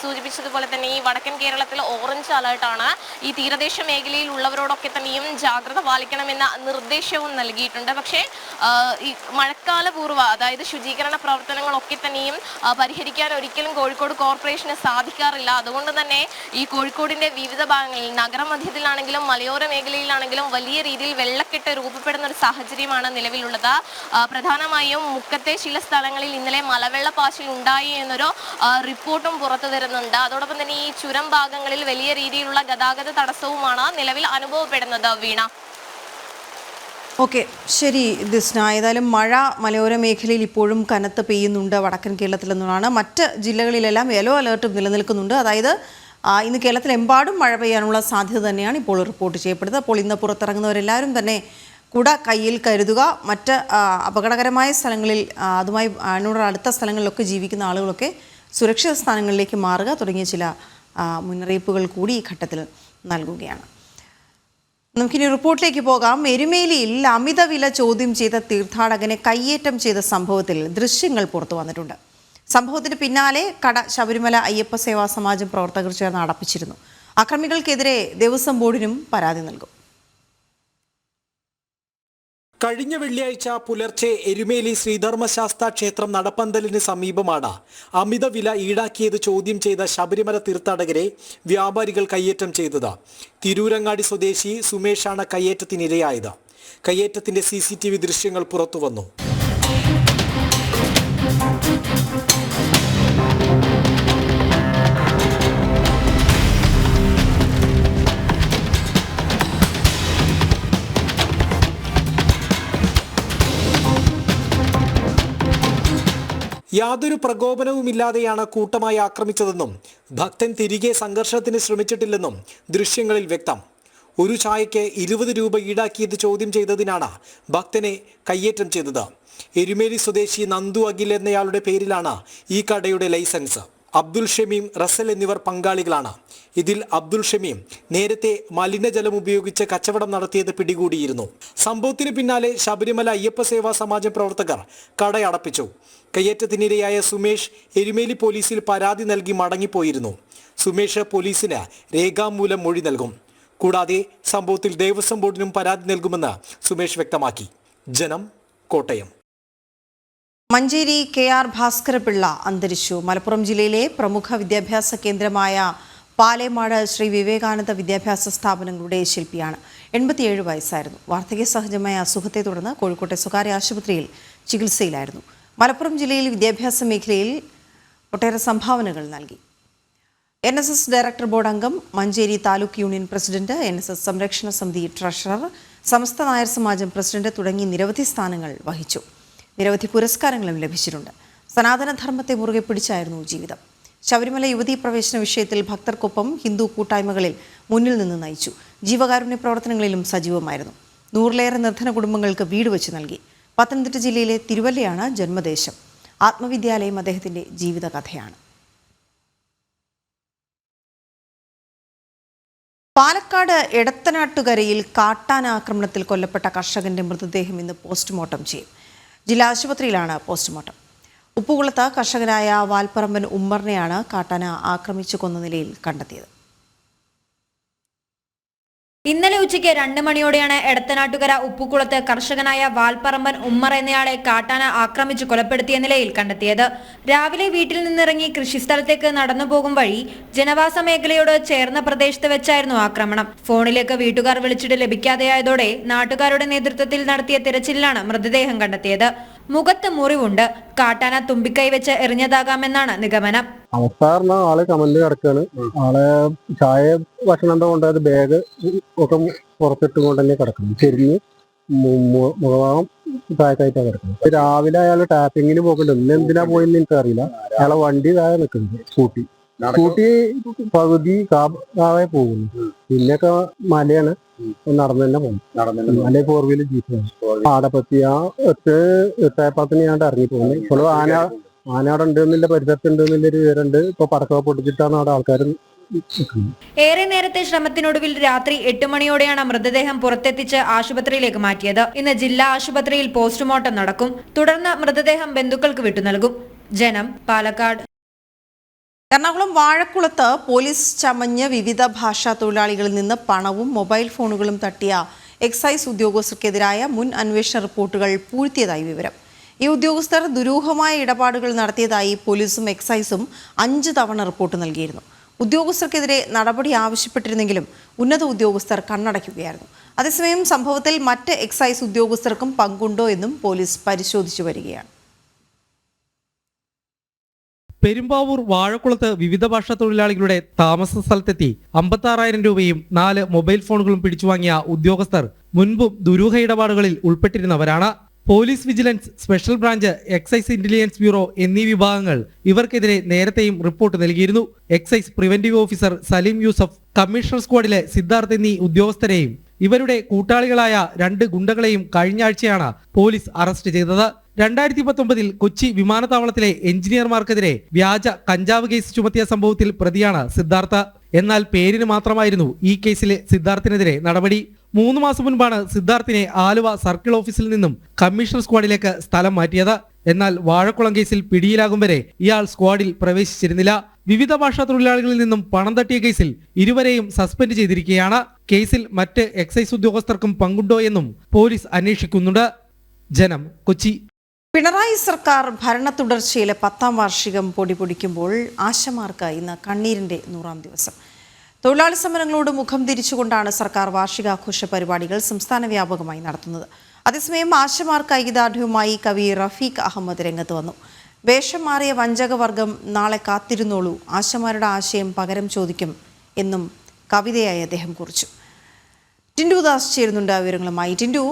സൂചിപ്പിച്ചതുപോലെ തന്നെ ഈ വടക്കൻ കേരളത്തിൽ ഓറഞ്ച് അലേർട്ടാണ്. ഈ തീരദേശ മേഖലയിൽ ഉള്ളവരോടൊക്കെ തന്നെയും ജാഗ്രത പാലിക്കണമെന്ന നിർദ്ദേശവും നൽകിയിട്ടുണ്ട്. പക്ഷേ ഈ മഴക്കാലപൂർവ്വ, അതായത് ശുചീകരണ പ്രവർത്തനങ്ങളൊക്കെ തന്നെയും പരിഹരിക്കാൻ ഒരിക്കലും കോഴിക്കോട് കോർപ്പറേഷന് സാധിക്കാറില്ല. അതുകൊണ്ട് തന്നെ ഈ കോഴിക്കോടിന്റെ വിവിധ ഭാഗങ്ങളിൽ, നഗരമധ്യത്തിലാണെങ്കിലും മലയോര മേഖലയിലാണെങ്കിലും വലിയ രീതിയിൽ വെള്ളക്കെട്ട് രൂപപ്പെടുന്ന ഒരു സാഹചര്യമാണ് നിലവിലുള്ളത്. പ്രധാനമായും മുക്കത്തെ ചില സ്ഥലങ്ങളിൽ ഇന്നലെ മലവെള്ളപ്പാച്ചിൽ ഉണ്ടായി എന്നൊരു റിപ്പോർട്ടും പുറത്തു വരുന്നുണ്ട്. അതോടൊപ്പം തന്നെ ഈ ചുരം ഭാഗങ്ങളിൽ വലിയ രീതിയിലുള്ള ഗതാഗത തടസ്സവുമാണ് നിലവിൽ അനുഭവപ്പെടുന്നത്. വീണ, ഓക്കെ, ശരി ദിസ്ന. ഏതായാലും മഴ മലയോര മേഖലയിൽ ഇപ്പോഴും കനത്ത് പെയ്യുന്നുണ്ട് വടക്കൻ കേരളത്തിൽ എന്നതാണ്. മറ്റ് ജില്ലകളിലെല്ലാം യെല്ലോ അലേർട്ടും നിലനിൽക്കുന്നുണ്ട്. അതായത് ഇന്ന് കേരളത്തിലെമ്പാടും മഴ പെയ്യാനുള്ള സാധ്യത തന്നെയാണ് ഇപ്പോൾ റിപ്പോർട്ട് ചെയ്യപ്പെടുന്നത്. അപ്പോൾ ഇന്ന് പുറത്തിറങ്ങുന്നവരെല്ലാവരും തന്നെ കുട കയ്യിൽ കരുതുക. മറ്റ് അപകടകരമായ സ്ഥലങ്ങളിൽ അതുമായി അതിനോട് അടുത്ത സ്ഥലങ്ങളിലൊക്കെ ജീവിക്കുന്ന ആളുകളൊക്കെ സുരക്ഷിത സ്ഥാനങ്ങളിലേക്ക് മാറുക തുടങ്ങിയ ചില മുന്നറിയിപ്പുകൾ കൂടി ഈ ഘട്ടത്തിൽ നൽകുകയാണ്. നമുക്കിനി റിപ്പോർട്ടിലേക്ക് പോകാം. എരുമേലിയിൽ അമിത വില ചോദ്യം ചെയ്ത തീർത്ഥാടകനെ കയ്യേറ്റം ചെയ്ത സംഭവത്തിൽ ദൃശ്യങ്ങൾ പുറത്തു വന്നിട്ടുണ്ട്. സംഭവത്തിന് പിന്നാലെ കട ശബരിമല അയ്യപ്പ സേവാ സമാജം പ്രവർത്തകർ ചേർന്ന് അടപ്പിച്ചിരുന്നു. അക്രമികൾക്കെതിരെ ദേവസ്വം ബോർഡിനും പരാതി നൽകും. കഴിഞ്ഞ വെള്ളിയാഴ്ച പുലർച്ചെ എരുമേലി ശ്രീധർമ്മശാസ്ത്ര ക്ഷേത്രം നടപ്പന്തലിന് സമീപമാണ് അമിത വില ഈടാക്കിയത് ചോദ്യം ചെയ്ത ശബരിമല തീർത്ഥാടകരെ വ്യാപാരികൾ കയ്യേറ്റം ചെയ്തത്. തിരൂരങ്ങാടി സ്വദേശി സുമേഷാണ് കയ്യേറ്റത്തിനിരയായത്. കയ്യേറ്റത്തിന്റെ CCTV ദൃശ്യങ്ങൾ പുറത്തുവന്നു. യാതൊരു പ്രകോപനവുമില്ലാതെയാണ് കൂട്ടമായി ആക്രമിച്ചതെന്നും ഭക്തൻ തിരികെ സംഘർഷത്തിന് ശ്രമിച്ചിട്ടില്ലെന്നും ദൃശ്യങ്ങളിൽ വ്യക്തം. ഒരു ചായയ്ക്ക് 20 രൂപ ഈടാക്കിയത് ചോദ്യം ചെയ്തതിനാണ് ഭക്തനെ കയ്യേറ്റം ചെയ്തത്. എരുമേലി സ്വദേശി നന്ദു അഖിൽ എന്നയാളുടെ പേരിലാണ് ഈ കടയുടെ ലൈസൻസ്. അബ്ദുൽ ഷമീം, റസൽ എന്നിവർ പങ്കാളികളാണ്. ഇതിൽ അബ്ദുൽ ഷമീം നേരത്തെ മലിനജലം ഉപയോഗിച്ച് കച്ചവടം നടത്തിയത് പിടികൂടിയിരുന്നു. സംഭവത്തിന് പിന്നാലെ ശബരിമല അയ്യപ്പ സേവാ സമാജം പ്രവർത്തകർ കടയടപ്പിച്ചു. കയ്യേറ്റത്തിനിരയായ സുമേഷ് എരുമേലി പോലീസിൽ പരാതി നൽകി മടങ്ങിപ്പോയിരുന്നു. സുമേഷ് പോലീസിന് രേഖാമൂലം മൊഴി നൽകും. കൂടാതെ സംഭവത്തിൽ ദേവസ്വം ബോർഡിനും പരാതി നൽകുമെന്ന് സുമേഷ് വ്യക്തമാക്കി. ജനം, കോട്ടയം. മഞ്ചേരി KR ഭാസ്കരപിള്ള അന്തരിച്ചു. മലപ്പുറം ജില്ലയിലെ പ്രമുഖ വിദ്യാഭ്യാസ കേന്ദ്രമായ പാലേമാട് ശ്രീ വിവേകാനന്ദ വിദ്യാഭ്യാസ സ്ഥാപനങ്ങളുടെ ശില്പിയാണ്. 87 വയസ്സായിരുന്നു. വാർദ്ധക്യ സഹജമായ അസുഖത്തെ തുടർന്ന് കോഴിക്കോട്ടെ സ്വകാര്യ ആശുപത്രിയിൽ ചികിത്സയിലായിരുന്നു. മലപ്പുറം ജില്ലയിൽ വിദ്യാഭ്യാസ മേഖലയിൽ ഒട്ടേറെ സംഭാവനകൾ നൽകി. NSS ഡയറക്ടർ ബോർഡ് അംഗം, Manjeri taluk union president, NSS സംരക്ഷണ സമിതി ട്രഷറർ, സമസ്ത നായർ സമാജം പ്രസിഡന്റ് തുടങ്ങി നിരവധി സ്ഥാനങ്ങൾ വഹിച്ചു. നിരവധി പുരസ്കാരങ്ങളും ലഭിച്ചിട്ടുണ്ട്. സനാതനധർമ്മത്തെ മുറുകെ പിടിച്ചായിരുന്നു ജീവിതം. ശബരിമല യുവതീ പ്രവേശന വിഷയത്തിൽ ഭക്തർക്കൊപ്പം ഹിന്ദു കൂട്ടായ്മകളിൽ മുന്നിൽ നിന്ന് നയിച്ചു. ജീവകാരുണ്യ പ്രവർത്തനങ്ങളിലും സജീവമായിരുന്നു. 100-ലേറെ നിർധന കുടുംബങ്ങൾക്ക് വീട് വെച്ച് നൽകി. പത്തനംതിട്ട ജില്ലയിലെ തിരുവല്ലയാണ് ജന്മദേശം. ആത്മവിദ്യാലയം അദ്ദേഹത്തിന്റെ ജീവിതകഥയാണ്. പാലക്കാട് എടത്തനാട്ടുകരയിൽ കാട്ടാന ആക്രമണത്തിൽ കൊല്ലപ്പെട്ട കർഷകന്റെ മൃതദേഹം ഇന്ന് പോസ്റ്റ്മോർട്ടം ചെയ്യും. ജില്ലാ ആശുപത്രിയിലാണ് പോസ്റ്റ്മോർട്ടം. ഉപ്പുകുളത്ത് കർഷകനായ വാൽപ്പറമ്പൻ ഉമ്മറിനെയാണ് കാട്ടാന ആക്രമിച്ചു കൊന്ന നിലയിൽ കണ്ടെത്തിയത്. ഇന്നലെ ഉച്ചയ്ക്ക് 2 മണിയോടെയാണ് എടത്തനാട്ടുകര ഉപ്പുകുളത്ത് കർഷകനായ വാൽപ്പറമ്പൻ ഉമ്മർ എന്നയാളെ കാട്ടാന ആക്രമിച്ചു കൊലപ്പെടുത്തിയ നിലയിൽ കണ്ടെത്തിയത്. രാവിലെ വീട്ടിൽ നിന്നിറങ്ങി കൃഷിസ്ഥലത്തേക്ക് നടന്നു പോകും വഴി ജനവാസ മേഖലയോട് ചേർന്ന പ്രദേശത്ത് വെച്ചായിരുന്നു ആക്രമണം. ഫോണിലേക്ക് വീട്ടുകാർ വിളിച്ചിട്ട് ലഭിക്കാതെയായതോടെ നാട്ടുകാരുടെ നേതൃത്വത്തിൽ നടത്തിയ തിരച്ചിലിലാണ് മൃതദേഹം കണ്ടെത്തിയത്. മുഖത്ത് മുറിവുണ്ട്. കാട്ടാന തുമ്പിക്കൈ വെച്ച് എറിഞ്ഞതാകാമെന്നാണ് നിഗമനം. അവസ്ഥ ആള് കമലിൽ കിടക്കാണ്. ആളെ ചായ ഭക്ഷണം എന്താ കൊണ്ടായത് ബാഗ് ഒക്കെ പുറത്തിട്ടുകൊണ്ട് തന്നെ കിടക്കുന്നു. ചെരിഞ്ഞ് മുഖഭാഗം താഴത്തായിട്ടാണ് കിടക്കുന്നത്. രാവിലെ അയാൾ ടാപ്പിങ്ങിന് പോകുന്നുണ്ട്. ഇന്ന് എന്തിനാ പോയെന്ന് എനിക്കറിയില്ല. അയാളെ വണ്ടി താഴെ നിൽക്കുന്നുണ്ട്. സ്കൂട്ടി പകുതി കാവേ പോകുന്നു. പിന്നെയൊക്കെ മലയാണ്. നടന്നു തന്നെ പോകും. മല 4 വീലർ ജീപ്പാണ്. ആടപ്പത്തി ആ 8-8:30 ഞാൻ ഇറങ്ങി പോകുന്നത്. ഇപ്പോൾ ആനയുടെ ഉണ്ടെന്നില്ല, പരിസരത്തുണ്ടെന്നില്ലൊരു വിവരമുണ്ട്. ഇപ്പൊ പടക്കം പൊട്ടിച്ചിട്ടാണ് അവിടെ ആൾക്കാർ. ഏറെ നേരത്തെ ശ്രമത്തിനൊടുവിൽ രാത്രി 8 മണിയോടെയാണ് മൃതദേഹം പുറത്തെത്തിച്ച് ആശുപത്രിയിലേക്ക് മാറ്റിയത്. ഇന്ന് ജില്ലാ ആശുപത്രിയിൽ പോസ്റ്റ്മോർട്ടം നടക്കും. തുടർന്ന് മൃതദേഹം ബന്ധുക്കൾക്ക് വിട്ടു നൽകും. ജനം, പാലക്കാട്. എറണാകുളം വാഴക്കുളത്ത് പോലീസ് ചമഞ്ഞ് വിവിധ ഭാഷാ തൊഴിലാളികളിൽ നിന്ന് പണവും മൊബൈൽ ഫോണുകളും തട്ടിയ എക്സൈസ് ഉദ്യോഗസ്ഥർക്കെതിരായ മുൻ അന്വേഷണ റിപ്പോർട്ടുകൾ പൂഴ്ത്തിയതായി വിവരം. ഈ ഉദ്യോഗസ്ഥർ ദുരൂഹമായ ഇടപാടുകൾ നടത്തിയതായി പോലീസും എക്സൈസും 5 തവണ റിപ്പോർട്ട് നൽകിയിരുന്നു. ഉദ്യോഗസ്ഥർക്കെതിരെ നടപടി ആവശ്യപ്പെട്ടിരുന്നെങ്കിലും ഉന്നത ഉദ്യോഗസ്ഥർ കണ്ണടയ്ക്കുകയായിരുന്നു. അതേസമയം സംഭവത്തിൽ മറ്റ് എക്സൈസ് ഉദ്യോഗസ്ഥർക്കും പങ്കുണ്ടോ എന്നും പോലീസ് പരിശോധിച്ചു വരികയാണ്. പെരുമ്പാവൂർ വാഴക്കുളത്ത് വിവിധ ഭാഷാ തൊഴിലാളികളുടെ താമസ സ്ഥലത്തെത്തി 56,000 രൂപയും 4 മൊബൈൽ ഫോണുകളും പിടിച്ചുവാങ്ങിയ ഉദ്യോഗസ്ഥർ മുൻപും ദുരൂഹ ഇടപാടുകളിൽ ഉൾപ്പെട്ടിരുന്നവരാണ്. Police vigilance, special branch, excise intelligence bureau എന്നീ വിഭാഗങ്ങൾ ഇവർക്കെതിരെ നേരത്തെയും റിപ്പോർട്ട് നൽകിയിരുന്നു. Excise preventive officer Salim Yusuf, commissioner സ്ക്വാഡിലെ സിദ്ധാർത്ഥ് എന്നീ ഉദ്യോഗസ്ഥരെയും ഇവരുടെ കൂട്ടാളികളായ 2 ഗുണ്ടകളെയും കഴിഞ്ഞ ആഴ്ചയാണ് പോലീസ് അറസ്റ്റ് ചെയ്തത്. 2019 കൊച്ചി വിമാനത്താവളത്തിലെ എഞ്ചിനീയർമാർക്കെതിരെ വ്യാജ കഞ്ചാവ് കേസ് ചുമത്തിയ സംഭവത്തിൽ പ്രതിയാണ് സിദ്ധാർത്ഥ്. എന്നാൽ പേരിന് മാത്രമായിരുന്നു ഈ കേസിലെ സിദ്ധാർത്ഥിനെതിരെ നടപടി. 3 മാസം മുൻപാണ് സിദ്ധാർത്ഥിനെ ആലുവ സർക്കിൾ ഓഫീസിൽ നിന്നും കമ്മീഷണർ സ്ക്വാഡിലേക്ക് സ്ഥലം മാറ്റിയത്. എന്നാൽ വാഴക്കുളം കേസിൽ പിടിയിലാകും വരെ ഇയാൾ സ്ക്വാഡിൽ പ്രവേശിച്ചിരുന്നില്ല. വിവിധ ഭാഷാ തൊഴിലാളികളിൽ നിന്നും പണം തട്ടിയ കേസിൽ ഇരുവരെയും സസ്പെൻഡ് ചെയ്തിരിക്കുകയാണ്. കേസിൽ മറ്റ് എക്സൈസ് ഉദ്യോഗസ്ഥർക്കും പങ്കുണ്ടോ എന്നും പോലീസ് അന്വേഷിക്കുന്നുണ്ട്. ജനം, കൊച്ചി. പിണറായി സർക്കാർ ഭരണ തുടർച്ചയിലെ 10ാം വാർഷികം പൊടിപൊടിക്കുമ്പോൾ ആശമാർക്ക് ഇന്ന് കണ്ണീരിന്റെ 100ാം ദിവസം. തൊഴിലാളി സമരങ്ങളോട് മുഖം തിരിച്ചുകൊണ്ടാണ് സർക്കാർ വാർഷികാഘോഷ പരിപാടികൾ സംസ്ഥാന വ്യാപകമായി നടത്തുന്നത്. അതേസമയം ആശമാർക്ക് ഐക്യദാർഢ്യവുമായി കവി റഫീഖ് അഹമ്മദ് രംഗത്ത് വന്നു. വേഷം മാറിയ വഞ്ചകവർഗം നാളെ കാത്തിരുന്നോളൂ, ആശമാരുടെ ആശയം പകരം ചോദിക്കും എന്നും കവിതയായി അദ്ദേഹം കുറിച്ചു. ടിൻഡു ദാസ് ചേരുന്നുണ്ട് വിവരങ്ങളുമായി. ടിൻഡു,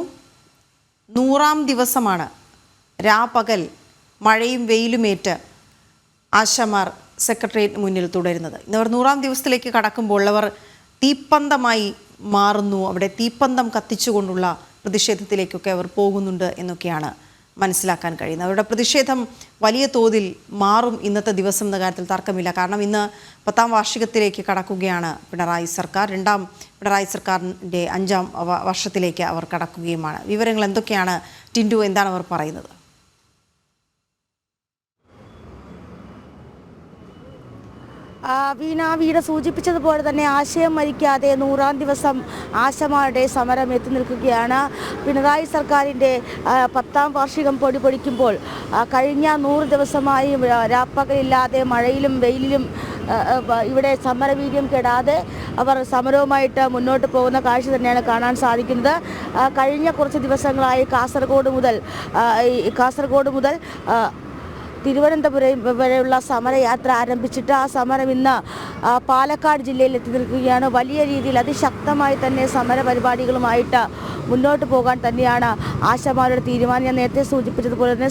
100ാം ദിവസമാണ്. രാപകൽ മഴയും വെയിലുമേറ്റ് ആശമാർ സെക്രട്ടേറിയറ്റ് മുന്നിൽ തുടരുന്നത്. ഇന്നവർ 100ാം ദിവസത്തിലേക്ക് കടക്കുമ്പോൾ അവർ തീപ്പന്തമായി മാറുന്നു. അവിടെ തീപ്പന്തം കത്തിച്ചുകൊണ്ടുള്ള പ്രതിഷേധത്തിലേക്കൊക്കെ അവർ പോകുന്നുണ്ട് എന്നൊക്കെയാണ് മനസ്സിലാക്കാൻ കഴിയുന്നത്. അവരുടെ പ്രതിഷേധം വലിയ തോതിൽ മാറും ഇന്നത്തെ ദിവസം എന്ന കാര്യത്തിൽ തർക്കമില്ല. കാരണം ഇന്ന് 10ാം വാർഷികത്തിലേക്ക് കടക്കുകയാണ് പിണറായി സർക്കാർ. 2ാം പിണറായി സർക്കാരിൻ്റെ 5ാം വർഷത്തിലേക്ക് അവർ കടക്കുകയുമാണ്. വിവരങ്ങൾ എന്തൊക്കെയാണ് ടിൻഡു? എന്താണ് അവർ പറയുന്നത്? വീണ സൂചിപ്പിച്ചതുപോലെ തന്നെ ആശയം മരിക്കാതെ 100ാം ദിവസം ആശമാരുടെ സമരം എത്തി നിൽക്കുകയാണ്. പിണറായി സർക്കാരിൻ്റെ 10ാം വാർഷികം പൊടിപൊടിക്കുമ്പോൾ കഴിഞ്ഞ 100 ദിവസമായി രാപ്പകലില്ലാതെ മഴയിലും വെയിലിലും ഇവിടെ സമരവീര്യം കെടാതെ അവർ സമരവുമായിട്ട് മുന്നോട്ട് പോകുന്ന കാഴ്ച തന്നെയാണ് കാണാൻ സാധിക്കുന്നത്. കഴിഞ്ഞ കുറച്ച് ദിവസങ്ങളായി കാസർഗോഡ് മുതൽ തിരുവനന്തപുരം വരെയുള്ള സമരയാത്ര ആരംഭിച്ചിട്ട് ആ സമരം ഇന്ന് പാലക്കാട് ജില്ലയിൽ എത്തി നിൽക്കുകയാണ്. വലിയ രീതിയിൽ അതിശക്തമായി തന്നെ സമര പരിപാടികളുമായിട്ട് മുന്നോട്ട് പോകാൻ തന്നെയാണ് ആശമാരുടെ തീരുമാനം. ഞാൻ നേരത്തെ സൂചിപ്പിച്ചതുപോലെ തന്നെ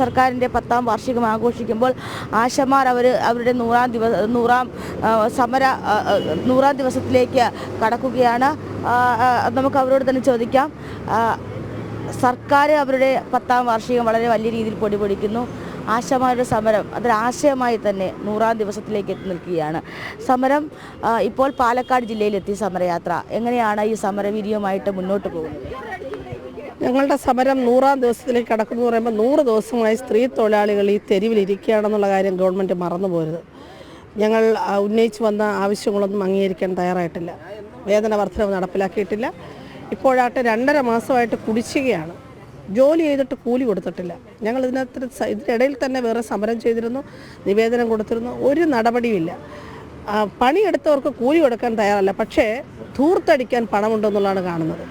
സർക്കാരിൻ്റെ 10ാം വാർഷികം ആഘോഷിക്കുമ്പോൾ ആശമാർ അവരുടെ 100ാം ദിവസത്തിലേക്ക് കടക്കുകയാണ്. നമുക്ക് അവരോട് തന്നെ ചോദിക്കാം. സർക്കാർ അവരുടെ 10ാം വാർഷികം വളരെ വലിയ രീതിയിൽ പൊടിപൊടിക്കുന്നു. ആശമാരുടെ സമരം അതൊരാശയമായി തന്നെ 100ാം ദിവസത്തിലേക്ക് എത്തി നിൽക്കുകയാണ്. സമരം ഇപ്പോൾ പാലക്കാട് ജില്ലയിലെത്തി സമരയാത്ര. എങ്ങനെയാണ് ഈ സമരവീര്യവുമായിട്ട് മുന്നോട്ട് പോകുന്നത്? ഞങ്ങളുടെ സമരം 100ാം ദിവസത്തിലേക്ക് കടക്കുന്നു പറയുമ്പോൾ 100 ദിവസമായി സ്ത്രീ തൊഴിലാളികൾ ഈ തെരുവിലിരിക്കുകയാണെന്നുള്ള കാര്യം ഗവൺമെൻറ് മറന്നു പോരുത്. ഞങ്ങൾ ഉന്നയിച്ചു വന്ന ആവശ്യങ്ങളൊന്നും അംഗീകരിക്കാൻ തയ്യാറായിട്ടില്ല. വേതന വർധനവ് നടപ്പിലാക്കിയിട്ടില്ല. ഇപ്പോഴായിട്ട് 2.5 മാസമായിട്ട് കുടിശ്ശികയാണ്. ജോലി ചെയ്തിട്ട് കൂലി കൊടുത്തിട്ടില്ല. ഞങ്ങൾ ഇതിനിടയിൽ തന്നെ വേറെ സമരം ചെയ്തിരുന്നു, നിവേദനം കൊടുത്തിരുന്നു. ഒരു നടപടിയുമില്ല. പണിയെടുത്തവർക്ക് കൂലി കൊടുക്കാൻ തയ്യാറല്ല, പക്ഷേ ധൂർത്തടിക്കാൻ പണമുണ്ടെന്നുള്ളതാണ് കാണുന്നത്.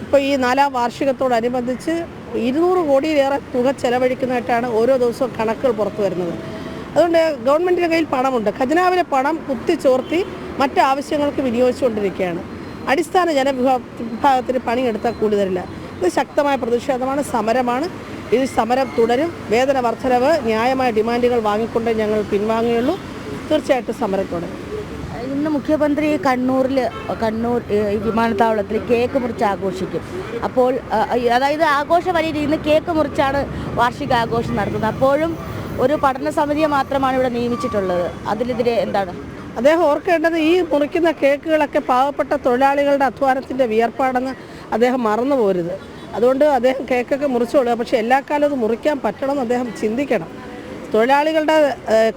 ഇപ്പോൾ ഈ 4ാം വാർഷികത്തോടനുബന്ധിച്ച് 200 കോടിയിലേറെ തുക ചെലവഴിക്കുന്നതായിട്ടാണ് ഓരോ ദിവസവും കണക്കുകൾ പുറത്തു വരുന്നത്. അതുകൊണ്ട് ഗവൺമെൻറ്റിൻ്റെ കയ്യിൽ പണമുണ്ട്. ഖജനാവിലെ പണം കുത്തിച്ചോർത്തി മറ്റ് ആവശ്യങ്ങൾക്ക് വിനിയോഗിച്ചുകൊണ്ടിരിക്കുകയാണ്. അടിസ്ഥാന ജനവിഭാഗത്തിന് പണിയെടുത്താൽ കൂലി തരില്ല. ഇത് ശക്തമായ പ്രതിഷേധമാണ്, സമരമാണ്. ഇത് സമരം തുടരും. വേതന വർധനവ്, ന്യായമായ ഡിമാൻഡുകൾ വാങ്ങിക്കൊണ്ട് ഞങ്ങൾ പിൻവാങ്ങുകയുള്ളൂ. തീർച്ചയായിട്ടും സമരം തുടരും. ഇന്ന് മുഖ്യമന്ത്രി കണ്ണൂർ വിമാനത്താവളത്തിൽ കേക്ക് മുറിച്ച് ആഘോഷിക്കും. അപ്പോൾ അതായത് ആഘോഷം വലിയ രീതിയിൽ കേക്ക് മുറിച്ചാണ് വാർഷികാഘോഷം നടത്തുന്നത്. അപ്പോഴും ഒരു പഠന സമിതിയെ മാത്രമാണ് ഇവിടെ നിയമിച്ചിട്ടുള്ളത്. അതിനെതിരെ എന്താണ് അദ്ദേഹം ഓർക്കേണ്ടത്? ഈ മുറിക്കുന്ന കേക്കുകളൊക്കെ പാവപ്പെട്ട തൊഴിലാളികളുടെ അധ്വാനത്തിൻ്റെ വിയർപ്പാണെന്ന് അദ്ദേഹം മറന്നു പോരുത്. അതുകൊണ്ട് അദ്ദേഹം കേക്കൊക്കെ മുറിച്ചോളുക. പക്ഷേ എല്ലാ കാലവും അത് മുറിക്കാൻ പറ്റണമെന്ന് അദ്ദേഹം ചിന്തിക്കണം. തൊഴിലാളികളുടെ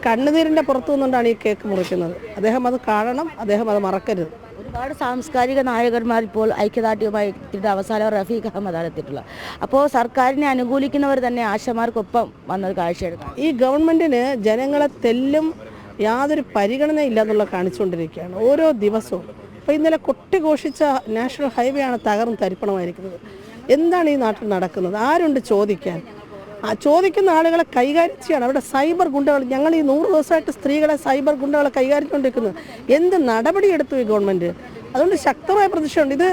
കണ്ണുനീരിൻ്റെ പുറത്തു നിന്നുകൊണ്ടാണ് ഈ കേക്ക് മുറിക്കുന്നത്. അദ്ദേഹം അത് കാണണം, അദ്ദേഹം അത് മറക്കരുത്. ഒരുപാട് സാംസ്കാരിക നായകന്മാർ ഇപ്പോൾ ഐക്യദാർഢ്യവുമായി അവസാനം റഫീഖ് അഹമ്മദാണ് എത്തിയിട്ടുള്ളത്. അപ്പോൾ സർക്കാരിനെ അനുകൂലിക്കുന്നവർ തന്നെ ആശമാർക്കൊപ്പം വന്നത് കാഴ്ചയെടുക്കണം. ഈ ഗവൺമെൻറ്റിന് ജനങ്ങളെ തെല്ലും യാതൊരു പരിഗണനയില്ല എന്നുള്ള കാണിച്ചുകൊണ്ടിരിക്കുകയാണ് ഓരോ ദിവസവും. അപ്പോൾ ഇന്നലെ കൊട്ടിഘോഷിച്ച നാഷണൽ ഹൈവേ ആണ് തകർന്ന് തരിപ്പണമായിരിക്കുന്നത്. എന്താണ് ഈ നാട്ടിൽ നടക്കുന്നത്? ആരുണ്ട് ചോദിക്കാൻ? ചോദിക്കുന്ന ആളുകളെ കൈകാര്യം ചെയ്യണം. അവിടെ സൈബർ ഗുണ്ടകൾ, ഞങ്ങൾ ഈ 100 ദിവസമായിട്ട് സ്ത്രീകളെ സൈബർ ഗുണ്ടകളെ കൈകാര്യം ചെയ്തുകൊണ്ടിരിക്കുന്നത്. എന്ത് നടപടിയെടുത്തു ഈ ഗവൺമെൻറ്? അതുകൊണ്ട് ശക്തമായ പ്രതിഷേധമുണ്ട്. ഇത്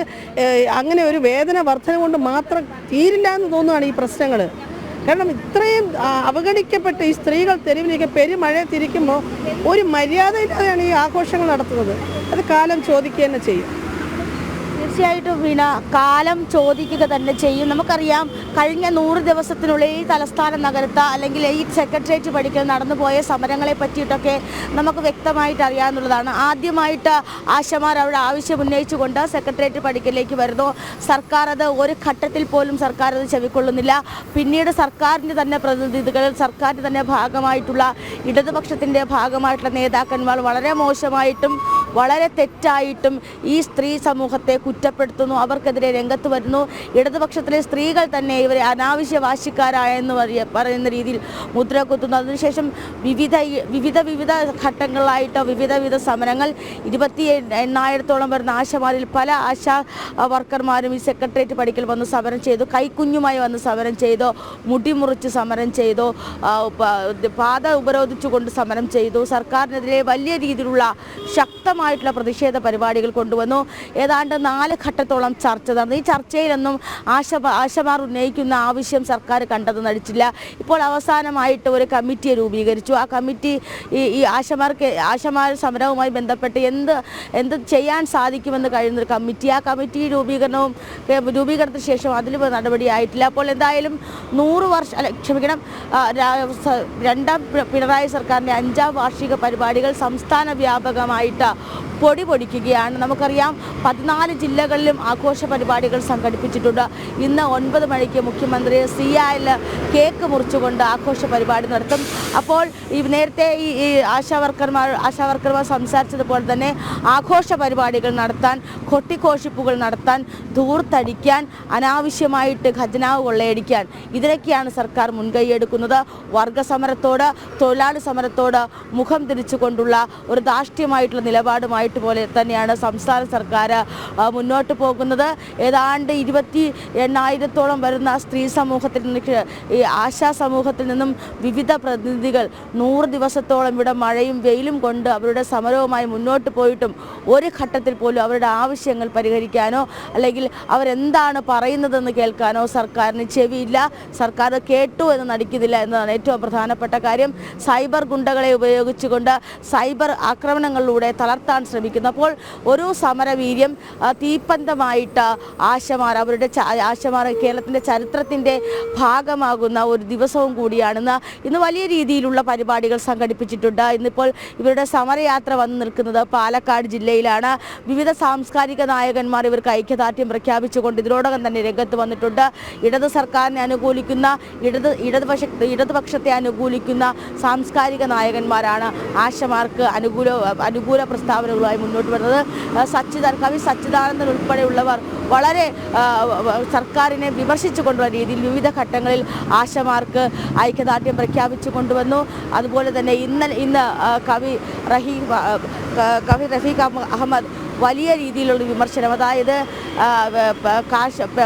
അങ്ങനെ ഒരു വേതന വർധന കൊണ്ട് മാത്രം തീരില്ല എന്ന് തോന്നുകയാണ് ഈ പ്രശ്നങ്ങൾ. കാരണം ഇത്രയും അവഗണിക്കപ്പെട്ട് ഈ സ്ത്രീകൾ തെരുവിലേക്ക് പെരുമഴ തിരിക്കുമ്പോൾ ഒരു മര്യാദയില്ലാതെയാണ് ഈ ആഘോഷങ്ങൾ നടത്തുന്നത്. അത് കാലം ചോദിക്കുക തന്നെ ചെയ്യും. തീർച്ചയായിട്ടും വീണ, കാലം ചോദിക്കുക തന്നെ ചെയ്യും. നമുക്കറിയാം, കഴിഞ്ഞ 100 ദിവസത്തിനുള്ളിൽ ഈ തലസ്ഥാന നഗരത്ത് അല്ലെങ്കിൽ ഈ സെക്രട്ടേറിയറ്റ് പടിക്കൽ നടന്നുപോയ സമരങ്ങളെ പറ്റിയിട്ടൊക്കെ നമുക്ക് വ്യക്തമായിട്ട് അറിയാവുന്നതാണ്. ആദ്യമായിട്ട് ആശമാർ അവിടെ ആവശ്യം ഉന്നയിച്ചുകൊണ്ട് സെക്രട്ടേറിയറ്റ് പടിക്കലേക്ക് വരുന്നു. സർക്കാർ അത് ഒരു ഘട്ടത്തിൽ പോലും സർക്കാർ അത് ചെവിക്കൊള്ളുന്നില്ല. പിന്നീട് സർക്കാരിൻ്റെ തന്നെ പ്രതിനിധികൾ, സർക്കാരിൻ്റെ തന്നെ ഭാഗമായിട്ടുള്ള ഇടതുപക്ഷത്തിൻ്റെ ഭാഗമായിട്ടുള്ള നേതാക്കന്മാർ വളരെ മോശമായിട്ടും വളരെ തെറ്റായിട്ടും ഈ സ്ത്രീ സമൂഹത്തെ കുറ്റപ്പെടുത്തുന്നു, അവർക്കെതിരെ രംഗത്ത് വരുന്നു. ഇടതുപക്ഷത്തിലെ സ്ത്രീകൾ തന്നെ ഇവരെ അനാവശ്യ വാശിക്കാരായെന്ന് പറയുന്ന രീതിയിൽ മുദ്ര കുത്തുന്നു. അതിനുശേഷം വിവിധ ഘട്ടങ്ങളിലായിട്ട് വിവിധ സമരങ്ങൾ 28,000-ഓളം വരുന്ന ആശമാരിൽ പല ആശാ വർക്കർമാരും ഈ സെക്രട്ടേറിയറ്റ് പടിക്കൽ വന്ന് സമരം ചെയ്തു. കൈക്കുഞ്ഞുമായി വന്ന് സമരം ചെയ്തു, മുടിമുറിച്ച് സമരം ചെയ്തു, പാത ഉപരോധിച്ചുകൊണ്ട് സമരം ചെയ്തു. സർക്കാരിനെതിരെ വലിയ രീതിയിലുള്ള ശക്തമായിട്ടുള്ള പ്രതിഷേധ പരിപാടികൾ കൊണ്ടുവന്നു. ഏതാണ്ട് 4 ഘട്ടത്തോളം ചർച്ച നടന്നു. ഈ ചർച്ചയിലൊന്നും ആശമാർ ഉന്നയിക്കുന്ന ആവശ്യം സർക്കാർ കണ്ടത് നടിച്ചില്ല. ഇപ്പോൾ അവസാനമായിട്ട് ഒരു കമ്മിറ്റിയെ രൂപീകരിച്ചു. ആ കമ്മിറ്റി ഈ ആശമാർ സമരവുമായി ബന്ധപ്പെട്ട് എന്ത് ചെയ്യാൻ സാധിക്കുമെന്ന് കഴിയുന്നൊരു കമ്മിറ്റി. ആ കമ്മിറ്റി രൂപീകരണത്തിന് ശേഷം അതിൽ നടപടിയായിട്ടില്ല. അപ്പോൾ എന്തായാലും 100 വർഷം രണ്ടാം പിണറായി സർക്കാരിൻ്റെ 5ാം വാർഷിക പരിപാടികൾ സംസ്ഥാന വ്യാപകമായിട്ട് പൊടിപൊടിക്കുകയാണ്. നമുക്കറിയാം, 14 ജില്ലകളിലും ആഘോഷ പരിപാടികൾ സംഘടിപ്പിച്ചിട്ടുണ്ട്. ഇന്ന് 9 മണിക്ക് മുഖ്യമന്ത്രി സിയായിൽ കേക്ക് മുറിച്ചുകൊണ്ട് ആഘോഷ പരിപാടി നടത്തും. അപ്പോൾ നേരത്തെ ഈ ആശാവർക്കർമാർ സംസാരിച്ചതുപോലെ തന്നെ ആഘോഷ പരിപാടികൾ നടത്താൻ, കൊട്ടിഘോഷിപ്പുകൾ നടത്താൻ, ധൂർത്തടിക്കാൻ, അനാവശ്യമായിട്ട് ഖജനാവ് കൊള്ളയടിക്കാൻ, ഇതിനൊക്കെയാണ് സർക്കാർ മുൻകൈയെടുക്കുന്നത്. വർഗസമരത്തോട്, തൊഴിലാളി സമരത്തോട് മുഖം തിരിച്ചുകൊണ്ടുള്ള ഒരു ധാർഷ്ട്യമായിട്ടുള്ള നിലപാടുമായിട്ട് പോലെ തന്നെയാണ് സംസ്ഥാന സർക്കാർ മുന്നോട്ട് പോകുന്നത്. ഏതാണ്ട് 28,000-ഓളം വരുന്ന സ്ത്രീ സമൂഹത്തിൽ നിന്ന്, ഈ ആശാ സമൂഹത്തിൽ നിന്നും വിവിധ പ്രതിനിധികൾ 100 ദിവസത്തോളം ഇവിടെ മഴയും വെയിലും കൊണ്ട് അവരുടെ സമരവുമായി മുന്നോട്ട് പോയിട്ടും ഒരു ഘട്ടത്തിൽ പോലും അവരുടെ ആവശ്യങ്ങൾ പരിഹരിക്കാനോ അല്ലെങ്കിൽ അവരെന്താണ് പറയുന്നതെന്ന് കേൾക്കാനോ സർക്കാരിന് ചെവിയില്ല. സർക്കാർ കേട്ടു എന്ന് നടിക്കുന്നില്ല എന്നതാണ് ഏറ്റവും പ്രധാനപ്പെട്ട കാര്യം. സൈബർ ഗുണ്ടകളെ ഉപയോഗിച്ചുകൊണ്ട് സൈബർ ആക്രമണങ്ങളിലൂടെ തളർത്താൻ ശ്രമിക്കുന്നപ്പോൾ ഒരു സമരവീര്യം തീപ്പന്തമായിട്ട് ആശമാർ കേരളത്തിൻ്റെ ചരിത്രത്തിൻ്റെ ഭാഗമാകുന്ന ഒരു ദിവസവും കൂടിയാണെന്ന് ഇന്ന് വലിയ രീതിയിലുള്ള പരിപാടികൾ സംഘടിപ്പിച്ചിട്ടുണ്ട്. ഇന്നിപ്പോൾ ഇവരുടെ സമരയാത്ര വന്നു നിൽക്കുന്നത് പാലക്കാട് ജില്ലയിലാണ്. വിവിധ സാംസ്കാരിക നായകന്മാർ ഇവർക്ക് ഐക്യദാർഢ്യം പ്രഖ്യാപിച്ചുകൊണ്ട് ഇതിനോടകം തന്നെ രംഗത്ത് വന്നിട്ടുണ്ട്. ഇടത് സർക്കാരിനെ അനുകൂലിക്കുന്ന, ഇടതുപക്ഷത്തെ അനുകൂലിക്കുന്ന സാംസ്കാരിക നായകന്മാരാണ് ആശമാർക്ക് അനുകൂല പ്രസ്താവനകളുമായി മുന്നോട്ട് വരുന്നത്. കവി സച്ചിദാനന്ദൻ ഉൾപ്പെടെയുള്ളവർ വളരെ സർക്കാരിനെ വിമർശിച്ചുകൊണ്ടുള്ള രീതിയിൽ വിവിധ ഘട്ടങ്ങളിൽ ആശമാർക്ക് ഐക്യദാർഢ്യം പ്രഖ്യാപിച്ചു കൊണ്ടുവന്നു. അതുപോലെ തന്നെ ഇന്ന് കവി റഫീഖ് അഹമ്മദ് വലിയ രീതിയിലുള്ള വിമർശനം, അതായത്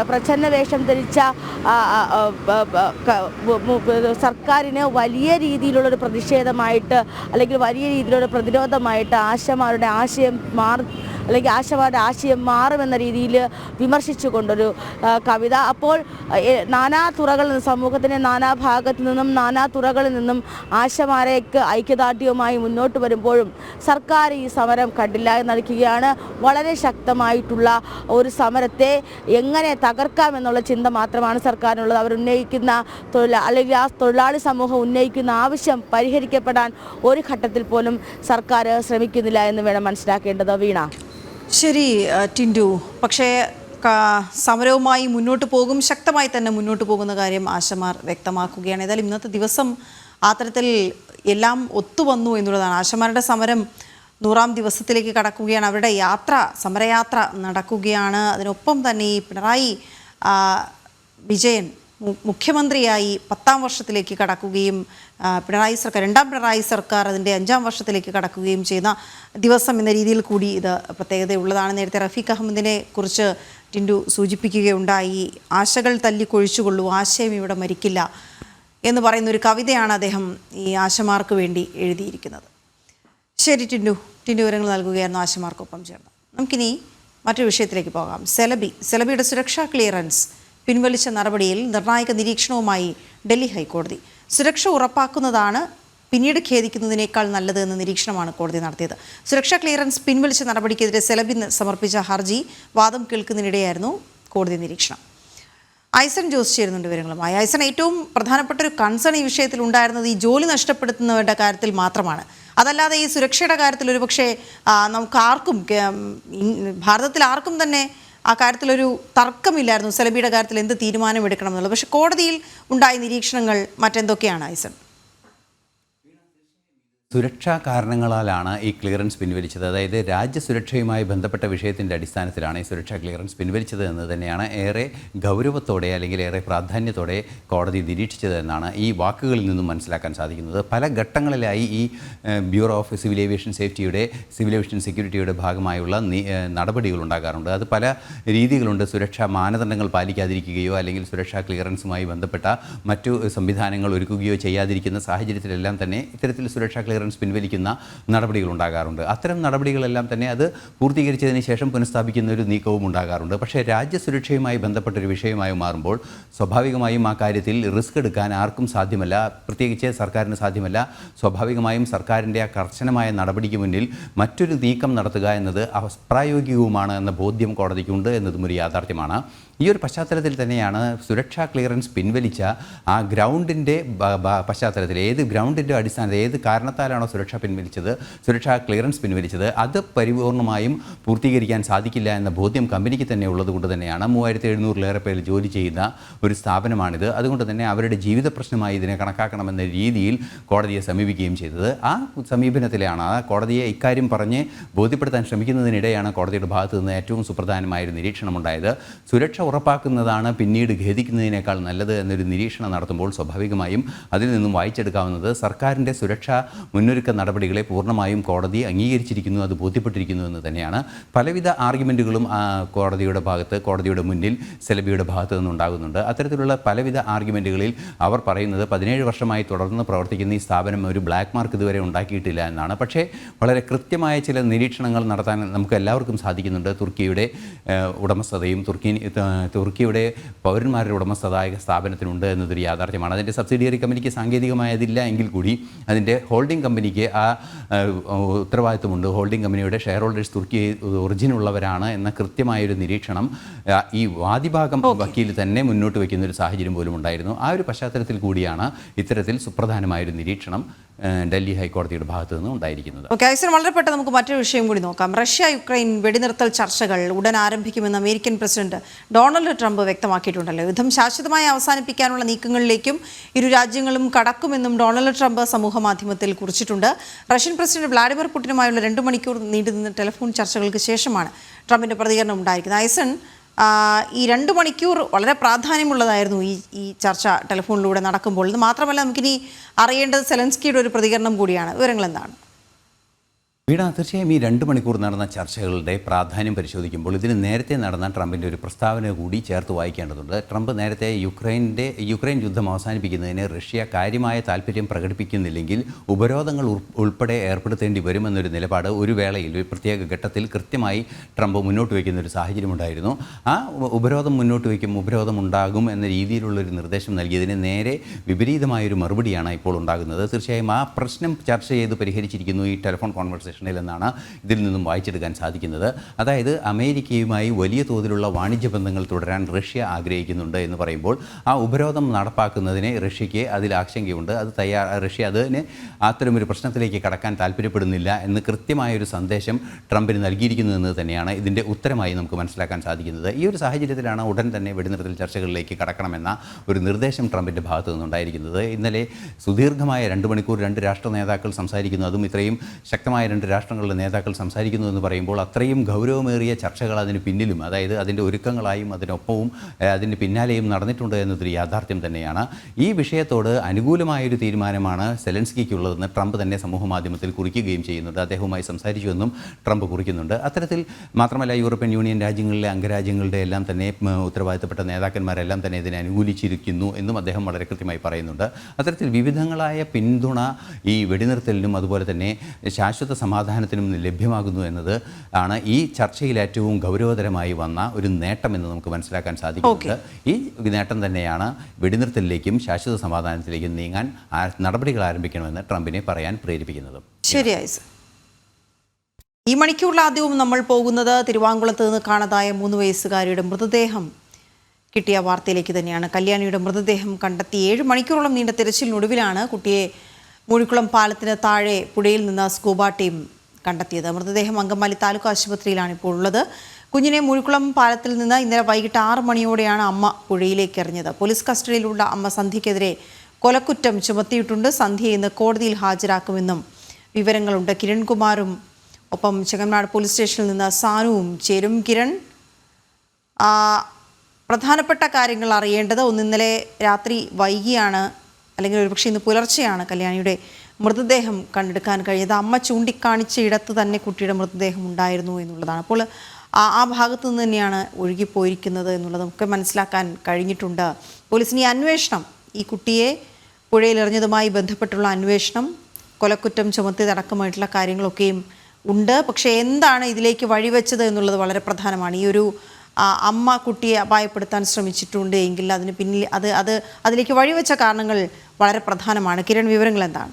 പ്രച്ഛന്ന വേഷം ധരിച്ച സർക്കാരിന് വലിയ രീതിയിലുള്ളൊരു പ്രതിഷേധമായിട്ട് അല്ലെങ്കിൽ വലിയ രീതിയിലുള്ള പ്രതിരോധമായിട്ട് ആശമാരുടെ ആശയം മാറുമെന്ന രീതിയിൽ വിമർശിച്ചുകൊണ്ടൊരു കവിത. അപ്പോൾ നാനാ തുറകളിൽ നിന്ന്, സമൂഹത്തിൻ്റെ നാനാഭാഗത്തു നിന്നും നാനാ തുറകളിൽ നിന്നും ആശമാരേക്ക് ഐക്യദാർഢ്യവുമായി മുന്നോട്ട് വരുമ്പോഴും സർക്കാർ ഈ സമരം കണ്ടില്ല എന്നടിക്കുകയാണ്. വളരെ ശക്തമായിട്ടുള്ള ഒരു സമരത്തെ എങ്ങനെ തകർക്കാമെന്നുള്ള ചിന്ത മാത്രമാണ് സർക്കാരിനുള്ളത്. അവരുന്നയിക്കുന്ന അല്ലെങ്കിൽ ആ തൊഴിലാളി സമൂഹം ഉന്നയിക്കുന്ന ആവശ്യം പരിഹരിക്കപ്പെടാൻ ഒരു ഘട്ടത്തിൽ പോലും സർക്കാർ ശ്രമിക്കുന്നില്ല എന്ന് വേണം മനസ്സിലാക്കേണ്ടത്. വീണ. ശരി ടിൻഡു, പക്ഷേ സമരവുമായി മുന്നോട്ട് പോകും, ശക്തമായി തന്നെ മുന്നോട്ട് പോകുന്ന കാര്യം ആശമാർ വ്യക്തമാക്കുകയാണ്. ഏതായാലും ഇന്നത്തെ ദിവസം ആ തരത്തിൽ എല്ലാം ഒത്തുവന്നു എന്നുള്ളതാണ്. ആശമാരുടെ സമരം 100ാം ദിവസത്തിലേക്ക് കടക്കുകയാണ്. അവരുടെ സമരയാത്ര നടക്കുകയാണ്. അതിനൊപ്പം തന്നെ ഈ പിണറായി വിജയൻ മുഖ്യമന്ത്രിയായി 10ാം വർഷത്തിലേക്ക് കടക്കുകയും രണ്ടാം പിണറായി സർക്കാർ അതിൻ്റെ 5ാം വർഷത്തിലേക്ക് കടക്കുകയും ചെയ്യുന്ന ദിവസം എന്ന രീതിയിൽ കൂടി ഇത് പ്രത്യേകതയുള്ളതാണ്. നേരത്തെ റഫീഖ് അഹമ്മദിനെ കുറിച്ച് ടിൻഡു സൂചിപ്പിക്കുകയുണ്ടായി. ആശകൾ തല്ലിക്കൊഴിച്ചുകൊള്ളൂ, ആശയം ഇവിടെ മരിക്കില്ല എന്ന് പറയുന്ന ഒരു കവിതയാണ് അദ്ദേഹം ഈ ആശമാർക്ക് വേണ്ടി എഴുതിയിരിക്കുന്നത്. ശരി ടിൻഡു വിവരങ്ങൾ നൽകുകയായിരുന്നു ആശമാർക്കൊപ്പം ചേർന്ന്. നമുക്കിനി മറ്റൊരു വിഷയത്തിലേക്ക് പോകാം. സെലബിയുടെ സുരക്ഷാ ക്ലിയറൻസ് പിൻവലിച്ച നടപടിയിൽ നിർണായക നിരീക്ഷണവുമായി ഡൽഹി ഹൈക്കോടതി. സുരക്ഷ ഉറപ്പാക്കുന്നതാണ് പിന്നീട് ഖേദിക്കുന്നതിനേക്കാൾ നല്ലത് എന്ന നിരീക്ഷണമാണ് കോടതി നടത്തിയത്. സുരക്ഷാ ക്ലിയറൻസ് പിൻവലിച്ച നടപടിക്കെതിരെ സെലബി സമർപ്പിച്ച ഹർജി വാദം കേൾക്കുന്നതിനിടെയായിരുന്നു കോടതി നിരീക്ഷണം. ഐസൺ ജോസ് ചേരുന്നുണ്ട് വിവരങ്ങളുമായി. ഐസൺ, ഏറ്റവും പ്രധാനപ്പെട്ട ഒരു കൺസേൺ ഈ വിഷയത്തിൽ ഉണ്ടായിരുന്നത് ഈ ജോലി നഷ്ടപ്പെടുത്തുന്നവരുടെ കാര്യത്തിൽ മാത്രമാണ്. അതല്ലാതെ ഈ സുരക്ഷയുടെ കാര്യത്തിൽ ഒരുപക്ഷെ നമുക്ക് ആർക്കും, ഭാരതത്തിൽ ആർക്കും തന്നെ ആ കാര്യത്തിലൊരു തർക്കമില്ലായിരുന്നു സെലബിയുടെ കാര്യത്തിൽ എന്ത് തീരുമാനമെടുക്കണം എന്നുള്ളത്. പക്ഷേ കോടതിയിൽ ഉണ്ടായ നിരീക്ഷണങ്ങൾ മറ്റെന്തൊക്കെയാണ് ഐസൺ? സുരക്ഷാ കാരണങ്ങളാലാണ് ഈ ക്ലിയറൻസ് പിൻവലിച്ചത്. അതായത് രാജ്യസുരക്ഷയുമായി ബന്ധപ്പെട്ട വിഷയത്തിൻ്റെ അടിസ്ഥാനത്തിലാണ് ഈ സുരക്ഷാ ക്ലിയറൻസ് പിൻവലിച്ചത് എന്ന് തന്നെയാണ് ഏറെ ഗൗരവത്തോടെ അല്ലെങ്കിൽ ഏറെ പ്രാധാന്യത്തോടെ കോടതി നിരീക്ഷിച്ചത് എന്നാണ് ഈ വാക്കുകളിൽ നിന്നും മനസ്സിലാക്കാൻ സാധിക്കുന്നത്. പല ഘട്ടങ്ങളിലായി ഈ ബ്യൂറോ ഓഫ് സിവിൽ ഏവിയേഷൻ സേഫ്റ്റിയുടെ സിവിൽ ഏവിയേഷൻ സെക്യൂരിറ്റിയുടെ ഭാഗമായുള്ള നടപടികൾ ഉണ്ടാകാറുണ്ട്. അത് പല രീതികളുണ്ട്. സുരക്ഷാ മാനദണ്ഡങ്ങൾ പാലിക്കാതിരിക്കുകയോ അല്ലെങ്കിൽ സുരക്ഷാ ക്ലിയറൻസുമായി ബന്ധപ്പെട്ട മറ്റു സംവിധാനങ്ങൾ ഒരുക്കുകയോ ചെയ്യാതിരിക്കുന്ന സാഹചര്യത്തിലെല്ലാം തന്നെ ഇത്തരത്തിൽ സുരക്ഷാ ക്ലിയറൻസ് പിൻവലിക്കുന്ന നടപടികൾ ഉണ്ടാകാറുണ്ട്. അത്തരം നടപടികളെല്ലാം തന്നെ അത് പൂർത്തീകരിച്ചതിന് ശേഷം പുനഃസ്ഥാപിക്കുന്ന ഒരു നീക്കവും ഉണ്ടാകാറുണ്ട്. പക്ഷേ രാജ്യസുരക്ഷയുമായി ബന്ധപ്പെട്ടൊരു വിഷയമായി മാറുമ്പോൾ സ്വാഭാവികമായും ആ കാര്യത്തിൽ റിസ്ക് എടുക്കാൻ ആർക്കും സാധ്യമല്ല, പ്രത്യേകിച്ച് സർക്കാരിന് സാധ്യമല്ല. സ്വാഭാവികമായും സർക്കാരിൻ്റെ ആ കർശനമായ നടപടിക്ക് മുന്നിൽ മറ്റൊരു നീക്കം നടത്തുക എന്നത് അപ്രായോഗികവുമാണ് എന്ന ബോധ്യം കോടതിക്കുണ്ട് എന്നതും ഒരു യാഥാർത്ഥ്യമാണ്. ഈ ഒരു പശ്ചാത്തലത്തിൽ തന്നെയാണ് സുരക്ഷാ ക്ലിയറൻസ് പിൻവലിച്ച ആ ഗ്രൗണ്ടിൻ്റെ പശ്ചാത്തലത്തിൽ, ഏത് ഗ്രൗണ്ടിൻ്റെ അടിസ്ഥാനത്തിൽ, ഏത് കാരണത്താലാണോ സുരക്ഷാ ക്ലിയറൻസ് പിൻവലിച്ചത്, അത് പരിപൂർണമായും പൂർത്തീകരിക്കാൻ സാധിക്കില്ല എന്ന ബോധ്യം കമ്പനിക്ക് തന്നെ ഉള്ളതുകൊണ്ട് തന്നെയാണ് 3700-ലേറെ പേർ ജോലി ചെയ്യുന്ന ഒരു സ്ഥാപനമാണിത്. അതുകൊണ്ട് തന്നെ അവരുടെ ജീവിത പ്രശ്നമായി ഇതിനെ കണക്കാക്കണമെന്ന രീതിയിൽ കോടതിയെ സമീപിക്കുകയും ചെയ്തത്. ആ സമീപനത്തിലാണ് കോടതിയെ ഇക്കാര്യം പറഞ്ഞ് ബോധ്യപ്പെടുത്താൻ ശ്രമിക്കുന്നതിനിടെയാണ് കോടതിയുടെ ഭാഗത്തു നിന്ന് ഏറ്റവും സുപ്രധാനമായൊരു നിരീക്ഷണമുണ്ടായത്. സുരക്ഷ ഉറപ്പാക്കുന്നതാണ് പിന്നീട് ഖേദിക്കുന്നതിനേക്കാൾ നല്ലത് എന്നൊരു നിരീക്ഷണം നടത്തുമ്പോൾ സ്വാഭാവികമായും അതിൽ നിന്നും വായിച്ചെടുക്കാവുന്നത് സർക്കാരിൻ്റെ സുരക്ഷാ മുന്നൊരുക്ക നടപടികളെ പൂർണ്ണമായും കോടതി അംഗീകരിച്ചിരിക്കുന്നു, അത് ബോധ്യപ്പെട്ടിരിക്കുന്നു എന്ന് തന്നെയാണ്. പലവിധ ആർഗ്യുമെൻറ്റുകളും കോടതിയുടെ മുന്നിൽ സെലബിയുടെ ഭാഗത്തു നിന്നുണ്ടാകുന്നുണ്ട്. അത്തരത്തിലുള്ള പലവിധ ആർഗ്യുമെൻറ്റുകളിൽ അവർ പറയുന്നത് 17 വർഷമായി തുടർന്ന് പ്രവർത്തിക്കുന്ന ഈ സ്ഥാപനം ഒരു ബ്ലാക്ക് മാർക്ക് ഇതുവരെ ഉണ്ടാക്കിയിട്ടില്ല എന്നാണ്. പക്ഷേ വളരെ കൃത്യമായ ചില നിരീക്ഷണങ്ങൾ നടത്താൻ നമുക്ക് എല്ലാവർക്കും സാധിക്കുന്നുണ്ട്. തുർക്കിയുടെ ഉടമസ്ഥതയും തുർക്കിയുടെ പൗരന്മാരുടെ ഉടമസ്ഥതായ സ്ഥാപനത്തിനുണ്ട് എന്നതൊരു യാഥാർത്ഥ്യമാണ്. അതിൻ്റെ സബ്സിഡിയറി കമ്പനിക്ക് സാങ്കേതികമായതില്ല എങ്കിൽ കൂടി അതിൻ്റെ ഹോൾഡിംഗ് കമ്പനിക്ക് ആ ഉത്തരവാദിത്വമുണ്ട്. ഹോൾഡിംഗ് കമ്പനിയുടെ ഷെയർ ഹോൾഡേഴ്സ് തുർക്കി ഒറിജിനുള്ളവരാണ് എന്ന കൃത്യമായൊരു നിരീക്ഷണം ഈ വാദിഭാഗം വക്കീൽ തന്നെ മുന്നോട്ട് വയ്ക്കുന്ന ഒരു സാഹചര്യം പോലും ഉണ്ടായിരുന്നു. ആ ഒരു പശ്ചാത്തലത്തിൽ കൂടിയാണ് ഇത്തരത്തിൽ സുപ്രധാനമായൊരു നിരീക്ഷണം ഡൽഹി ഹൈക്കോടതിയുടെ ഭാഗത്തു നിന്ന് ഉണ്ടായിരിക്കുന്നത്. വളരെ പെട്ടെന്ന് നമുക്ക് മറ്റൊരു വിഷയം കൂടി നോക്കാം. റഷ്യ-യുക്രൈൻ വെടിനിർത്തൽ ചർച്ചകൾ ഉടൻ ആരംഭിക്കുമെന്ന് അമേരിക്കൻ പ്രസിഡന്റ് ഡൊണാൾഡ് ട്രംപ് വ്യക്തമാക്കിയിട്ടുണ്ടല്ലോ. യുദ്ധം ശാശ്വതമായി അവസാനിപ്പിക്കാനുള്ള നീക്കങ്ങളിലേക്കും ഇരു രാജ്യങ്ങളും കടക്കുമെന്നും ഡൊണാൾഡ് ട്രംപ് സമൂഹമാധ്യമത്തിൽ കുറിച്ചിട്ടുണ്ട്. റഷ്യൻ പ്രസിഡന്റ് വ്ളാഡിമിർ പുടിനുമായുള്ള 2 മണിക്കൂർ നീണ്ടുനിന്ന ടെലിഫോൺ ചർച്ചകൾക്ക് ശേഷമാണ് ട്രംപിന്റെ പ്രതികരണം ഉണ്ടായിരിക്കുന്നത്. ഐസൺ, ഈ 2 മണിക്കൂർ വളരെ പ്രാധാന്യമുള്ളതായിരുന്നു ഈ ചർച്ച ടെലിഫോണിലൂടെ നടക്കുമ്പോൾ. ഇത് മാത്രമല്ല, നമുക്കിനി അറിയേണ്ടത് സെലൻസ്കിയുടെ ഒരു പ്രതികരണം കൂടിയാണ്. വിവരങ്ങൾ എന്താണ്? വീണ, തീർച്ചയായും ഈ 2 മണിക്കൂർ നടന്ന ചർച്ചകളുടെ പ്രാധാന്യം പരിശോധിക്കുമ്പോൾ ഇതിന് നേരത്തെ നടന്ന ട്രംപിൻ്റെ ഒരു പ്രസ്താവന കൂടി ചേർത്ത് വായിക്കേണ്ടതുണ്ട്. ട്രംപ് നേരത്തെ യുക്രൈൻ യുദ്ധം അവസാനിപ്പിക്കുന്നതിന് റഷ്യ കാര്യമായ താല്പര്യം പ്രകടിപ്പിക്കുന്നില്ലെങ്കിൽ ഉപരോധങ്ങൾ ഉൾപ്പെടെ ഏർപ്പെടുത്തേണ്ടി വരുമെന്നൊരു നിലപാട് ഒരു വേളയിൽ, ഒരു പ്രത്യേക ഘട്ടത്തിൽ കൃത്യമായി ട്രംപ് മുന്നോട്ട് വയ്ക്കുന്ന ഒരു സാഹചര്യമുണ്ടായിരുന്നു. ആ ഉപരോധം ഉണ്ടാകും എന്ന രീതിയിലുള്ളൊരു നിർദ്ദേശം നൽകിയതിന് നേരെ വിപരീതമായൊരു മറുപടിയാണ് ഇപ്പോൾ ഉണ്ടാകുന്നത്. തീർച്ചയായും ആ പ്രശ്നം ചർച്ച ചെയ്ത് പരിഹരിച്ചിരിക്കുന്നു ഈ ടെലിഫോൺ കോൺവെർസേഷൻ എന്നാണ് ഇതിൽ നിന്നും വായിച്ചെടുക്കാൻ സാധിക്കുന്നത്. അതായത് അമേരിക്കയുമായി വലിയ തോതിലുള്ള വാണിജ്യ ബന്ധങ്ങൾ തുടരാൻ റഷ്യ ആഗ്രഹിക്കുന്നുണ്ട് എന്ന് പറയുമ്പോൾ ആ ഉപരോധം നടപ്പാക്കുന്നതിന് റഷ്യയ്ക്ക് അതിൽ ആശങ്കയുണ്ട്. റഷ്യ അതിന് അത്തരമൊരു പ്രശ്നത്തിലേക്ക് കടക്കാൻ താല്പര്യപ്പെടുന്നില്ല എന്ന് കൃത്യമായൊരു സന്ദേശം ട്രംപിന് നൽകിയിരിക്കുന്നു എന്ന് തന്നെയാണ് ഇതിൻ്റെ ഉത്തരമായി നമുക്ക് മനസ്സിലാക്കാൻ സാധിക്കുന്നത്. ഈ ഒരു സാഹചര്യത്തിലാണ് ഉടൻ തന്നെ വെടിനിർത്തൽ ചർച്ചകളിലേക്ക് കടക്കണമെന്ന ഒരു നിർദ്ദേശം ട്രംപിൻ്റെ ഭാഗത്തു നിന്നുണ്ടായിരിക്കുന്നത്. ഇന്നലെ സുദീർഘമായ 2 മണിക്കൂർ 2 രാഷ്ട്ര നേതാക്കൾ സംസാരിക്കുന്നു. അതും ഇത്രയും ശക്തമായ 2 രാഷ്ട്രങ്ങളുടെ നേതാക്കൾ സംസാരിക്കുന്നു എന്ന് പറയുമ്പോൾ അത്രയും ഗൗരവമേറിയ ചർച്ചകൾ അതിന് പിന്നിലും, അതായത് അതിൻ്റെ ഒരുക്കങ്ങളായും അതിനൊപ്പവും അതിന് പിന്നാലെയും നടന്നിട്ടുണ്ട് എന്നതൊരു യാഥാർത്ഥ്യം തന്നെയാണ്. ഈ വിഷയത്തോട് അനുകൂലമായൊരു തീരുമാനമാണ് സെലൻസ്കിക്കുള്ളതെന്ന് ട്രംപ് തന്നെ സമൂഹമാധ്യമത്തിൽ കുറിക്കുകയും ചെയ്യുന്നുണ്ട്. അദ്ദേഹവുമായി സംസാരിച്ചുവെന്നും ട്രംപ് കുറിക്കുന്നുണ്ട്. അത്തരത്തിൽ മാത്രമല്ല, യൂറോപ്യൻ യൂണിയൻ രാജ്യങ്ങളിലെ അംഗരാജ്യങ്ങളുടെ എല്ലാം തന്നെ ഉത്തരവാദിത്തപ്പെട്ട നേതാക്കന്മാരെല്ലാം തന്നെ ഇതിനെ അനുകൂലിച്ചിരിക്കുന്നു എന്നും അദ്ദേഹം വളരെ കൃത്യമായി പറയുന്നുണ്ട്. അത്തരത്തിൽ വിവിധങ്ങളായ പിന്തുണ ഈ വെടിനിർത്തലിനും അതുപോലെ തന്നെ ശാശ്വത സമാധാനത്തിനും ലഭ്യമാകുന്നു എന്നത് ആണ് ഈ ചർച്ചയിൽ ഏറ്റവും ഗൗരവതരമായി വന്ന ഒരു നേട്ടമെന്ന് നമുക്ക് മനസ്സിലാക്കാൻ സാധിക്കുന്നത്. ഈ നേട്ടം തന്നെയാണ് വെടിനിർത്തലിലേക്കും ശാശ്വത സമാധാനത്തിലേക്കും നീങ്ങാൻ നടപടികൾ ആരംഭിക്കണമെന്ന് ട്രംപിനെ പറയാൻ പ്രേരിപ്പിക്കുന്നത്. ശരിയായി സർ. ഈ മണിക്കൂറിൽ ആദ്യവും നമ്മൾ പോകുന്നത് തിരുവാങ്കുളത്ത് നിന്ന് കാണാതായ 3 വയസ്സുകാരിയുടെ മൃതദേഹം കിട്ടിയ വാർത്തയിലേക്ക് തന്നെയാണ്. കല്യാണിയുടെ മൃതദേഹം കണ്ടെത്തി 7 മണിക്കൂറോളം നീണ്ട തിരച്ചിലിനൊടുവിലാണ് കുട്ടിയെ മൂഴിക്കുളം പാലത്തിന് താഴെ പുഴയിൽ നിന്ന് സ്കൂബ ടീം കണ്ടെത്തിയത്. മൃതദേഹം അങ്കമാലി താലൂക്ക് ആശുപത്രിയിലാണ് ഇപ്പോൾ ഉള്ളത്. കുഞ്ഞിനെ മൂഴിക്കുളം പാലത്തിൽ നിന്ന് ഇന്നലെ വൈകിട്ട് 6 മണിയോടെയാണ് അമ്മ പുഴയിലേക്ക് എറിഞ്ഞത്. പോലീസ് കസ്റ്റഡിയിലുള്ള അമ്മ സന്ധ്യയ്ക്കെതിരെ കൊലക്കുറ്റം ചുമത്തിയിട്ടുണ്ട്. സന്ധ്യയെ ഇന്ന് കോടതിയിൽ ഹാജരാക്കുമെന്നും വിവരങ്ങളുണ്ട്. കിരൺകുമാറും ഒപ്പം ചെങ്ങന്നൂർ പോലീസ് സ്റ്റേഷനിൽ നിന്ന് സാനുവും ചേരും. കിരൺ, പ്രധാനപ്പെട്ട കാര്യങ്ങൾ അറിയേണ്ടത് ഇന്നലെ രാത്രി വൈകിയാണ് അല്ലെങ്കിൽ ഒരുപക്ഷെ ഇന്ന് പുലർച്ചെയാണ് കല്യാണിയുടെ മൃതദേഹം കണ്ടെടുക്കാൻ കഴിഞ്ഞത്. അമ്മ ചൂണ്ടിക്കാണിച്ച ഇടത്ത് തന്നെ കുട്ടിയുടെ മൃതദേഹം ഉണ്ടായിരുന്നു എന്നുള്ളതാണ്. അപ്പോൾ ആ ഭാഗത്തു നിന്ന് തന്നെയാണ് ഒഴുകിപ്പോയിരിക്കുന്നത് എന്നുള്ളത് നമുക്ക് മനസ്സിലാക്കാൻ കഴിഞ്ഞിട്ടുണ്ട്. പോലീസിന് ഈ അന്വേഷണം, ഈ കുട്ടിയെ പുഴയിലെറിഞ്ഞതുമായി ബന്ധപ്പെട്ടുള്ള അന്വേഷണം, കൊലക്കുറ്റം ചുമത്തിയതടക്കമായിട്ടുള്ള കാര്യങ്ങളൊക്കെയും ഉണ്ട്. പക്ഷേ എന്താണ് ഇതിലേക്ക് വഴിവെച്ചത് എന്നുള്ളത് വളരെ പ്രധാനമാണ്. ഈ ഒരു അമ്മ കുട്ടിയെ അപായപ്പെടുത്താൻ ശ്രമിച്ചിട്ടുണ്ട് എങ്കിൽ അതിന് പിന്നിൽ അതിലേക്ക് വഴിവെച്ച കാരണങ്ങൾ വളരെ പ്രധാനമാണ്. കിരൺ, വിവരങ്ങൾ എന്താണ്?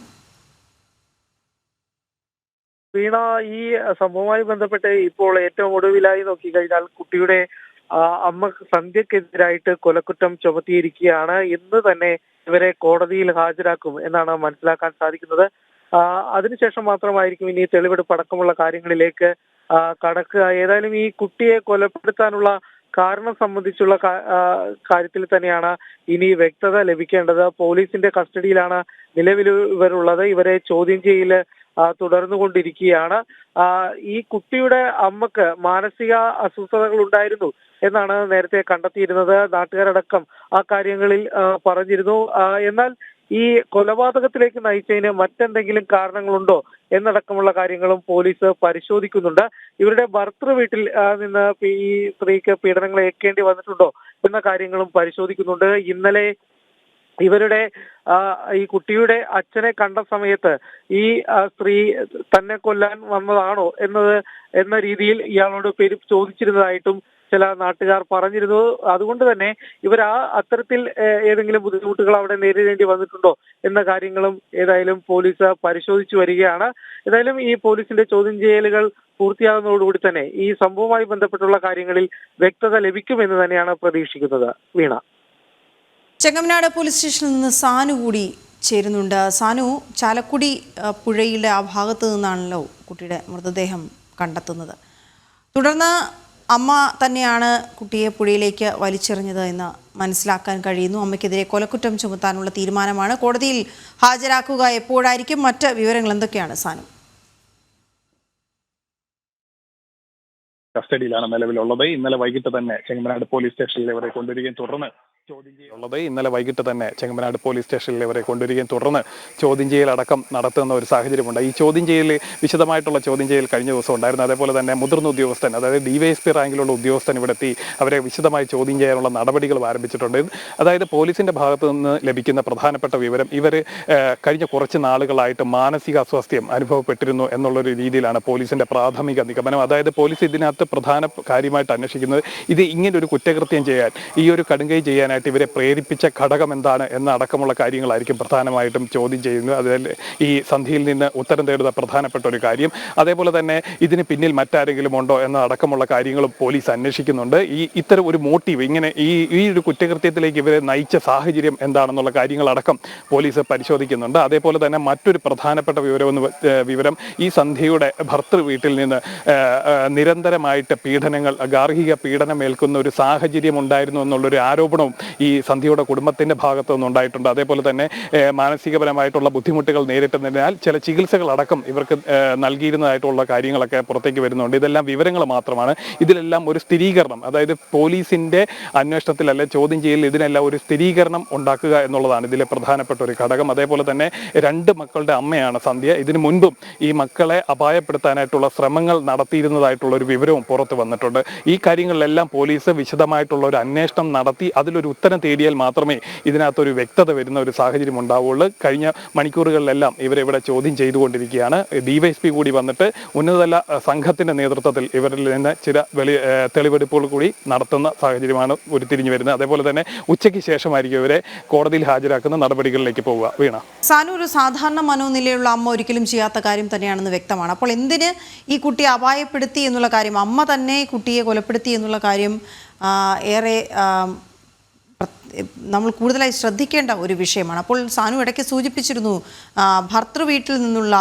വീണ, ഈ സംഭവവുമായി ബന്ധപ്പെട്ട് ഇപ്പോൾ ഏറ്റവും ഒടുവിലായി നോക്കിക്കഴിഞ്ഞാൽ കുട്ടിയുടെ അമ്മ സന്ധ്യക്കെതിരായിട്ട് കൊലക്കുറ്റം ചുമത്തിയിരിക്കുകയാണ്. ഇന്ന് തന്നെ ഇവരെ കോടതിയിൽ ഹാജരാക്കും എന്നാണ് മനസ്സിലാക്കാൻ സാധിക്കുന്നത്. അതിനുശേഷം മാത്രമായിരിക്കും ഇനി തെളിവെടുപ്പ് അടക്കമുള്ള കാര്യങ്ങളിലേക്ക് കടക്കുക. ഏതായാലും ഈ കുട്ടിയെ കൊലപ്പെടുത്താനുള്ള കാരണം സംബന്ധിച്ചുള്ള കാര്യത്തിൽ തന്നെയാണ് ഇനി വ്യക്തത ലഭിക്കേണ്ടത്. പോലീസിന്റെ കസ്റ്റഡിയിലാണ് നിലവിൽ ഇവരുള്ളത്. ഇവരെ ചോദ്യം ചെയ്യൽ തുടർന്നുകൊണ്ടിരിക്കുകയാണ്. ഈ കുട്ടിയുടെ അമ്മക്ക് മാനസിക അസ്വസ്ഥതകൾ ഉണ്ടായിരുന്നു എന്നാണ് നേരത്തെ കണ്ടെത്തിയിരുന്നത്. നാട്ടുകാരടക്കം ആ കാര്യങ്ങളിൽ പറഞ്ഞിരുന്നു. എന്നാൽ ഈ കൊലപാതകത്തിലേക്ക് നയിച്ചതിന് മറ്റെന്തെങ്കിലും കാരണങ്ങളുണ്ടോ എന്നടക്കമുള്ള കാര്യങ്ങളും പോലീസ് പരിശോധിക്കുന്നുണ്ട്. ഇവരുടെ ഭർത്തൃ വീട്ടിൽ നിന്ന് ഈ സ്ത്രീക്ക് പീഡനങ്ങൾ ഏൽക്കേണ്ടി വന്നിട്ടുണ്ടോ എന്ന കാര്യങ്ങളും പരിശോധിക്കുന്നുണ്ട്. ഇന്നലെ ഇവരുടെ ഈ കുട്ടിയുടെ അച്ഛനെ കണ്ട സമയത്ത് ഈ സ്ത്രീ തന്നെ കൊല്ലാൻ വന്നതാണോ എന്ന രീതിയിൽ ഇയാളോട് പേര് ചോദിച്ചിരുന്നതായിട്ടും ചില നാട്ടുകാർ പറഞ്ഞിരുന്നു. അതുകൊണ്ട് തന്നെ ഇവർ അത്തരത്തിൽ ഏതെങ്കിലും ബുദ്ധിമുട്ടുകൾ അവിടെ നേരിടേണ്ടി വന്നിട്ടുണ്ടോ എന്ന കാര്യങ്ങളും ഏതായാലും പോലീസ് പരിശോധിച്ചു വരികയാണ്. ഏതായാലും ഈ പോലീസിന്റെ ചോദ്യം ചെയ്യലുകൾ പൂർത്തിയാകുന്നതോടുകൂടി തന്നെ ഈ സംഭവവുമായി ബന്ധപ്പെട്ടുള്ള കാര്യങ്ങളിൽ വ്യക്തത ലഭിക്കുമെന്ന് തന്നെയാണ് പ്രതീക്ഷിക്കുന്നത്. വീണ, ചെങ്ങമനാട് പോലീസ് സ്റ്റേഷനിൽ നിന്ന് സാനു കൂടി ചേരുന്നുണ്ട്. സാനു, ചാലക്കുടി പുഴയുടെ ആ ഭാഗത്തു നിന്നാണല്ലോ കുട്ടിയുടെ മൃതദേഹം കണ്ടെത്തുന്നത്. തുടർന്ന് അമ്മ തന്നെയാണ് കുട്ടിയെ പുഴയിലേക്ക് വലിച്ചെറിഞ്ഞത് എന്ന് മനസ്സിലാക്കാൻ കഴിയുന്നു. അമ്മയ്ക്കെതിരെ കൊലക്കുറ്റം ചുമത്താനുള്ള തീരുമാനമാണ്. കോടതിയിൽ ഹാജരാക്കുക എപ്പോഴായിരിക്കും? മറ്റ് വിവരങ്ങൾ എന്തൊക്കെയാണ് സാനു? കസ്റ്റഡിയിലാണ് നിലവിലുള്ളത്. ഇന്നലെ വൈകിട്ട് തന്നെ ചെങ്ങമനാട് പോലീസ് സ്റ്റേഷനിൽ ഇവരെ കൊണ്ടുവരികയും തുടർന്ന് ചോദ്യം ചെയ്യലടക്കം നടത്തുന്ന ഒരു സാഹചര്യമുണ്ട്. ഈ ചോദ്യം ചെയ്യൽ, വിശദമായിട്ടുള്ള ചോദ്യം ചെയ്യൽ കഴിഞ്ഞ ദിവസം ഉണ്ടായിരുന്നു. അതേപോലെ തന്നെ മുതിർന്ന ഉദ്യോഗസ്ഥൻ, അതായത് DYSP റാങ്കിലുള്ള ഉദ്യോഗസ്ഥൻ ഇവിടെ എത്തി അവരെ വിശദമായി ചോദ്യം ചെയ്യാനുള്ള നടപടികളും ആരംഭിച്ചിട്ടുണ്ട്. അതായത് പോലീസിന്റെ ഭാഗത്തു നിന്ന് ലഭിക്കുന്ന പ്രധാനപ്പെട്ട വിവരം, ഇവർ കഴിഞ്ഞ കുറച്ച് നാളുകളായിട്ട് മാനസിക അസ്വാസ്ഥ്യം അനുഭവപ്പെട്ടിരുന്നു എന്നുള്ളൊരു രീതിയിലാണ് പോലീസിന്റെ പ്രാഥമിക നിഗമനം. അതായത് പോലീസ് ഇതിനകത്ത് പ്രധാന കാര്യമായിട്ട് അന്വേഷിക്കുന്നത് ഇത് ഇങ്ങനൊരു കുറ്റകൃത്യം ചെയ്യാൻ, ഈ ഒരു കടുങ്കൈ ചെയ്യാനായിട്ട് ഇവരെ പ്രേരിപ്പിച്ച ഘടകം എന്താണ് എന്ന അടക്കമുള്ള കാര്യങ്ങളായിരിക്കും പ്രധാനമായിട്ടും ചോദ്യം ചെയ്യുന്നത്. അതിൽ ഈ സന്ധിയിൽ നിന്ന് ഉത്തരം തേടുന്ന പ്രധാനപ്പെട്ട ഒരു കാര്യം. അതേപോലെ തന്നെ ഇതിന് പിന്നിൽ മറ്റാരെങ്കിലും ഉണ്ടോ എന്ന അടക്കമുള്ള കാര്യങ്ങളും പോലീസ് അന്വേഷിക്കുന്നുണ്ട്. ഇത്തരം ഒരു മോട്ടീവ്, ഇങ്ങനെ ഈ ഒരു കുറ്റകൃത്യത്തിലേക്ക് ഇവരെ നയിച്ച സാഹചര്യം എന്താണെന്നുള്ള കാര്യങ്ങളടക്കം പോലീസ് പരിശോധിക്കുന്നുണ്ട്. അതേപോലെ തന്നെ മറ്റൊരു പ്രധാനപ്പെട്ട വിവരം ഈ സന്ധ്യയുടെ ഭർത്തൃ വീട്ടിൽ നിന്ന് നിരന്തരമായിട്ട് പീഡനങ്ങൾ, ഗാർഹിക പീഡനം ഏൽക്കുന്ന ഒരു സാഹചര്യം ഉണ്ടായിരുന്നു എന്നുള്ളൊരു ആരോപണവും ഈ സന്ധ്യയുടെ കുടുംബത്തിന്റെ ഭാഗത്തു നിന്നുണ്ടായിട്ടുണ്ട്. അതേപോലെ തന്നെ മാനസികപരമായിട്ടുള്ള ബുദ്ധിമുട്ടുകൾ നേരിട്ടുന്നതിനാൽ ചില ചികിത്സകളടക്കം ഇവർക്ക് നൽകിയിരുന്നതായിട്ടുള്ള കാര്യങ്ങളൊക്കെ പുറത്തേക്ക് വരുന്നുണ്ട്. ഇതെല്ലാം വിവരങ്ങൾ മാത്രമാണ്. ഇതിലെല്ലാം ഒരു സ്ഥിരീകരണം, അതായത് പോലീസിന്റെ അന്വേഷണത്തിൽ അല്ലെ ചോദ്യം ചെയ്യൽ ഇതിനെല്ലാം ഒരു സ്ഥിരീകരണം ഉണ്ടാക്കുക എന്നുള്ളതാണ് ഇതിലെ പ്രധാനപ്പെട്ട ഒരു ഘടകം. അതേപോലെ തന്നെ 2 മക്കളുടെ അമ്മയാണ് സന്ധ്യ. ഇതിനു മുൻപും ഈ മക്കളെ അപായപ്പെടുത്താനായിട്ടുള്ള ശ്രമങ്ങൾ നടത്തിയിരുന്നതായിട്ടുള്ള ഒരു വിവരവും വിവരവും പുറത്തു വന്നിട്ടുണ്ട്. ഈ കാര്യങ്ങളിലെല്ലാം പോലീസ് വിശദമായിട്ടുള്ള ഒരു അന്വേഷണം നടത്തി അതിലൊരു ഉത്തരം തേടിയാൽ മാത്രമേ ഇതിനകത്തൊരു വ്യക്തത വരുന്ന ഒരു സാഹചര്യം ഉണ്ടാവുകയുള്ളൂ. കഴിഞ്ഞ മണിക്കൂറുകളിലെല്ലാം ഇവരെ ഇവിടെ ചോദ്യം ചെയ്തുകൊണ്ടിരിക്കുകയാണ്. DYSP കൂടി വന്നിട്ട് ഉന്നതതല സംഘത്തിന്റെ നേതൃത്വത്തിൽ ഇവരിൽ നിന്ന് ചില തെളിവെടുപ്പുകൾ കൂടി നടത്തുന്ന സാഹചര്യമാണ് ഉരുത്തിരിഞ്ഞു വരുന്നത്. അതേപോലെ തന്നെ ഉച്ചയ്ക്ക് ശേഷമായിരിക്കും ഇവരെ കോടതിയിൽ ഹാജരാക്കുന്ന നടപടികളിലേക്ക് പോവുക. വീണ, സാനു, ഒരു സാധാരണ മനോനിലയുള്ള അമ്മ ഒരിക്കലും ചെയ്യാത്ത കാര്യം തന്നെയാണെന്ന് വ്യക്തമാണ്. അപ്പോൾ എന്തിന് ഈ കുട്ടിയെ അപായപ്പെടുത്തി എന്നുള്ള കാര്യം, അമ്മ തന്നെ കുട്ടിയെ കൊലപ്പെടുത്തി എന്നുള്ള കാര്യം ഏറെ നമ്മൾ കൂടുതലായി ശ്രദ്ധിക്കേണ്ട ഒരു വിഷയമാണ്. അപ്പോൾ സാനു ഇടയ്ക്ക് സൂചിപ്പിച്ചിരുന്നു ഭർത്തൃ വീട്ടിൽ നിന്നുള്ള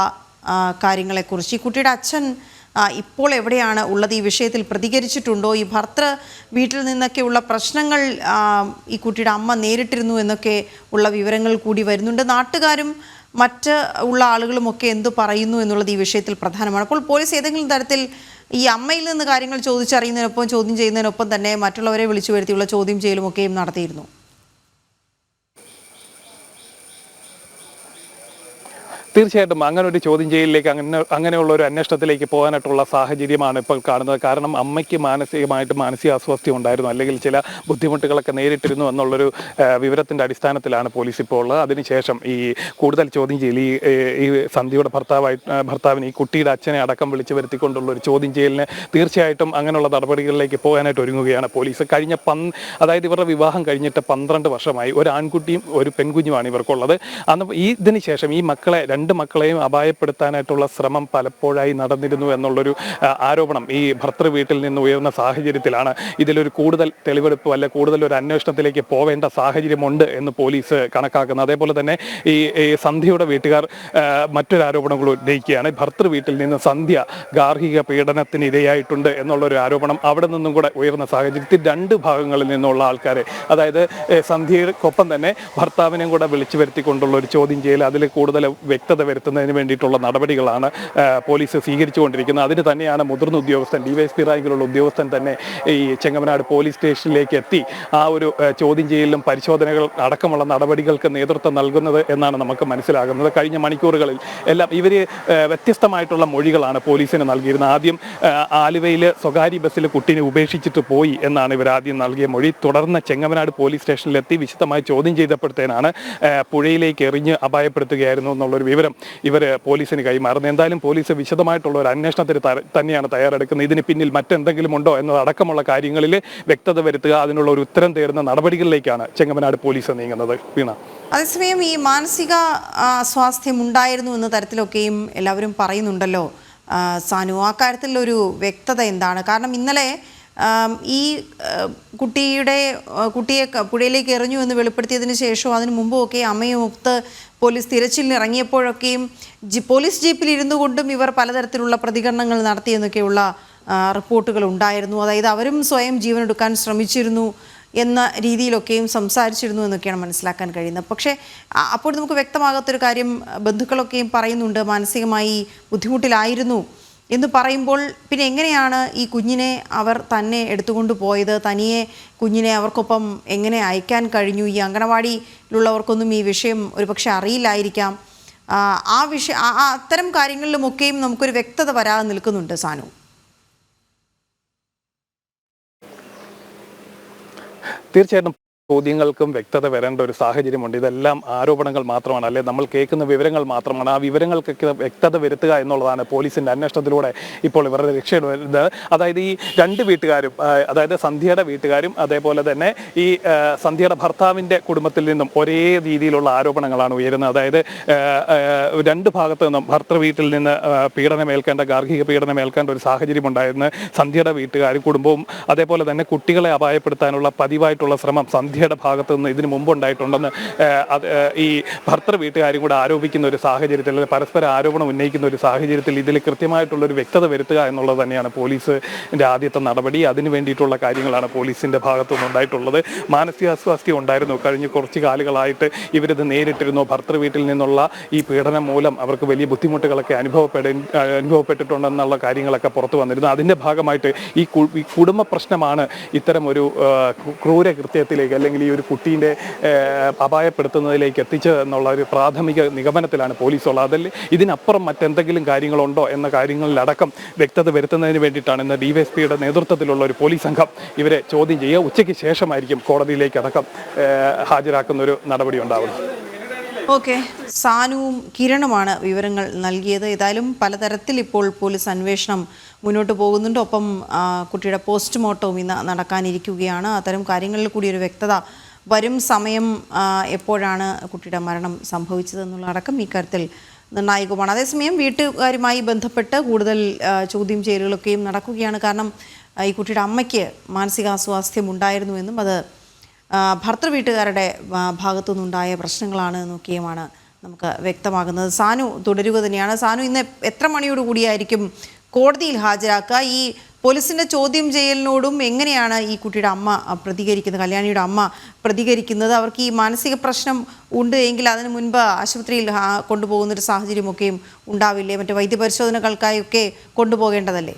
കാര്യങ്ങളെക്കുറിച്ച്. ഈ കുട്ടിയുടെ അച്ഛൻ ഇപ്പോൾ എവിടെയാണ് ഉള്ളത്? ഈ വിഷയത്തിൽ പ്രതികരിച്ചിട്ടുണ്ടോ? ഈ ഭർത്തൃ വീട്ടിൽ നിന്നൊക്കെയുള്ള പ്രശ്നങ്ങൾ ഈ കുട്ടിയുടെ അമ്മ നേരിട്ടിരുന്നു എന്നൊക്കെ ഉള്ള വിവരങ്ങൾ കൂടി വരുന്നുണ്ട്. നാട്ടുകാരും മറ്റ് ഉള്ള ആളുകളുമൊക്കെ എന്തു പറയുന്നു എന്നുള്ളത് ഈ വിഷയത്തിൽ പ്രധാനമാണ്. അപ്പോൾ പോലീസ് ഏതെങ്കിലും തരത്തിൽ ഈ അമ്മയിൽ നിന്ന് കാര്യങ്ങൾ ചോദിച്ചറിയുന്നതിനൊപ്പം ചോദ്യം ചെയ്യുന്നതിനൊപ്പം തന്നെ മറ്റുള്ളവരെ വിളിച്ചു വരുത്തിയുള്ള ചോദ്യം ചെയ്യലുമൊക്കെയും നടത്തിയിരുന്നു. തീർച്ചയായിട്ടും അങ്ങനെ ഒരു ചോദ്യം ചെയ്യലിലേക്ക് അങ്ങനെയുള്ള ഒരു അന്വേഷണത്തിലേക്ക് പോകാനായിട്ടുള്ള സാഹചര്യമാണ് ഇപ്പോൾ കാണുന്നത്. കാരണം അമ്മയ്ക്ക് മാനസിക അസ്വസ്ഥ ഉണ്ടായിരുന്നു, അല്ലെങ്കിൽ ചില ബുദ്ധിമുട്ടുകളൊക്കെ നേരിട്ടിരുന്നു എന്നുള്ളൊരു വിവരത്തിൻ്റെ അടിസ്ഥാനത്തിലാണ് പോലീസ് ഇപ്പോൾ ഉള്ളത്. അതിനുശേഷം ഈ കൂടുതൽ ചോദ്യം ചെയ്യൽ ഈ സന്ധ്യയുടെ ഭർത്താവിന് ഈ കുട്ടിയുടെ അച്ഛനെ അടക്കം വിളിച്ചു വരുത്തിക്കൊണ്ടുള്ള ഒരു ചോദ്യം ചെയ്യലിന് തീർച്ചയായിട്ടും അങ്ങനെയുള്ള നടപടികളിലേക്ക് പോകാനായിട്ട് ഒരുങ്ങുകയാണ് പോലീസ്. അതായത് ഇവരുടെ വിവാഹം കഴിഞ്ഞിട്ട് 12 വർഷമായി. ഒരു ആൺകുട്ടിയും ഒരു പെൺകുഞ്ഞുമാണ് ഇവർക്കുള്ളത്. അന്ന് ഇതിന് ശേഷം ഈ രണ്ട് മക്കളെയും അപായപ്പെടുത്താനായിട്ടുള്ള ശ്രമം പലപ്പോഴായി നടന്നിരുന്നു എന്നുള്ളൊരു ആരോപണം ഈ ഭർത്തൃ വീട്ടിൽ നിന്ന് ഉയർന്ന സാഹചര്യത്തിലാണ് ഇതിലൊരു കൂടുതൽ തെളിവെടുപ്പ് കൂടുതൽ ഒരു അന്വേഷണത്തിലേക്ക് പോവേണ്ട സാഹചര്യമുണ്ട് എന്ന് പോലീസ് കണക്കാക്കുന്നത്. അതേപോലെ തന്നെ ഈ സന്ധ്യയുടെ വീട്ടുകാർ മറ്റൊരു ആരോപണം കൂടി ഉന്നയിക്കുകയാണ്. ഭർത്തൃ വീട്ടിൽ നിന്ന് സന്ധ്യ ഗാർഹിക പീഡനത്തിന് ഇരയായിട്ടുണ്ട് എന്നുള്ളൊരു ആരോപണം അവിടെ നിന്നും കൂടെ ഉയർന്ന സാഹചര്യത്തിൽ രണ്ട് ഭാഗങ്ങളിൽ നിന്നുള്ള ആൾക്കാരെ, അതായത് സന്ധ്യയ്ക്കൊപ്പം തന്നെ ഭർത്താവിനെയും കൂടെ വിളിച്ചു വരുത്തിക്കൊണ്ടുള്ള ഒരു ചോദ്യം ചെയ്യൽ, അതിൽ കൂടുതൽ വ്യക്തത വരുത്തുന്നതിന് വേണ്ടിയിട്ടുള്ള നടപടികളാണ് പോലീസ് സ്വീകരിച്ചുകൊണ്ടിരിക്കുന്നത്. അതിന് തന്നെയാണ് മുതിർന്ന ഉദ്യോഗസ്ഥൻ, DYSP റാങ്കിലുള്ള ഉദ്യോഗസ്ഥൻ തന്നെ ഈ ചെങ്ങമനാട് പോലീസ് സ്റ്റേഷനിലേക്ക് എത്തി ആ ഒരു ചോദ്യം ചെയ്യലിലും പരിശോധനകൾ അടക്കമുള്ള നടപടികൾക്ക് നേതൃത്വം നൽകുന്നത് എന്നാണ് നമുക്ക് മനസ്സിലാകുന്നത്. കഴിഞ്ഞ മണിക്കൂറുകളിൽ എല്ലാം ഇവർ വ്യത്യസ്തമായിട്ടുള്ള മൊഴികളാണ് പോലീസിന് നൽകിയിരുന്നത്. ആദ്യം ആലുവയിൽ സ്വകാര്യ ബസ്സിൽ കുട്ടീനെ ഉപേക്ഷിച്ചിട്ട് പോയി എന്നാണ് ഇവർ ആദ്യം നൽകിയ മൊഴി. തുടർന്ന് ചെങ്ങമനാട് പോലീസ് സ്റ്റേഷനിലെത്തി വിശദമായി ചോദ്യം ചെയ്തപ്പോഴത്തേനാണ് പുഴയിലേക്ക് എറിഞ്ഞ് അപായപ്പെടുത്തുകയായിരുന്നു എന്നുള്ളൊരു വിവരം ഇവർ പോലീസിന് കൈമാറുന്നത്. എന്തായാലും പോലീസ് വിശദമായിട്ടുള്ള ഒരു അന്വേഷണത്തിന് തന്നെയാണ് തയ്യാറെടുക്കുന്നത്. ഇതിന് പിന്നിൽ മറ്റെന്തെങ്കിലും ഉണ്ടോ എന്നതടക്കമുള്ള കാര്യങ്ങളിൽ വ്യക്തത വരുത്തുക, അതിനുള്ള ഒരു ഉത്തരം തേടുന്ന നടപടികളിലേക്കാണ് ചെങ്ങമനാട് പോലീസ് നീങ്ങുന്നത്. വീണ, അതേസമയം ഈ മാനസിക സ്വാസ്ഥ്യം ഉണ്ടായിരുന്നു എന്ന തരത്തിലൊക്കെയും എല്ലാവരും പറയുന്നുണ്ടല്ലോ സാനു, ആ കാര്യത്തിലൊരു വ്യക്തത എന്താണ്? കാരണം ഇന്നലെ ഈ കുട്ടിയെ പുഴയിലേക്ക് എറിഞ്ഞു എന്ന് വെളിപ്പെടുത്തിയതിന് ശേഷവും അതിനു മുമ്പുമൊക്കെ അമ്മയും ഒത്ത് പോലീസ് തിരച്ചിലിന് ഇറങ്ങിയപ്പോഴൊക്കെയും പോലീസ് ജീപ്പിൽ ഇരുന്നു കൊണ്ടും ഇവർ പലതരത്തിലുള്ള പ്രതികരണങ്ങൾ നടത്തിയെന്നൊക്കെയുള്ള റിപ്പോർട്ടുകൾ ഉണ്ടായിരുന്നു. അതായത് അവരും സ്വയം ജീവനെടുക്കാൻ ശ്രമിച്ചിരുന്നു എന്ന രീതിയിലൊക്കെയും സംസാരിച്ചിരുന്നു എന്നൊക്കെയാണ് മനസ്സിലാക്കാൻ കഴിയുന്നത്. പക്ഷേ അപ്പോൾ നമുക്ക് വ്യക്തമാകാത്തൊരു കാര്യം, ബന്ധുക്കളൊക്കെയും പറയുന്നുണ്ട് മാനസികമായി ബുദ്ധിമുട്ടിലായിരുന്നു എന്ന് പറയുമ്പോൾ പിന്നെ എങ്ങനെയാണ് ഈ കുഞ്ഞിനെ അവർ തന്നെ എടുത്തുകൊണ്ട് പോയത്? തനിയെ കുഞ്ഞിനെ അവർക്കൊപ്പം എങ്ങനെ അയക്കാൻ കഴിഞ്ഞു? ഈ അംഗനവാടിയിലുള്ളവർക്കൊന്നും ഈ വിഷയം ഒരുപക്ഷെ അറിയില്ലായിരിക്കാം. അത്തരം കാര്യങ്ങളിലുമൊക്കെയും നമുക്കൊരു വ്യക്തത വരാതെ നിൽക്കുന്നുണ്ട് സാനു. തീർച്ചയായിട്ടും ചോദ്യങ്ങൾക്കും വ്യക്തത വരേണ്ട ഒരു സാഹചര്യമുണ്ട്. ഇതെല്ലാം ആരോപണങ്ങൾ മാത്രമാണ്, അല്ലെ നമ്മൾ കേൾക്കുന്ന വിവരങ്ങൾ മാത്രമാണ്. ആ വിവരങ്ങൾക്കൊക്കെ വ്യക്തത വരുത്തുക എന്നുള്ളതാണ് പോലീസിന്റെ അന്വേഷണത്തിലൂടെ ഇപ്പോൾ ഇവരുടെ ലക്ഷ്യമിടുന്നത്. അതായത് ഈ രണ്ട് വീട്ടുകാരും, അതായത് സന്ധ്യയുടെ വീട്ടുകാരും അതേപോലെ തന്നെ ഈ സന്ധ്യയുടെ ഭർത്താവിൻ്റെ കുടുംബത്തിൽ നിന്നും ഒരേ രീതിയിലുള്ള ആരോപണങ്ങളാണ് ഉയരുന്നത്. അതായത് രണ്ട് ഭാഗത്തു നിന്നും ഭർത്തൃ വീട്ടിൽ നിന്ന് പീഡനമേൽക്കേണ്ട, ഗാർഹിക പീഡനമേൽക്കേണ്ട ഒരു സാഹചര്യം ഉണ്ടായിരുന്നു. സന്ധ്യയുടെ വീട്ടുകാരും കുടുംബവും അതേപോലെ തന്നെ കുട്ടികളെ അപായപ്പെടുത്താനുള്ള പതിവായിട്ടുള്ള ശ്രമം സന്ധ്യയുടെ ഭാഗത്തു നിന്ന് ഇതിനു മുമ്പുണ്ടായിട്ടുണ്ടെന്ന് ഈ ഭർത്തൃ വീട്ടുകാരും കൂടെ ആരോപിക്കുന്ന ഒരു സാഹചര്യത്തിൽ, പരസ്പര ആരോപണം ഉന്നയിക്കുന്ന ഒരു സാഹചര്യത്തിൽ ഇതിൽ കൃത്യമായിട്ടുള്ളൊരു വ്യക്തത വരുത്തുക എന്നുള്ളത് തന്നെയാണ് പോലീസിൻ്റെ ആദ്യത്തെ നടപടി. അതിന് വേണ്ടിയിട്ടുള്ള കാര്യങ്ങളാണ് പോലീസിൻ്റെ ഭാഗത്തു നിന്നുണ്ടായിട്ടുള്ളത്. മാനസികാസ്വാസ്ഥ്യം ഉണ്ടായിരുന്നു. കഴിഞ്ഞ കുറച്ച് കാലുകളായിട്ട് ഇവരിത് നേരിട്ടിരുന്നു. ഭർത്തൃ വീട്ടിൽ നിന്നുള്ള ഈ പീഡനം മൂലം അവർക്ക് വലിയ ബുദ്ധിമുട്ടുകളൊക്കെ അനുഭവപ്പെട്ടിട്ടുണ്ടെന്നുള്ള കാര്യങ്ങളൊക്കെ പുറത്തു വന്നിരുന്നു. അതിൻ്റെ ഭാഗമായിട്ട് ഈ കുടുംബ പ്രശ്നമാണ് ഇത്തരം ഒരു ക്രൂരകൃത്യത്തിലേക്ക് അല്ലെങ്കിൽ അല്ലെങ്കിൽ ഈ ഒരു കുട്ടീൻ്റെ അപായപ്പെടുത്തുന്നതിലേക്ക് എത്തിച്ചതെന്നുള്ള ഒരു പ്രാഥമിക നിഗമനത്തിലാണ് പോലീസ് ഉള്ളത്. അതിൽ ഇതിനപ്പുറം മറ്റെന്തെങ്കിലും കാര്യങ്ങളുണ്ടോ എന്ന കാര്യങ്ങളിലടക്കം വ്യക്തത വരുത്തുന്നതിന് വേണ്ടിയിട്ടാണ് ഇന്ന് DYSPയുടെ നേതൃത്വത്തിലുള്ള ഒരു പോലീസ് സംഘം ഇവരെ ചോദ്യം ചെയ്യുക. ഉച്ചയ്ക്ക് ശേഷമായിരിക്കും കോടതിയിലേക്ക് അടക്കം ഹാജരാക്കുന്ന ഒരു നടപടി ഉണ്ടാവുന്നത്. ഓക്കെ, സാനുവും കിരണുമാണ് വിവരങ്ങൾ നൽകിയത്. ഏതായാലും പലതരത്തിൽ ഇപ്പോൾ പോലീസ് അന്വേഷണം മുന്നോട്ട് പോകുന്നുണ്ട്. ഒപ്പം കുട്ടിയുടെ പോസ്റ്റ്മോർട്ടവും ഇന്ന് നടക്കാനിരിക്കുകയാണ്. അത്തരം കാര്യങ്ങളിൽ കൂടി ഒരു വ്യക്തത വരും. സമയം എപ്പോഴാണ് കുട്ടിയുടെ മരണം സംഭവിച്ചതെന്നുള്ളടക്കം ഇക്കാര്യത്തിൽ നിർണായകമാണ്. അതേസമയം വീട്ടുകാരുമായി ബന്ധപ്പെട്ട് കൂടുതൽ ചോദ്യം ചെയ്യലുകളൊക്കെയും നടക്കുകയാണ്. കാരണം ഈ കുട്ടിയുടെ അമ്മയ്ക്ക് മാനസികാസ്വാസ്ഥ്യം ഉണ്ടായിരുന്നുവെന്നും അത് ഭർത്തൃ വീട്ടുകാരുടെ ഭാഗത്തുനിന്നുണ്ടായ പ്രശ്നങ്ങളാണ് എന്നൊക്കെയുമാണ് നമുക്ക് വ്യക്തമാകുന്നത്. സാനു തുടരുക തന്നെയാണ്. സാനു, ഇന്ന് എത്ര മണിയോടുകൂടിയായിരിക്കും കോടതിയിൽ ഹാജരാക്കുക? ഈ പോലീസിൻ്റെ ചോദ്യം ചെയ്യലിനോടും എങ്ങനെയാണ് ഈ കുട്ടിയുടെ അമ്മ പ്രതികരിക്കുന്നത്, കല്യാണിയുടെ അമ്മ പ്രതികരിക്കുന്നത്? അവർക്ക് ഈ മാനസിക പ്രശ്നം ഉണ്ട് എങ്കിൽ അതിന് മുൻപ് ആശുപത്രിയിൽ കൊണ്ടുപോകുന്നൊരു സാഹചര്യമൊക്കെയും ഉണ്ടാവില്ലേ? മറ്റു വൈദ്യപരിശോധനകൾക്കായൊക്കെ കൊണ്ടുപോകേണ്ടതല്ലേ?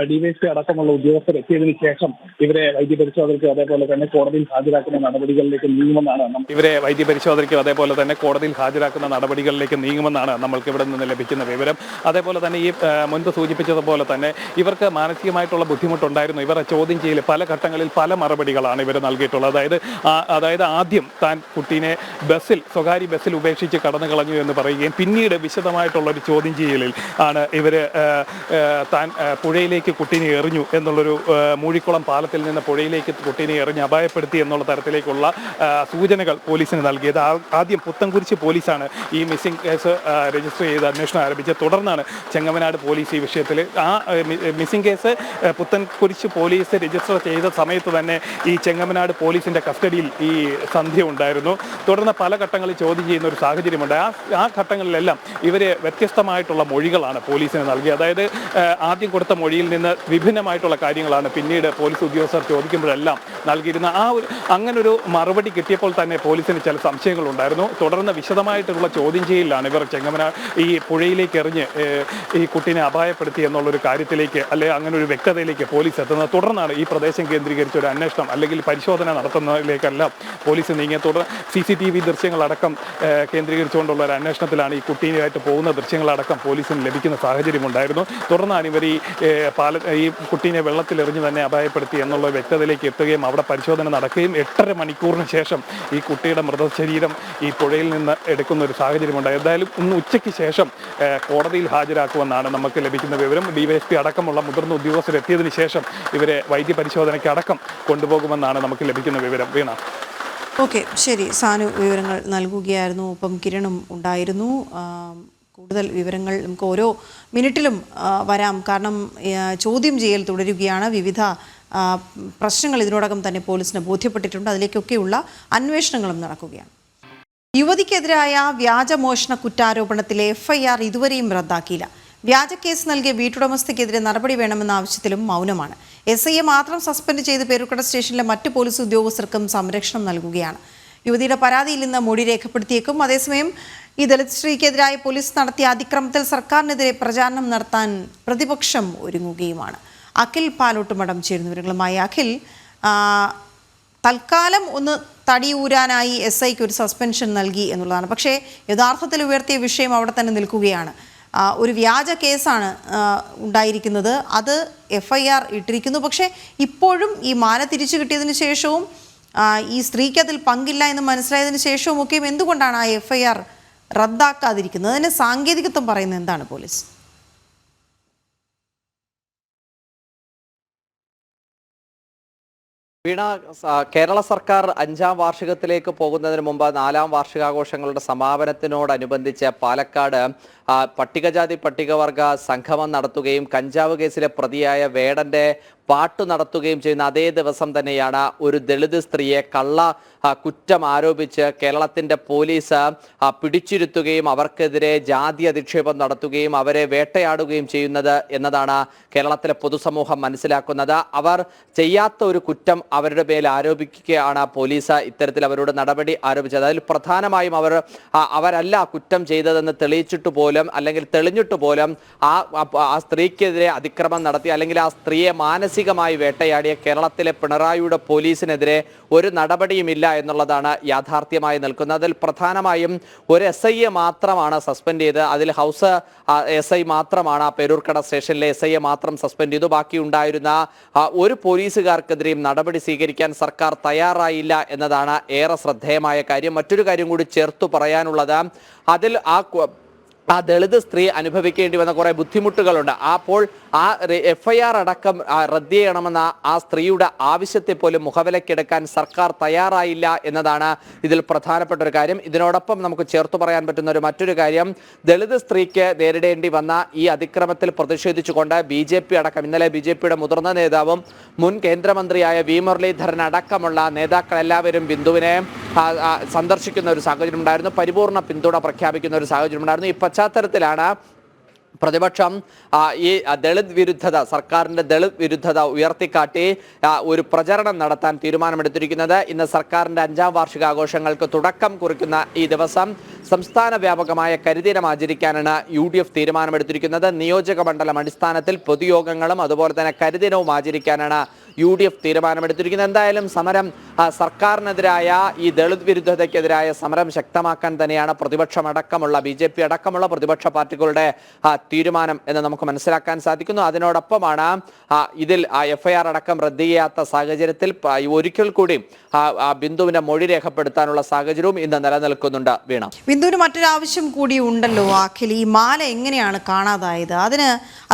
DYSP അടക്കമുള്ള ഉദ്യോഗസ്ഥർ എത്തിയതിനു ശേഷം ഇവരെ വൈദ്യപരിശോധനയ്ക്കും അതേപോലെ തന്നെ കോടതിയിൽ ഹാജരാക്കുന്ന നടപടികളിലേക്ക് നീങ്ങുമെന്നാണ് നമ്മൾക്ക് ഇവിടെ നിന്ന് ലഭിക്കുന്ന വിവരം. അതേപോലെ തന്നെ ഈ മുൻപ് സൂചിപ്പിച്ചതുപോലെ തന്നെ ഇവർക്ക് മാനസികമായിട്ടുള്ള ബുദ്ധിമുട്ടുണ്ടായിരുന്നു. ഇവരെ ചോദ്യം ചെയ്യൽ പല ഘട്ടങ്ങളിൽ പല മറുപടികളാണ് ഇവർ നൽകിയിട്ടുള്ളത്. അതായത് ആദ്യം താൻ കുട്ടീനെ സ്വകാര്യ ബസ്സിൽ ഉപേക്ഷിച്ച് കടന്നു കളഞ്ഞു എന്ന് പറയുകയും പിന്നീട് വിശദമായിട്ടുള്ള ഒരു ചോദ്യം ചെയ്യലിൽ ആണ് ഇവർ താൻ പുഴയിലേക്ക് കുട്ടീനെ എറിഞ്ഞു എന്നുള്ളൊരു മൂഴിക്കുളം പാലത്തിൽ നിന്ന് പുഴയിലേക്ക് കുട്ടീനെ എറിഞ്ഞ് അപായപ്പെടുത്തി എന്നുള്ള തരത്തിലേക്കുള്ള സൂചനകൾ പോലീസിന് നൽകിയത്. ആദ്യം പുത്തൻകുരിശ് പോലീസാണ് ഈ മിസ്സിംഗ് കേസ് രജിസ്റ്റർ ചെയ്ത് അന്വേഷണം ആരംഭിച്ചത്. തുടർന്നാണ് ചെങ്ങമനാട് പോലീസ് ഈ വിഷയത്തിൽ missing case Puthencruz police register ചെയ്ത സമയത്ത് തന്നെ ഈ ചെങ്ങമനാട് പോലീസിൻ്റെ കസ്റ്റഡിയിൽ ഈ സന്ധ്യ ഉണ്ടായിരുന്നു. തുടർന്ന് പല ഘട്ടങ്ങളിൽ ചോദ്യം ചെയ്യുന്ന ഒരു സാഹചര്യമുണ്ട്. ആ ഘട്ടങ്ങളിലെല്ലാം ഇവർ വ്യത്യസ്തമായിട്ടുള്ള മൊഴികളാണ് പോലീസിന് നൽകിയത്. അതായത് ആദ്യം കൊടുത്ത മൊഴിയിൽ നിന്ന് വിഭിന്നമായിട്ടുള്ള കാര്യങ്ങളാണ് പിന്നീട് പോലീസ് ഉദ്യോഗസ്ഥർ ചോദിക്കുമ്പോഴെല്ലാം നൽകിയിരുന്ന. അങ്ങനൊരു മറുപടി കിട്ടിയപ്പോൾ തന്നെ പോലീസിന് ചില സംശയങ്ങളുണ്ടായിരുന്നു. തുടർന്ന് വിശദമായിട്ടുള്ള ചോദ്യം ചെയ്യലിലാണ് ഇവർ ഈ പുഴയിലേക്ക് എറിഞ്ഞ് ഈ കുട്ടീനെ അപായപ്പെടുത്തി എന്നുള്ളൊരു കാര്യത്തിലേക്ക് അങ്ങനെ ഒരു വ്യക്തതയിലേക്ക് പോലീസ് എത്തുന്നത്. തുടർന്നാണ് ഈ പ്രദേശം കേന്ദ്രീകരിച്ച ഒരു അന്വേഷണം അല്ലെങ്കിൽ പരിശോധന നടത്തുന്നതിലേക്കെല്ലാം പോലീസ് നീങ്ങിയ. തുടർന്ന് CCTV ദൃശ്യങ്ങളടക്കം കേന്ദ്രീകരിച്ചുകൊണ്ടുള്ള ഒരു അന്വേഷണത്തിലാണ് ഈ കുട്ടീനായിട്ട് പോകുന്ന ദൃശ്യങ്ങളടക്കം പോലീസിന് ലഭിക്കുന്ന സാഹചര്യമുണ്ടായിരുന്നു. തുടർന്നാണ് ഇവർ ഈ കുട്ടീനെ വെള്ളത്തിലെറിഞ്ഞ് തന്നെ അപായപ്പെടുത്തി എന്നുള്ള വ്യക്തതയിലേക്ക് എത്തുകയും അവിടെ പരിശോധന നടക്കുകയും 8.5 മണിക്കൂറിന് ശേഷം ഈ കുട്ടിയുടെ മൃതശരീരം ഈ പുഴയിൽ നിന്ന് എടുക്കുന്ന ഒരു സാഹചര്യമുണ്ട്. എന്തായാലും ഇന്ന് ഉച്ചയ്ക്ക് ശേഷം കോടതിയിൽ ഹാജരാക്കുമെന്നാണ് നമുക്ക് ലഭിക്കുന്ന വിവരം. DYSP അടക്കമുള്ള മുതിർന്ന ഉദ്യോഗസ്ഥർ എത്തിയതിനു ശേഷം ഇവരെ വൈദ്യപരിശോധനയ്ക്ക് അടക്കം കൊണ്ടുപോകുമെന്നാണ് നമുക്ക് ലഭിക്കുന്ന വിവരം. വീണ. ഓക്കെ, ശരി. സാനു വിവരങ്ങൾ നൽകുകയായിരുന്നു. ഒപ്പം കിരണും ഉണ്ടായിരുന്നു. കൂടുതൽ വിവരങ്ങൾ നമുക്ക് ഓരോ മിനിറ്റിലും വരാം. കാരണം ചോദ്യം ചെയ്യൽ തുടരുകയാണ്. വിവിധ പ്രശ്നങ്ങൾ ഇതിനോടകം തന്നെ പോലീസിന് ബോധ്യപ്പെട്ടിട്ടുണ്ട്. അതിലേക്കൊക്കെയുള്ള അന്വേഷണങ്ങളും നടക്കുകയാണ്. യുവതിക്കെതിരായ വ്യാജമോഷണ കുറ്റാരോപണത്തിലെ FIR ഇതുവരെയും റദ്ദാക്കിയില്ല. വ്യാജ കേസ് നൽകിയ വീട്ടുടമസ്ഥയ്ക്കെതിരെ നടപടി വേണമെന്ന ആവശ്യത്തിലും മൗനമാണ്. SIയെ മാത്രം സസ്പെൻഡ് ചെയ്ത് പേരുക്കട സ്റ്റേഷനിലെ മറ്റ് പോലീസ് ഉദ്യോഗസ്ഥർക്കും സംരക്ഷണം നൽകുകയാണ്. യുവതിയുടെ പരാതിയിൽ നിന്ന് മൊഴി രേഖപ്പെടുത്തിയേക്കും. അതേസമയം ഈ ദളിത് സ്ത്രീക്കെതിരായ പോലീസ് നടത്തിയ അതിക്രമത്തിൽ സർക്കാരിനെതിരെ പ്രചാരണം നടത്താൻ പ്രതിപക്ഷം ഒരുങ്ങുകയുമാണ്. അഖിൽ പാലോട്ടുമടം ചേരുന്ന വിവരങ്ങളുമായി. അഖിൽ, തൽക്കാലം ഒന്ന് തടിയൂരാനായി SIക്ക് ഒരു സസ്പെൻഷൻ നൽകി എന്നുള്ളതാണ്. പക്ഷേ യഥാർത്ഥത്തിൽ ഉയർത്തിയ വിഷയം അവിടെ തന്നെ നിൽക്കുകയാണ്. ഒരു വ്യാജ കേസാണ് ഉണ്ടായിരിക്കുന്നത്. അത് FIR ഇട്ടിരിക്കുന്നു. പക്ഷേ ഇപ്പോഴും ഈ മാല തിരിച്ചു കിട്ടിയതിന് ശേഷവും ഈ സ്ത്രീക്ക് അതിൽ പങ്കില്ല എന്ന് മനസ്സിലായതിനു ശേഷവും ഒക്കെയും എന്തുകൊണ്ടാണ് ആ FIR റദ്ദാക്കാതിരിക്കുന്നത്? അതിന് സാങ്കേതികത്വം പറയുന്നത് എന്താണ് പോലീസ്? വീണ, കേരള സർക്കാർ 5ാം വാർഷികത്തിലേക്ക് പോകുന്നതിന് മുമ്പ് 4ാം വാർഷികാഘോഷങ്ങളുടെ സമാപനത്തിനോടനുബന്ധിച്ച് പാലക്കാട് പട്ടികജാതി പട്ടികവർഗ സംഗമം നടത്തുകയും കഞ്ചാവ് കേസിലെ പ്രതിയായ വേടന്റെ പാട്ടു നടത്തുകയും ചെയ്യുന്ന അതേ ദിവസം തന്നെയാണ് ഒരു ദളിത് സ്ത്രീയെ കുറ്റം ആരോപിച്ച് കേരളത്തിൻ്റെ പോലീസ് പിടിച്ചിരുത്തുകയും അവർക്കെതിരെ ജാതി അധിക്ഷേപം നടത്തുകയും അവരെ വേട്ടയാടുകയും ചെയ്യുന്നത് എന്നതാണ് കേരളത്തിലെ പൊതുസമൂഹം മനസ്സിലാക്കുന്നത്. അവർ ചെയ്യാത്ത ഒരു കുറ്റം അവരുടെ മേൽ ആരോപിക്കുകയാണ് പോലീസ് ഇത്തരത്തിൽ അവരോട് നടപടി ആരോപിച്ചത്. അതിൽ പ്രധാനമായും അവരല്ല കുറ്റം ചെയ്തതെന്ന് തെളിയിച്ചിട്ട് പോലും അല്ലെങ്കിൽ തെളിഞ്ഞിട്ട് പോലും ആ സ്ത്രീക്കെതിരെ അതിക്രമം നടത്തി അല്ലെങ്കിൽ ആ സ്ത്രീയെ മാനസിക മാനസികമായി വേട്ടയാടിയ കേരളത്തിലെ പിണറായിയുടെ പോലീസിനെതിരെ ഒരു നടപടിയുമില്ല എന്നുള്ളതാണ് യാഥാർത്ഥ്യമായി നിൽക്കുന്നത്. അതിൽ പ്രധാനമായും ഒരു SIയെ മാത്രമാണ് സസ്പെൻഡ് ചെയ്ത്, അതിൽ ഹൗസ് SI മാത്രമാണ്, പേരൂർക്കട സ്റ്റേഷനിലെ SIയെ മാത്രം സസ്പെൻഡ് ചെയ്തു. ബാക്കി ഉണ്ടായിരുന്ന ഒരു പോലീസുകാർക്കെതിരെയും നടപടി സ്വീകരിക്കാൻ സർക്കാർ തയ്യാറായില്ല എന്നതാണ് ഏറെ ശ്രദ്ധേയമായ കാര്യം. മറ്റൊരു കാര്യം കൂടി ചേർത്തു പറയാനുള്ളത്, അതിൽ ആ ദളിത് സ്ത്രീ അനുഭവിക്കേണ്ടി വന്ന കുറേ ബുദ്ധിമുട്ടുകളുണ്ട്. അപ്പോൾ ആ FIR അടക്കം റദ്ദ് ചെയ്യണമെന്ന ആ സ്ത്രീയുടെ ആവശ്യത്തെ പോലും മുഖവിലക്കെടുക്കാൻ സർക്കാർ തയ്യാറായില്ല എന്നതാണ് ഇതിൽ പ്രധാനപ്പെട്ട ഒരു കാര്യം. ഇതിനോടൊപ്പം നമുക്ക് ചേർത്തു പറയാൻ പറ്റുന്ന മറ്റൊരു കാര്യം, ദളിത് സ്ത്രീക്ക് നേരിടേണ്ടി വന്ന ഈ അതിക്രമത്തിൽ പ്രതിഷേധിച്ചുകൊണ്ട് BJP അടക്കം ഇന്നലെ BJPയുടെ മുതിർന്ന നേതാവും മുൻ കേന്ദ്രമന്ത്രിയായ V. മുരളീധരൻ അടക്കമുള്ള നേതാക്കളെല്ലാവരും ബിന്ദുവിനെ സന്ദർശിക്കുന്ന ഒരു സാഹചര്യം ഉണ്ടായിരുന്നു. പരിപൂർണ പിന്തുണ പ്രഖ്യാപിക്കുന്ന ഒരു സാഹചര്യം ഉണ്ടായിരുന്നു. ഈ പശ്ചാത്തലത്തിലാണ് പ്രതിപക്ഷം ഈ ദളിത് വിരുദ്ധത, സർക്കാരിൻ്റെ ദളിത് വിരുദ്ധത ഉയർത്തിക്കാട്ടി ഒരു പ്രചരണം നടത്താൻ തീരുമാനമെടുത്തിരിക്കുന്നത്. ഇന്ന് സർക്കാരിൻ്റെ 5ാം വാർഷികാഘോഷങ്ങൾക്ക് തുടക്കം കുറിക്കുന്ന ഈ ദിവസം സംസ്ഥാന വ്യാപകമായ കരിദിനം ആചരിക്കാനാണ് UDF തീരുമാനമെടുത്തിരിക്കുന്നത്. നിയോജക മണ്ഡലം അടിസ്ഥാനത്തിൽ പൊതുയോഗങ്ങളും അതുപോലെ തന്നെ കരിദിനവും ആചരിക്കാനാണ് UDF തീരുമാനമെടുത്തിരിക്കുന്നത്. എന്തായാലും സമരം സർക്കാരിനെതിരായ ഈ ദളിത് വിരുദ്ധതയ്ക്കെതിരായ സമരം ശക്തമാക്കാൻ തന്നെയാണ് പ്രതിപക്ഷമടക്കമുള്ള BJP അടക്കമുള്ള പ്രതിപക്ഷ പാർട്ടികളുടെ തീരുമാനം എന്ന് നമുക്ക് മനസ്സിലാക്കാൻ സാധിക്കുന്നു. അതിനോടൊപ്പമാണ് ഇതിൽ FIR അടക്കം റദ്ദ് ചെയ്യാത്ത സാഹചര്യത്തിൽ ഒരിക്കൽ കൂടി ബിന്ദുവിന്റെ മൊഴി രേഖപ്പെടുത്താനുള്ള സാഹചര്യവും ഇന്ന് നിലനിൽക്കുന്നുണ്ട്. വീണ, ബിന്ദുവിന് മറ്റൊരാവശ്യം കൂടി ഉണ്ടല്ലോ അഖിൽ, ഈ മാല എങ്ങനെയാണ് കാണാതായത്?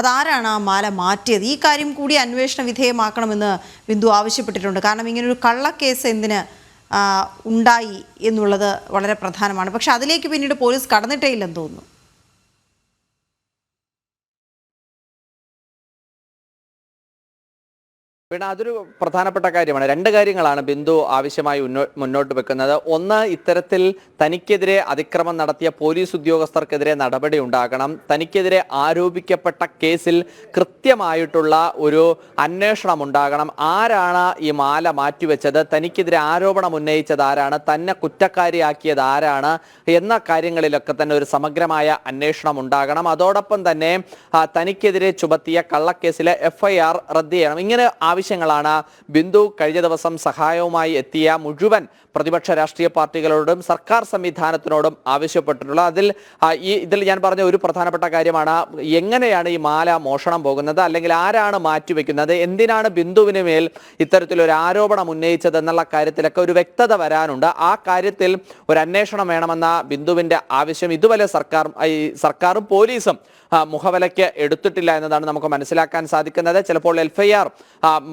അതാരാണ് ആ മാല മാറ്റിയത്? ഈ കാര്യം കൂടി അന്വേഷണ വിധേയമാക്കണമെന്ന് ബിന്ദു ആവശ്യപ്പെട്ടിട്ടുണ്ട്. കാരണം ഇങ്ങനൊരു കള്ളക്കേസ് എന്തിന് ഉണ്ടായി എന്നുള്ളത് വളരെ പ്രധാനമാണ്. പക്ഷെ അതിലേക്ക് പിന്നീട് പോലീസ് കടന്നിട്ടേ ഇല്ലെന്ന് തോന്നുന്നു. പിന്നെ അതൊരു പ്രധാനപ്പെട്ട കാര്യമാണ്. 2 കാര്യങ്ങളാണ് ബിന്ദു ആവശ്യമായി മുന്നോട്ട് വെക്കുന്നത്. ഒന്ന്, ഇത്തരത്തിൽ തനിക്കെതിരെ അതിക്രമം നടത്തിയ പോലീസ് ഉദ്യോഗസ്ഥർക്കെതിരെ നടപടി ഉണ്ടാകണം. തനിക്കെതിരെ ആരോപിക്കപ്പെട്ട കേസിൽ കൃത്യമായിട്ടുള്ള ഒരു അന്വേഷണം ഉണ്ടാകണം. ആരാണ് ഈ മാല മാറ്റിവെച്ചത്, തനിക്കെതിരെ ആരോപണം ഉന്നയിച്ചത് ആരാണ്, തന്നെ കുറ്റക്കാരിയാക്കിയത് ആരാണ് എന്ന കാര്യങ്ങളിലൊക്കെ തന്നെ ഒരു സമഗ്രമായ അന്വേഷണം ഉണ്ടാകണം. അതോടൊപ്പം തന്നെ തനിക്കെതിരെ ചുമത്തിയ കള്ളക്കേസിലെ FIR റദ്ദ് ചെയ്യണം. ഇങ്ങനെ ആവശ്യങ്ങളാണ് ബിന്ദു കഴിഞ്ഞ ദിവസം സഹായവുമായി എത്തിയ മുഴുവൻ പ്രതിപക്ഷ രാഷ്ട്രീയ പാർട്ടികളോടും സർക്കാർ സംവിധാനത്തിനോടും ആവശ്യപ്പെട്ടിട്ടുള്ളത്. ഇതിൽ ഞാൻ പറഞ്ഞ ഒരു പ്രധാനപ്പെട്ട കാര്യമാണ്, എങ്ങനെയാണ് ഈ മാല മോഷണം പോകുന്നത്, അല്ലെങ്കിൽ ആരാണ് മാറ്റിവെക്കുന്നത്, എന്തിനാണ് ബിന്ദുവിന് മേൽ ഇത്തരത്തിലൊരു ആരോപണം ഉന്നയിച്ചത് എന്നുള്ള കാര്യത്തിലൊക്കെ ഒരു വ്യക്തത വരാനുണ്ട്. ആ കാര്യത്തിൽ ഒരു അന്വേഷണം വേണമെന്ന ബിന്ദുവിന്റെ ആവശ്യം ഇതുവരെ സർക്കാരും പോലീസും മുഖവിലയ്ക്ക് എടുത്തിട്ടില്ല എന്നതാണ് നമുക്ക് മനസ്സിലാക്കാൻ സാധിക്കുന്നത്. ചിലപ്പോൾ FIR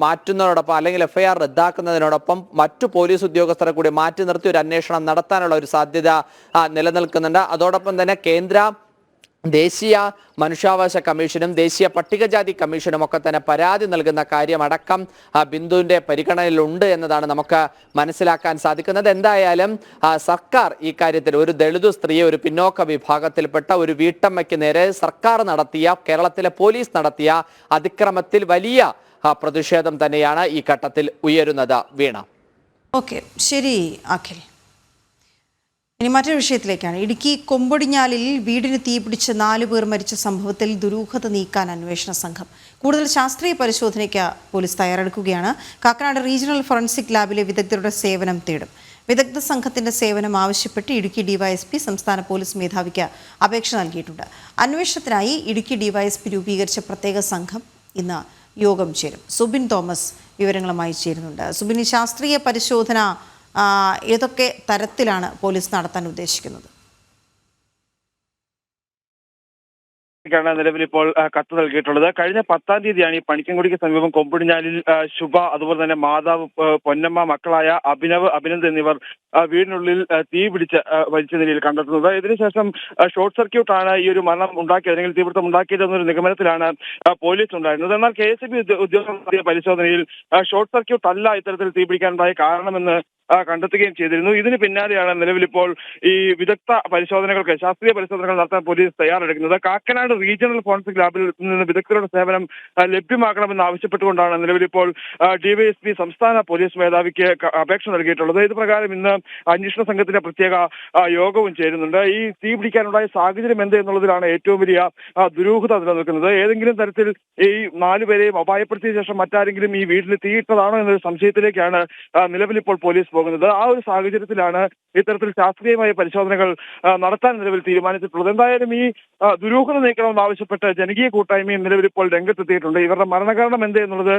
മാറ്റുന്നതോടൊപ്പം അല്ലെങ്കിൽ FIR റദ്ദാക്കുന്നതിനോടൊപ്പം മറ്റു പോലീസ് ഉദ്യോഗസ്ഥരെ കൂടി മാറ്റി നിർത്തി ഒരു അന്വേഷണം നടത്താനുള്ള ഒരു സാധ്യത നിലനിൽക്കുന്നുണ്ട്. അതോടൊപ്പം തന്നെ ദേശീയ മനുഷ്യാവകാശ കമ്മീഷനും ദേശീയ പട്ടികജാതി കമ്മീഷനും ഒക്കെ തന്നെ പരാതി നൽകുന്ന കാര്യമടക്കം ബിന്ദുവിൻ്റെ പരിഗണനയിലുണ്ട് എന്നതാണ് നമുക്ക് മനസ്സിലാക്കാൻ സാധിക്കുന്നത്. എന്തായാലും സർക്കാർ ഈ കാര്യത്തിൽ ഒരു ദളിത് സ്ത്രീയെ, ഒരു പിന്നോക്ക വിഭാഗത്തിൽപ്പെട്ട ഒരു വീട്ടമ്മയ്ക്ക് നേരെ സർക്കാർ നടത്തിയ, കേരളത്തിലെ പോലീസ് നടത്തിയ അതിക്രമത്തിൽ വലിയ പ്രതിഷേധം തന്നെയാണ് ഈ ഘട്ടത്തിൽ ഉയരുന്നത്. വീണ, ഓക്കെ, ശരി അഖിൽ. ഇനി മറ്റൊരു വിഷയത്തിലേക്കാണ്. ഇടുക്കി കൊമ്പൊടിഞ്ഞാലിൽ വീടിന് തീപിടിച്ച് 4 പേർ മരിച്ച സംഭവത്തിൽ ദുരൂഹത നീക്കാൻ അന്വേഷണ സംഘം. കൂടുതൽ ശാസ്ത്രീയ പരിശോധനയ്ക്ക് പോലീസ് തയ്യാറെടുക്കുകയാണ്. കാക്കനാട് റീജിയണൽ ഫോറൻസിക് ലാബിലെ വിദഗ്ധരുടെ സേവനം തേടും. വിദഗ്ധ സംഘത്തിന്റെ സേവനം ആവശ്യപ്പെട്ട് ഇടുക്കി DYSP സംസ്ഥാന പോലീസ് മേധാവിക്ക് അപേക്ഷ നൽകിയിട്ടുണ്ട്. അന്വേഷണത്തിനായി ഇടുക്കി DYSP രൂപീകരിച്ച പ്രത്യേക സംഘം ഇന്ന് യോഗം ചേരും. സുബിൻ തോമസ് വിവരങ്ങളുമായി ചേരുന്നുണ്ട്. സുബിൻ, ശാസ്ത്രീയ പരിശോധന ഏതൊക്കെ തരത്തിലാണ് പോലീസ് നടത്താൻ ഉദ്ദേശിക്കുന്നത്? നിലവിൽ ഇപ്പോൾ കത്ത് നൽകിയിട്ടുള്ളത്. കഴിഞ്ഞ 10-ാം തീയതിയാണ് ഈ പണിക്കൻകുടിക്ക് സമീപം കൊമ്പൊടിഞ്ഞാലിൽ ശുഭ, അതുപോലെ തന്നെ മാതാവ് പൊന്നമ്മ, മക്കളായ അഭിനന്ദ് എന്നിവർ വീടിനുള്ളിൽ തീ പിടിച്ച് വലിച്ച നിലയിൽ കണ്ടെത്തുന്നത്. ഇതിനുശേഷം ഷോർട്ട് സർക്യൂട്ടാണ് ഈ ഒരു മരണം ഉണ്ടാക്കിയത്, അല്ലെങ്കിൽ തീപിടുത്തം ഉണ്ടാക്കിയത് എന്നൊരു നിഗമനത്തിലാണ് പോലീസ് ഉണ്ടായിരുന്നത്. എന്നാൽ KSB ഉദ്യോഗസ്ഥ നടത്തിയ പരിശോധനയിൽ ഷോർട്ട് സർക്യൂട്ട് അല്ല ഇത്തരത്തിൽ തീപിടിക്കാനുണ്ടായ കാരണമെന്ന് കണ്ടെത്തുകയും ചെയ്തിരുന്നു. ഇതിന് പിന്നാലെയാണ് നിലവിലിപ്പോൾ ഈ വിദഗ്ധ പരിശോധനകൾക്ക് ശാസ്ത്രീയ പരിശോധനകൾ നടത്താൻ പോലീസ് തയ്യാറെടുക്കുന്നത്. കാക്കനാട് റീജിയണൽ ഫോറൻസിക് ലാബിൽ നിന്ന് വിദഗ്ധരുടെ സേവനം ലഭ്യമാക്കണമെന്ന് ആവശ്യപ്പെട്ടുകൊണ്ടാണ് നിലവിലിപ്പോൾ ഡിവൈഎസ്പി സംസ്ഥാന പോലീസ് മേധാവിക്ക് അപേക്ഷ നൽകിയിട്ടുള്ളത്. ഇത് പ്രകാരം ഇന്ന് അന്വേഷണ സംഘത്തിന്റെ പ്രത്യേക യോഗവും ചേരുന്നുണ്ട്. ഈ തീ പിടിക്കാനുണ്ടായ സാഹചര്യം എന്ത് എന്നുള്ളതിലാണ് ഏറ്റവും വലിയ ദുരൂഹത നിലനിൽക്കുന്നത്. ഏതെങ്കിലും തരത്തിൽ ഈ 4 പേരെയും അപായപ്പെടുത്തിയ ശേഷം മറ്റാരെങ്കിലും ഈ വീട്ടിൽ തീയിട്ടതാണോ എന്നൊരു സംശയത്തിലേക്കാണ് നിലവിലിപ്പോൾ പോലീസ് പോകുന്നത്. ആ ഒരു സാഹചര്യത്തിലാണ് ഇത്തരത്തിൽ ശാസ്ത്രീയമായ പരിശോധനകൾ നടത്താൻ നിലവിൽ തീരുമാനിച്ചിട്ടുള്ളത്. എന്തായാലും ഈ ദുരൂഹത നീക്കണമെന്ന് ആവശ്യപ്പെട്ട് ജനകീയ കൂട്ടായ്മയും നിലവിലിപ്പോൾ രംഗത്തെത്തിയിട്ടുണ്ട്. ഇവരുടെ മരണകാരണം എന്ത് എന്നുള്ളത്,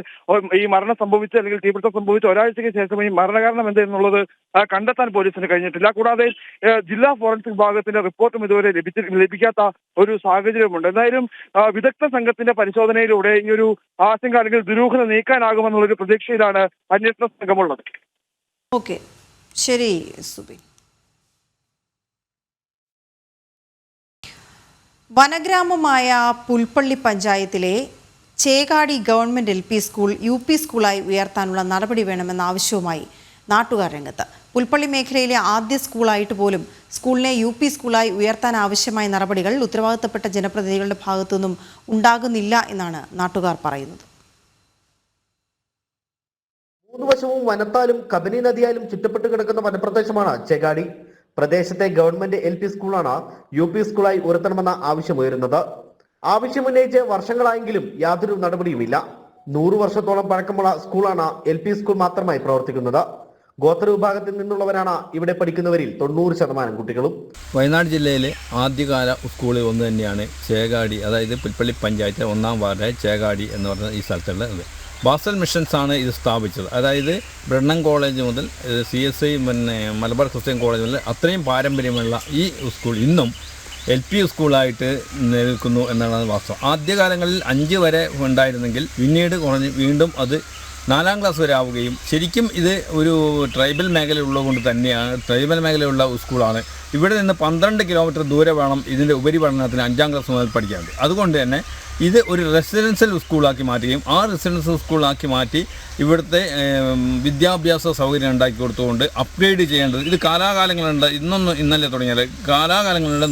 ഈ മരണം സംഭവിച്ച അല്ലെങ്കിൽ തീപിടുത്തം സംഭവിച്ച ഒരാഴ്ചയ്ക്ക് ശേഷം ഈ മരണകാരണം എന്ത് എന്നുള്ളത് കണ്ടെത്താൻ പോലീസിന് കഴിഞ്ഞിട്ടില്ല. കൂടാതെ ജില്ലാ ഫോറൻസിക് വിഭാഗത്തിന്റെ റിപ്പോർട്ടും ഇതുവരെ ലഭിക്കാത്ത ഒരു സാഹചര്യമുണ്ട്. എന്തായാലും വിദഗ്ധ സംഘത്തിന്റെ പരിശോധനയിലൂടെ ഈ ഒരു ആശങ്ക അല്ലെങ്കിൽ ദുരൂഹത നീക്കാനാകുമെന്നുള്ളൊരു പ്രതീക്ഷയിലാണ് അന്വേഷണ സംഘമുള്ളത്. ഓക്കെ, ശരി സുബി. വനഗ്രാമമായ പുൽപ്പള്ളി പഞ്ചായത്തിലെ Chekadi government LP school UP സ്കൂളായി ഉയർത്താനുള്ള നടപടി വേണമെന്ന ആവശ്യവുമായി നാട്ടുകാർ രംഗത്ത്. പുൽപ്പള്ളി മേഖലയിലെ ആദ്യ സ്കൂളായിട്ട് പോലും സ്കൂളിനെ UP സ്കൂളായി ഉയർത്താൻ ആവശ്യമായ നടപടികൾ ഉത്തരവാദിത്തപ്പെട്ട ജനപ്രതിനിധികളുടെ ഭാഗത്തുനിന്നും ഉണ്ടാകുന്നില്ല എന്നാണ് നാട്ടുകാർ പറയുന്നത്. 3 വശവും വനത്താലും കബനി നദിയാലും ചുറ്റപ്പെട്ട് കിടക്കുന്ന വനപ്രദേശമാണ് ചേകാടി. പ്രദേശത്തെ ഗവൺമെന്റ് LP സ്കൂളാണ് UP സ്കൂളായി ഉയർത്തണമെന്ന ആവശ്യമുയരുന്നത്. ആവശ്യമുന്നയിച്ച് വർഷങ്ങളായെങ്കിലും യാതൊരു നടപടിയുമില്ല. 100 വർഷത്തോളം പഴക്കമുള്ള സ്കൂളാണ് LP സ്കൂൾ മാത്രമായി പ്രവർത്തിക്കുന്നത്. ഗോത്ര വിഭാഗത്തിൽ നിന്നുള്ളവരാണ് ഇവിടെ പഠിക്കുന്നവരിൽ 90% കുട്ടികളും. വയനാട് ജില്ലയിലെ ആദ്യകാല സ്കൂളിൽ ഒന്ന് തന്നെയാണ് ചേകാടി, അതായത് പുൽപ്പള്ളി പഞ്ചായത്ത് 1-ാം വാർഡായ ചേകാടി എന്ന് പറഞ്ഞ ഈ സ്ഥലത്തുള്ളത്. ബാസൽ മിഷൻസ് ആണ് ഇത് സ്ഥാപിച്ചത്. അതായത് ബ്രണ്ണൻ കോളേജ് മുതൽ CSI മലബാർ ക്രിസ്ത്യൻ കോളേജ് മുതൽ അത്രയും പാരമ്പര്യമുള്ള ഈ സ്കൂൾ ഇന്നും LP സ്കൂളായിട്ട് നിൽക്കുന്നു എന്നാണ് വാസ്തവം. ആദ്യകാലങ്ങളിൽ 5 വരെ ഉണ്ടായിരുന്നെങ്കിൽ പിന്നീട് കുറഞ്ഞ് വീണ്ടും അത് 4-ാം ക്ലാസ് വരെ ആവുകയും, ശരിക്കും ഇത് ഒരു ട്രൈബൽ മേഖലയുള്ളതുകൊണ്ട് തന്നെയാണ്, ട്രൈബൽ മേഖലയുള്ള സ്കൂളാണ്. ഇവിടെ നിന്ന് 12 കിലോമീറ്റർ ദൂരെ വേണം ഇതിൻ്റെ ഉപരിപഠനത്തിന് 5-ാം ക്ലാസ് മുതൽ പഠിക്കാൻ. അതുകൊണ്ട് തന്നെ ഇത് ഒരു റെസിഡൻഷ്യൽ സ്കൂളാക്കി മാറ്റുകയും ആ റെസിഡൻഷ്യൽ സ്കൂളാക്കി മാറ്റി ഇവിടുത്തെ വിദ്യാഭ്യാസ സൗകര്യം ഉണ്ടാക്കി കൊടുത്തുകൊണ്ട് അപ്ഗ്രേഡ് ചെയ്യേണ്ടത് ഇത് കാലാകാലങ്ങളുണ്ട്. ഇന്നലെ തുടങ്ങിയാൽ കാലാകാലങ്ങളുടെ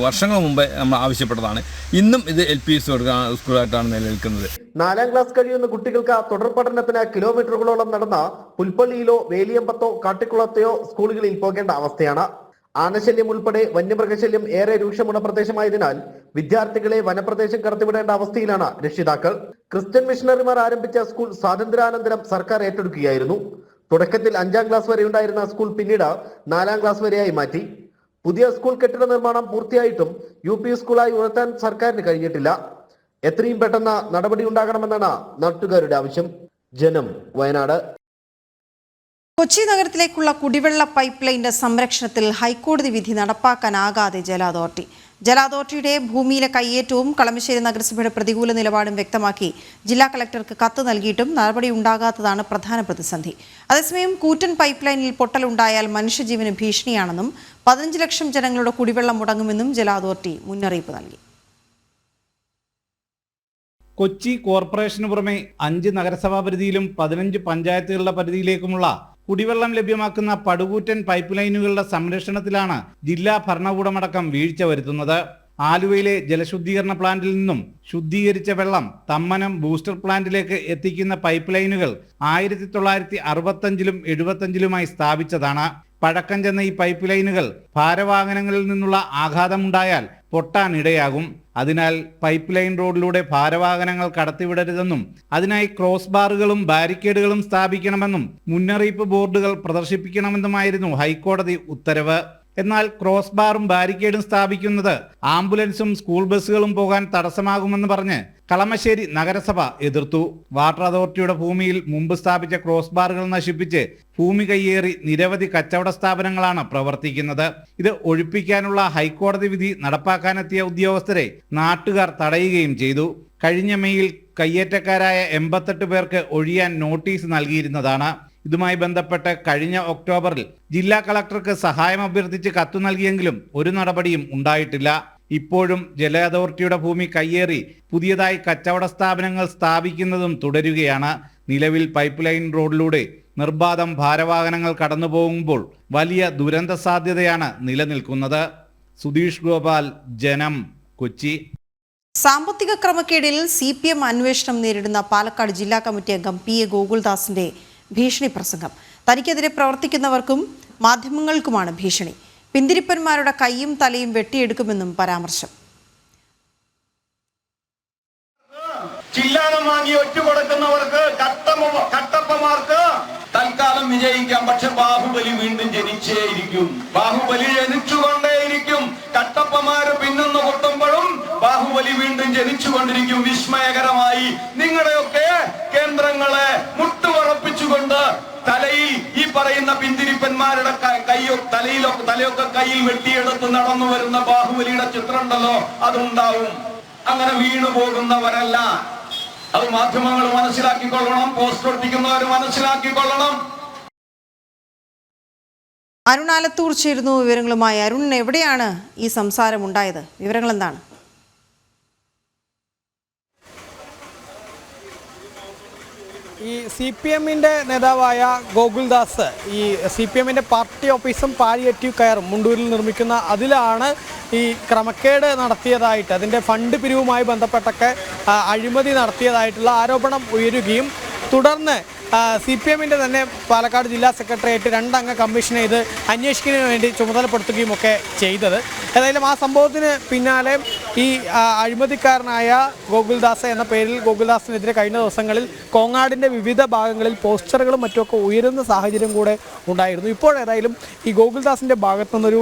വർഷങ്ങൾ മുമ്പേ നമ്മൾ ആവശ്യപ്പെട്ടതാണ്. ഇന്നും ഇത് LP സ്കൂളായിട്ടാണ് നിലനിൽക്കുന്നത്. 4-ാം ക്ലാസ് കഴിയുന്ന കുട്ടികൾക്ക് തുടർ പഠനത്തിന് കിലോമീറ്ററുകളോളം നടന്ന പുൽപ്പള്ളിയിലോ വേലിയമ്പത്തോ കാട്ടിക്കുളത്തെയോ സ്കൂളുകളിൽ പോകേണ്ട അവസ്ഥയാണ്. ആനശല്യം ഉൾപ്പെടെ വന്യമൃഗശല്യം ഏറെ രൂക്ഷമുള്ള പ്രദേശമായതിനാൽ വിദ്യാർത്ഥികളെ വനപ്രദേശം കടത്തിവിടേണ്ട അവസ്ഥയിലാണ് രക്ഷിതാക്കൾ. ക്രിസ്ത്യൻ മിഷണറിമാർ ആരംഭിച്ച സ്കൂൾ സ്വാതന്ത്ര്യാനന്തരം സർക്കാർ ഏറ്റെടുക്കുകയായിരുന്നു. തുടക്കത്തിൽ 5-ാം ക്ലാസ് വരെ ഉണ്ടായിരുന്ന സ്കൂൾ പിന്നീട് 4-ാം ക്ലാസ് വരെയായി മാറ്റി. പുതിയ സ്കൂൾ കെട്ടിട നിർമ്മാണം പൂർത്തിയായിട്ടും UP സ്കൂളായി ഉയർത്താൻ സർക്കാരിന് കഴിഞ്ഞിട്ടില്ല. എത്രയും പെട്ടെന്ന് നടപടി ഉണ്ടാകണമെന്നാണ് നാട്ടുകാരുടെ ആവശ്യം. ജനം, വയനാട്. കൊച്ചി നഗരത്തിലേക്കുള്ള കുടിവെള്ള പൈപ്പ് ലൈനിന്റെ സംരക്ഷണത്തിൽ ഹൈക്കോടതി വിധി നടപ്പാക്കാനാകാതെ ജല അതോറിറ്റിയുടെ ഭൂമിയിലെ കയ്യേറ്റവും കളമശ്ശേരി നഗരസഭയുടെ പ്രതികൂല നിലപാടും വ്യക്തമാക്കി ജില്ലാ കളക്ടർക്ക് കത്ത് നൽകിയിട്ടും നടപടി ഉണ്ടാകാത്തതാണ് പ്രധാന പ്രതിസന്ധി. അതേസമയം കൂറ്റൻ പൈപ്പ് ലൈനിൽ പൊട്ടലുണ്ടായാൽ മനുഷ്യജീവന് ഭീഷണിയാണെന്നും 15 ലക്ഷം ജനങ്ങളുടെ കുടിവെള്ളം മുടങ്ങുമെന്നും ജല അതോറിറ്റി മുന്നറിയിപ്പ് നൽകി. കൊച്ചി കോർപ്പറേഷന് പുറമെ 5 നഗരസഭാ പരിധിയിലും 15 പഞ്ചായത്തുകളുടെ പരിധിയിലേക്കുമുള്ള കുടിവെള്ളം ലഭ്യമാക്കുന്ന പടുകൂറ്റൻ പൈപ്പ് ലൈനുകളുടെ സംരക്ഷണത്തിലാണ് ജില്ലാ ഭരണകൂടമടക്കം വീഴ്ച വരുത്തുന്നത്. ആലുവയിലെ ജലശുദ്ധീകരണ പ്ലാന്റിൽ നിന്നും ശുദ്ധീകരിച്ച വെള്ളം തമ്മനം ബൂസ്റ്റർ പ്ലാന്റിലേക്ക് എത്തിക്കുന്ന പൈപ്പ് ലൈനുകൾ 1965-ലും 75-ലുമായി സ്ഥാപിച്ചതാണ്. പഴക്കം ചെന്ന ഈ പൈപ്പ് ലൈനുകൾ ഭാരവാഹനങ്ങളിൽ നിന്നുള്ള ആഘാതമുണ്ടായാൽ പൊട്ടാനിടയാകും. അതിനാൽ പൈപ്പ് ലൈൻ റോഡിലൂടെ ഭാരവാഹനങ്ങൾ കടത്തിവിടരുതെന്നും അതിനായി ക്രോസ് ബാറുകളും ബാരിക്കേഡുകളും സ്ഥാപിക്കണമെന്നും മുന്നറിയിപ്പ് ബോർഡുകൾ പ്രദർശിപ്പിക്കണമെന്നുമായിരുന്നു ഹൈക്കോടതി ഉത്തരവ്. എന്നാൽ ക്രോസ് ബാറും ബാരിക്കേഡും സ്ഥാപിക്കുന്നത് ആംബുലൻസും സ്കൂൾ ബസ്സുകളും പോകാൻ തടസ്സമാകുമെന്ന് പറഞ്ഞ് കളമശ്ശേരി നഗരസഭ എതിർത്തു. വാട്ടർ അതോറിറ്റിയുടെ ഭൂമിയിൽ മുമ്പ് സ്ഥാപിച്ച ക്രോസ് ബാറുകൾ നശിപ്പിച്ച് ഭൂമി കയ്യേറി നിരവധി കച്ചവട സ്ഥാപനങ്ങളാണ് പ്രവർത്തിക്കുന്നത്. ഇത് ഒഴിപ്പിക്കാനുള്ള ഹൈക്കോടതി വിധി നടപ്പാക്കാനെത്തിയ ഉദ്യോഗസ്ഥരെ നാട്ടുകാർ തടയുകയും ചെയ്തു. കഴിഞ്ഞ മെയിൽ കയ്യേറ്റക്കാരായ 88 പേർക്ക് ഒഴിയാൻ നോട്ടീസ് നൽകിയിരുന്നതാണ്. ഇതുമായി ബന്ധപ്പെട്ട് കഴിഞ്ഞ ഒക്ടോബറിൽ ജില്ലാ കളക്ടർക്ക് സഹായം അഭ്യർത്ഥിച്ച് കത്തു നൽകിയെങ്കിലും ഒരു നടപടിയും ഉണ്ടായിട്ടില്ല. ഇപ്പോഴും ജല അതോറിറ്റിയുടെ ഭൂമി കയ്യേറി പുതിയതായി കച്ചവട സ്ഥാപനങ്ങൾ സ്ഥാപിക്കുന്നതും തുടരുകയാണ്. നിലവിൽ പൈപ്പ് ലൈൻ റോഡിലൂടെ നിർബാധം ഭാരവാഹനങ്ങൾ കടന്നു പോകുമ്പോൾ വലിയ ദുരന്ത സാധ്യതയാണ് നിലനിൽക്കുന്നത്. സുധീഷ് ഗോപാൽ, ജനം, കൊച്ചി. സാമ്പത്തിക ക്രമക്കേടിൽ CPM അന്വേഷണം നേരിടുന്ന പാലക്കാട് ജില്ലാ കമ്മിറ്റി അംഗം PA ഗോകുൽദാസിന്റെ ഭീഷണി പ്രസംഗം. തനിക്കെതിരെ പ്രവർത്തിക്കുന്നവർക്കും മാധ്യമങ്ങൾക്കുമാണ് ഭീഷണി. പിന്തിരിപ്പന്മാരുടെ കൈയും തലയും വെട്ടിയെടുക്കുമെന്നും പരാമർശം. ചില്ലാനം വാങ്ങി ഒറ്റുകൊടുക്കുന്നവർക്ക് കട്ടപ്പമാർക്ക് തൽക്കാലം വിജയിക്കാം. പക്ഷെ ബാഹുബലി വീണ്ടും ജനിച്ചേയിരിക്കും. ബാഹുബലി ജനിച്ചുകൊണ്ടേയിരിക്കും. കട്ടപ്പമാര് പിന്നൊന്ന് പൊട്ടുമ്പോഴും ബാഹുബലി വീണ്ടും ജനിച്ചുകൊണ്ടിരിക്കും. വിസ്മയകരമായി നിങ്ങളുടെയൊക്കെ കേന്ദ്രങ്ങളെ മുട്ടുറപ്പിച്ചുകൊണ്ട് തലയിൽ ഈ പറയുന്ന പിന്തിരിപ്പന്മാരുടെ തലയൊക്കെ കയ്യിൽ വെട്ടിയെടുത്ത് നടന്നു വരുന്ന ബാഹുബലിയുടെ ചിത്രം ഉണ്ടല്ലോ, അതുണ്ടാവും. അങ്ങനെ വീണു പോകുന്നവരല്ല. അത് മാധ്യമങ്ങൾ മനസ്സിലാക്കിക്കൊള്ളണം, പോസ്റ്റർ ഒട്ടിക്കുന്നവർ മനസ്സിലാക്കിക്കൊള്ളണം. അരുൺ ആലത്തൂർ ചേരുന്നു വിവരങ്ങളുമായി. അരുൺ, എവിടെയാണ് ഈ സംസാരം ഉണ്ടായത്? വിവരങ്ങൾ എന്താണ്? ഈ CPMന്റെ നേതാവായ ഗോകുൽദാസ് ഈ CPMന്റെ പാർട്ടി ഓഫീസും പാലിയേറ്റീവ് കെയറും മുണ്ടൂരിൽ നിർമ്മിക്കുന്ന അതിലാണ് ഈ ക്രമക്കേട് നടത്തിയതായിട്ട്, അതിൻ്റെ ഫണ്ട് പിരിവുമായി ബന്ധപ്പെട്ടൊക്കെ അഴിമതി നടത്തിയതായിട്ടുള്ള ആരോപണം ഉയരുകയും തുടർന്ന് CPMന്റെ തന്നെ പാലക്കാട് ജില്ലാ സെക്രട്ടേറിയറ്റ് 2 അംഗ കമ്മീഷനെ ഇത് അന്വേഷിക്കുന്നതിന് വേണ്ടി ചുമതലപ്പെടുത്തുകയും ഒക്കെ ചെയ്തത്. ഏതായാലും ആ സംഭവത്തിന് പിന്നാലെ ഈ അഴിമതിക്കാരനായ ഗോകുൽദാസ് എന്ന പേരിൽ ഗോകുൽദാസിനെതിരെ കഴിഞ്ഞ ദിവസങ്ങളിൽ കോങ്ങാടിൻ്റെ വിവിധ ഭാഗങ്ങളിൽ പോസ്റ്ററുകളും മറ്റുമൊക്കെ ഉയരുന്ന സാഹചര്യം കൂടെ ഉണ്ടായിരുന്നു. ഇപ്പോൾ ഏതായാലും ഈ ഗോകുൽദാസിൻ്റെ ഭാഗത്തു നിന്നൊരു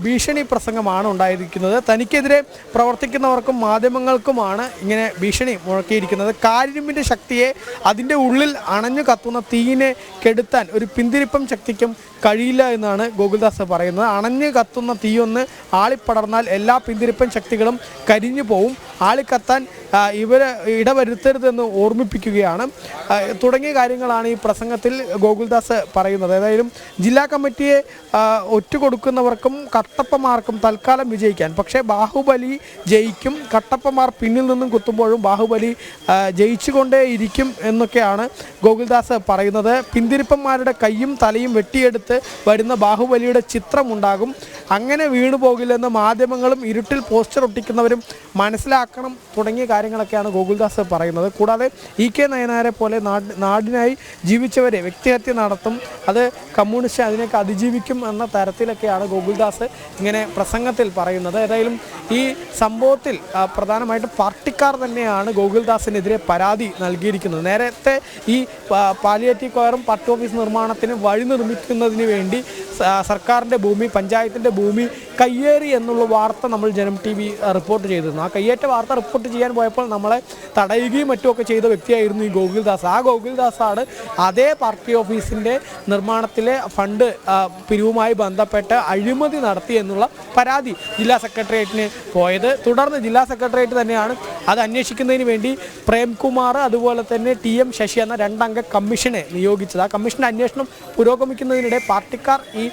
ഭീഷണി പ്രസംഗമാണ് ഉണ്ടായിരിക്കുന്നത്. തനിക്കെതിരെ പ്രവർത്തിക്കുന്നവർക്കും മാധ്യമങ്ങൾക്കുമാണ് ഇങ്ങനെ ഭീഷണി മുഴക്കിയിരിക്കുന്നത്. കാരിരുമ്പിൻ്റെ ശക്തിയെ അതിൻ്റെ ഉള്ളിൽ അണഞ്ഞു കത്തുന്ന തീയിനെ കെടുത്താൻ ഒരു പിന്തിരിപ്പം ശക്തിക്കും കഴിയില്ല എന്നാണ് ഗോകുൽദാസ് പറയുന്നത്. അണഞ്ഞു കത്തുന്ന തീയൊന്ന് ആളിപ്പടർന്നാൽ എല്ലാ പിന്തിരിപ്പൻ ശക്തികളും കരിഞ്ഞു പോവും. ആളിക്കത്താൻ ഇവരെ ഇടവരുത്തരുതെന്ന് ഓർമ്മിപ്പിക്കുകയാണ്. തുടങ്ങിയ കാര്യങ്ങളാണ് ഈ പ്രസംഗത്തിൽ ഗോകുൽദാസ് പറയുന്നത്. ഏതായാലും ജില്ലാ കമ്മിറ്റിയെ ഒറ്റുകൊടുക്കുന്നവർക്കും കട്ടപ്പമാർക്കും തൽക്കാലം വിജയിക്കാൻ, പക്ഷേ ബാഹുബലി ജയിക്കും. കട്ടപ്പമാർ പിന്നിൽ നിന്നും കുത്തുമ്പോഴും ബാഹുബലി ജയിച്ചുകൊണ്ടേ ഇരിക്കും എന്നൊക്കെയാണ് ഗോകുൽദാസ് പറയുന്നത്. പിന്തിരിപ്പന്മാരുടെ കൈയും തലയും വെട്ടിയെടുത്ത് വരുന്ന ബാഹുബലിയുടെ ചിത്രമുണ്ടാകും. അങ്ങനെ വീണു പോകില്ലെന്ന് മാധ്യമങ്ങളും ഇരുട്ടിൽ പോസ്റ്റർ ഒട്ടിക്കുന്നവരും മനസ്സിലാക്കണം തുടങ്ങിയ കാര്യങ്ങളൊക്കെയാണ് ഗോകുൽദാസ് പറയുന്നത്. കൂടാതെ EK നയനാരെ പോലെ നാടിനായി ജീവിച്ചവരെ വ്യക്തിഹത്യ നടത്തും, അത് കമ്മ്യൂണിസ്റ്റ് അതിനൊക്കെ അതിജീവിക്കും എന്ന തരത്തിലൊക്കെയാണ് ഗോകുൽദാസ് ഇങ്ങനെ പ്രസംഗത്തിൽ പറയുന്നത്. ഏതായാലും ഈ സംഭവത്തിൽ പ്രധാനമായിട്ടും പാർട്ടിക്കാർ തന്നെയാണ് ഗോകുൽദാസിനെതിരെ പരാതി നൽകിയിരിക്കുന്നത്. നേരത്തെ ഈ പാലിയേറ്റീവ് കെയറും പാർട്ടി ഓഫീസ് നിർമ്മാണത്തിന് വഴി നിർമ്മിക്കുന്നതിന് വേണ്ടി സർക്കാരിൻ്റെ ഭൂമി, പഞ്ചായത്തിൻ്റെ ഭൂമി കയ്യേറി എന്നുള്ള വാർത്ത നമ്മൾ ജനം TV റിപ്പോർട്ട് ചെയ്തിരുന്നു. ആ കയ്യേറ്റ വാർത്ത റിപ്പോർട്ട് ചെയ്യാൻ പോയപ്പോൾ നമ്മളെ തടയുകയും മറ്റുമൊക്കെ ചെയ്ത വ്യക്തിയായിരുന്നു ഈ ഗോകുൽദാസ്. ആ ഗോകുൽദാസാണ് അതേ പാർട്ടി ഓഫീസിൻ്റെ നിർമ്മാണത്തിലെ ഫണ്ട് പിരിവുമായി ബന്ധപ്പെട്ട് അഴിമതി നടത്തി എന്നുള്ള പരാതി ജില്ലാ സെക്രട്ടേറിയറ്റിന് പോയത്. തുടർന്ന് ജില്ലാ സെക്രട്ടേറിയറ്റ് തന്നെയാണ് അത് അന്വേഷിക്കുന്നതിന് വേണ്ടി പ്രേംകുമാർ അതുപോലെ തന്നെ TM ശശി എന്ന 2 അംഗ കമ്മീഷനെ നിയോഗിച്ചത്. ആ കമ്മീഷൻ്റെ അന്വേഷണം പുരോഗമിക്കുന്നതിനിടെ പാർട്ടിക്കാർ ഈ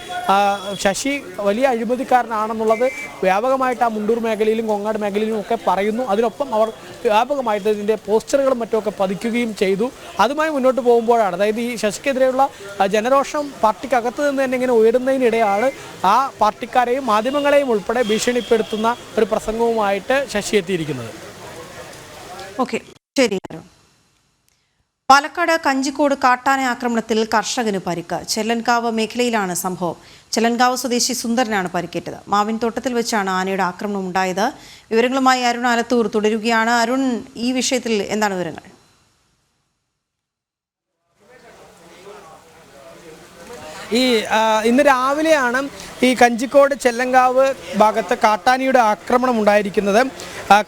ശശി വലിയ അഴിമതിക്കാരനാണെന്നുള്ളത് വ്യാപകമായിട്ട് ആ മുണ്ടൂർ മേഖലയിലും കൊങ്ങാട് മേഖലയിലും ഒക്കെ പറയുന്നു. അതിനൊപ്പം അവർ വ്യാപകമായിട്ട് ഇതിൻ്റെ പോസ്റ്ററുകളും മറ്റുമൊക്കെ പതിക്കുകയും ചെയ്തു. അതുമായി മുന്നോട്ട് പോകുമ്പോഴാണ്, അതായത് ഈ ശശിക്കെതിരെയുള്ള ജനരോഷം പാർട്ടിക്കകത്ത് നിന്ന് തന്നെ ഇങ്ങനെ ഉയരുന്നതിനിടെയാണ് ആ പാർട്ടിക്കാരെയും മാധ്യമങ്ങളെയും ഉൾപ്പെടെ ഭീഷണിപ്പെടുത്തുന്ന ഒരു പ്രസംഗവുമായിട്ട് ശശി എത്തിയിരിക്കുന്നത്. ഓക്കെ, ശരി. പാലക്കാട് കഞ്ചിക്കോട് കാട്ടാന ആക്രമണത്തിൽ കർഷകന് പരിക്ക്. ചെല്ലൻകാവ് മേഖലയിലാണ് സംഭവം. ചെല്ലൻകാവ് സ്വദേശി സുന്ദരനാണ് പരിക്കേറ്റത്. മാവിൻതോട്ടത്തിൽ വെച്ചാണ് ആനയുടെ ആക്രമണം ഉണ്ടായത്. വിവരങ്ങളുമായി അരുൺ ആലത്തൂർ തുടരുകയാണ്. അരുൺ, ഈ വിഷയത്തിൽ എന്താണ് വിവരങ്ങൾ? ഇന്ന് രാവിലെയാണ് ഈ കഞ്ചിക്കോട് ചെല്ലങ്കാവ് ഭാഗത്ത് കാട്ടാനിയുടെ ആക്രമണം ഉണ്ടായിരിക്കുന്നത്.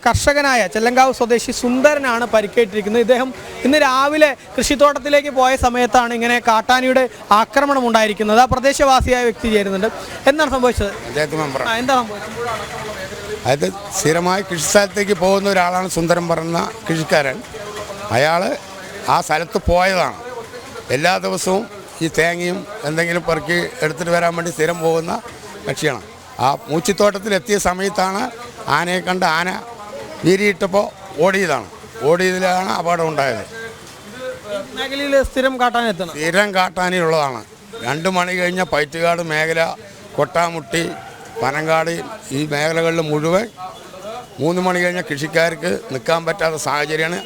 കർഷകനായ ചെല്ലങ്കാവ് സ്വദേശി സുന്ദരനാണ് പരിക്കേറ്റിരിക്കുന്നത്. ഇദ്ദേഹം ഇന്ന് രാവിലെ കൃഷിത്തോട്ടത്തിലേക്ക് പോയ സമയത്താണ് ഇങ്ങനെ കാട്ടാനിയുടെ ആക്രമണം ഉണ്ടായിരിക്കുന്നത്. ആ പ്രദേശവാസിയായ വ്യക്തി ചേരുന്നുണ്ട്. എന്താണ് സംഭവിച്ചത്? എന്താ സംഭവിച്ചത്? അതായത് സ്ഥിരമായി കൃഷിസ്ഥലത്തേക്ക് പോകുന്ന ഒരാളാണ് സുന്ദരൻ പറയുന്ന കൃഷിക്കാരൻ. അയാൾ ആ സ്ഥലത്ത് പോയതാണ്. എല്ലാ ദിവസവും ഈ തേങ്ങയും എന്തെങ്കിലും പെറുക്കി എടുത്തിട്ട് വരാൻ വേണ്ടി സ്ഥിരം പോകുന്ന കക്ഷിയാണ്. ആ മൂച്ചിത്തോട്ടത്തിലെത്തിയ സമയത്താണ് ആനയെ കണ്ട് ആന വീരിയിട്ടപ്പോൾ ഓടിയതാണ്. ഓടിയതിലാണ് അപകടം ഉണ്ടായത്. മേഖലയിൽ സ്ഥിരം കാട്ടാനെത്തണം. സ്ഥിരം കാട്ടാനുള്ളതാണ്. 2 മണി കഴിഞ്ഞ പൈറ്റുകാട് മേഖല, കൊട്ടാമുട്ടി, പനങ്കാട് ഈ മേഖലകളിൽ മുഴുവൻ 3 മണി കഴിഞ്ഞ കൃഷിക്കാർക്ക് നിൽക്കാൻ പറ്റാത്ത സാഹചര്യമാണ്.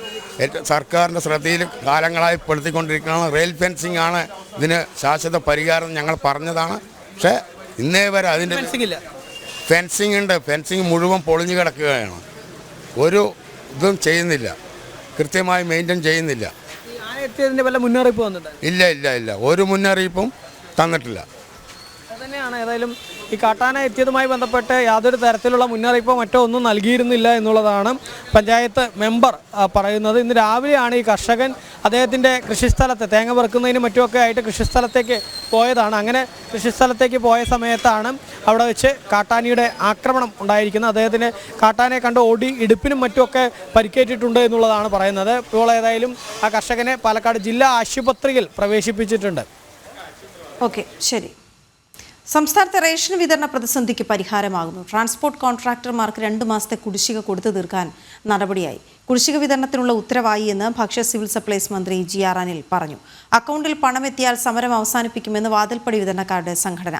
സർക്കാരിൻ്റെ ശ്രദ്ധയിൽ കാലങ്ങളായി പെടുത്തിക്കൊണ്ടിരിക്കുകയാണ്. റെയിൽ ഫെൻസിംഗ് ആണ് ഇതിന് ശാശ്വത പരിഹാരം ഞങ്ങൾ പറഞ്ഞതാണ്. പക്ഷേ ഇന്നേ വരെ അതിൻ്റെ ഫെൻസിംഗ് ഉണ്ട്. ഫെൻസിങ് മുഴുവൻ പൊളിഞ്ഞു കിടക്കുകയാണ്. ഒരു ഇതും ചെയ്യുന്നില്ല, കൃത്യമായി മെയിൻറ്റെയിൻ ചെയ്യുന്നില്ല. എത്തിയതിന്റെ വല്ല മുന്നറിയിപ്പ് വന്നിട്ടുണ്ട്? ഇല്ല, ഒരു മുന്നറിയിപ്പും തന്നിട്ടില്ല. അതുതന്നെയാണ്. ഏതായാലും ഈ കാട്ടാന എത്തിയതുമായി ബന്ധപ്പെട്ട് യാതൊരു തരത്തിലുള്ള മുന്നറിയിപ്പോ മറ്റോ ഒന്നും നൽകിയിരുന്നില്ല എന്നുള്ളതാണ് പഞ്ചായത്ത് മെമ്പർ പറയുന്നത്. ഇന്ന് രാവിലെയാണ് ഈ കർഷകൻ അദ്ദേഹത്തിൻ്റെ കൃഷിസ്ഥലത്ത് തേങ്ങ പെറുക്കുന്നതിനും മറ്റുമൊക്കെ ആയിട്ട് കൃഷിസ്ഥലത്തേക്ക് പോയതാണ്. അങ്ങനെ കൃഷിസ്ഥലത്തേക്ക് പോയ സമയത്താണ് അവിടെ വെച്ച് കാട്ടാനയുടെ ആക്രമണം ഉണ്ടായിരിക്കുന്നത്. അദ്ദേഹത്തിന് കാട്ടാനയെ കണ്ട് ഓടി ഇടുപ്പിനും മറ്റുമൊക്കെ പരിക്കേറ്റിട്ടുണ്ട് എന്നുള്ളതാണ് പറയുന്നത്. ഇപ്പോൾ ഏതായാലും ആ കർഷകനെ പാലക്കാട് ജില്ലാ ആശുപത്രിയിൽ പ്രവേശിപ്പിച്ചിട്ടുണ്ട്. ഓക്കെ, ശരി. സംസ്ഥാനത്തെ റേഷൻ വിതരണ പ്രതിസന്ധിക്ക് പരിഹാരമാകുന്നു. ട്രാൻസ്പോർട്ട് കോൺട്രാക്ടർമാർക്ക് 2 മാസത്തെ കുടിശ്ശിക കൊടുത്തു തീർക്കാൻ നടപടിയായി. കുടിശ്ശിക വിതരണത്തിനുള്ള ഉത്തരവായി എന്ന് ഭക്ഷ്യ സിവിൽ സപ്ലൈസ് മന്ത്രി GR അനിൽ പറഞ്ഞു. അക്കൗണ്ടിൽ പണമെത്തിയാൽ സമരം അവസാനിപ്പിക്കുമെന്ന് വാതിൽപ്പടി വിതരണക്കാരുടെ സംഘടന.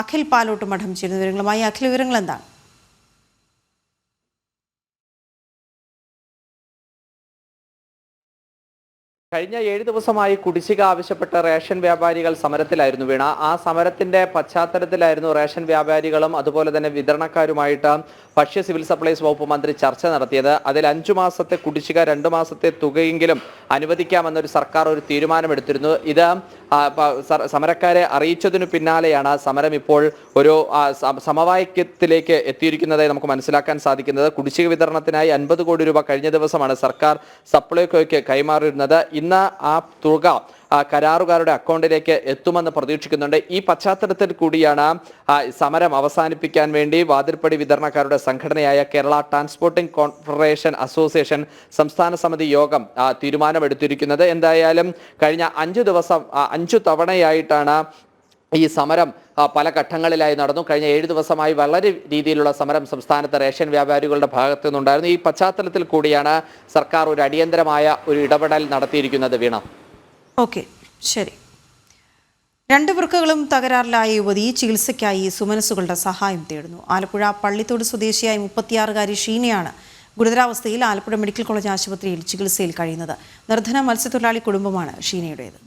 അഖിൽ പാലോട്ട് മഠം ചേരുന്ന വിവരങ്ങളുമായി. അഖിൽ, വിവരങ്ങൾ എന്താണ്? കഴിഞ്ഞ 7 ദിവസമായി കുടിശ്ശിക ആവശ്യപ്പെട്ട റേഷൻ വ്യാപാരികൾ സമരത്തിലായിരുന്നു വീണ. ആ സമരത്തിന്റെ പശ്ചാത്തലത്തിലായിരുന്നു റേഷൻ വ്യാപാരികളും അതുപോലെ തന്നെ വിതരണക്കാരുമായിട്ട് ഭക്ഷ്യ സിവിൽ സപ്ലൈസ് വകുപ്പ് മന്ത്രി ചർച്ച നടത്തിയത്. അതിൽ 5 മാസത്തെ കുടിശ്ശിക 2 മാസത്തെ തുകയെങ്കിലും അനുവദിക്കാമെന്നൊരു സർക്കാർ ഒരു തീരുമാനമെടുത്തിരുന്നു. ഇത് സമരക്കാരെ അറിയിച്ചതിനു പിന്നാലെയാണ് സമരം ഇപ്പോൾ ഒരു സമവാക്യത്തിലേക്ക് എത്തിയിരിക്കുന്നതായി നമുക്ക് മനസ്സിലാക്കാൻ സാധിക്കുന്നത്. കുടിശ്ശിക വിതരണത്തിനായി 50 കോടി രൂപ കഴിഞ്ഞ ദിവസമാണ് സർക്കാർ സപ്ലൈകോയ്ക്ക് കൈമാറിയിരുന്നത്. ഇന്ന് ആ തുക കരാറുകാരുടെ അക്കൗണ്ടിലേക്ക് എത്തുമെന്ന് പ്രതീക്ഷിക്കുന്നുണ്ട്. ഈ പശ്ചാത്തലത്തിൽ കൂടിയാണ് സമരം അവസാനിപ്പിക്കാൻ വേണ്ടി വാതിൽപ്പടി വിതരണക്കാരുടെ സംഘടനയായ കേരള ട്രാൻസ്പോർട്ടിംഗ് കോർപ്പറേഷൻ അസോസിയേഷൻ സംസ്ഥാന സമിതി യോഗം തീരുമാനമെടുത്തിരിക്കുന്നത്. എന്തായാലും കഴിഞ്ഞ 5 തവണയായിട്ടാണ് ഈ സമരം പല ഘട്ടങ്ങളിലായി നടന്നു. കഴിഞ്ഞ 7 ദിവസമായി വളരെ രീതിയിലുള്ള സമരം സംസ്ഥാനത്തെ റേഷൻ വ്യാപാരികളുടെ ഭാഗത്തു നിന്നുണ്ടായിരുന്നു. ഈ പശ്ചാത്തലത്തിൽ കൂടിയാണ് സർക്കാർ ഒരു അടിയന്തരമായ ഒരു ഇടപെടൽ നടത്തിയിരിക്കുന്നത്. വീണ. ഓക്കെ, ശരി. 2 വൃക്കകളും തകരാറിലായ യുവതി ചികിത്സയ്ക്കായി സുമനസുകളുടെ സഹായം തേടുന്നു. ആലപ്പുഴ പള്ളിത്തോട് സ്വദേശിയായ 36-കാരി ഷീനയാണ് ഗുരുതരാവസ്ഥയിൽ ആലപ്പുഴ മെഡിക്കൽ കോളേജ് ആശുപത്രിയിൽ ചികിത്സയിൽ കഴിയുന്നത്. നിർധന മത്സ്യത്തൊഴിലാളി കുടുംബമാണ് ഷീനയുടേത്.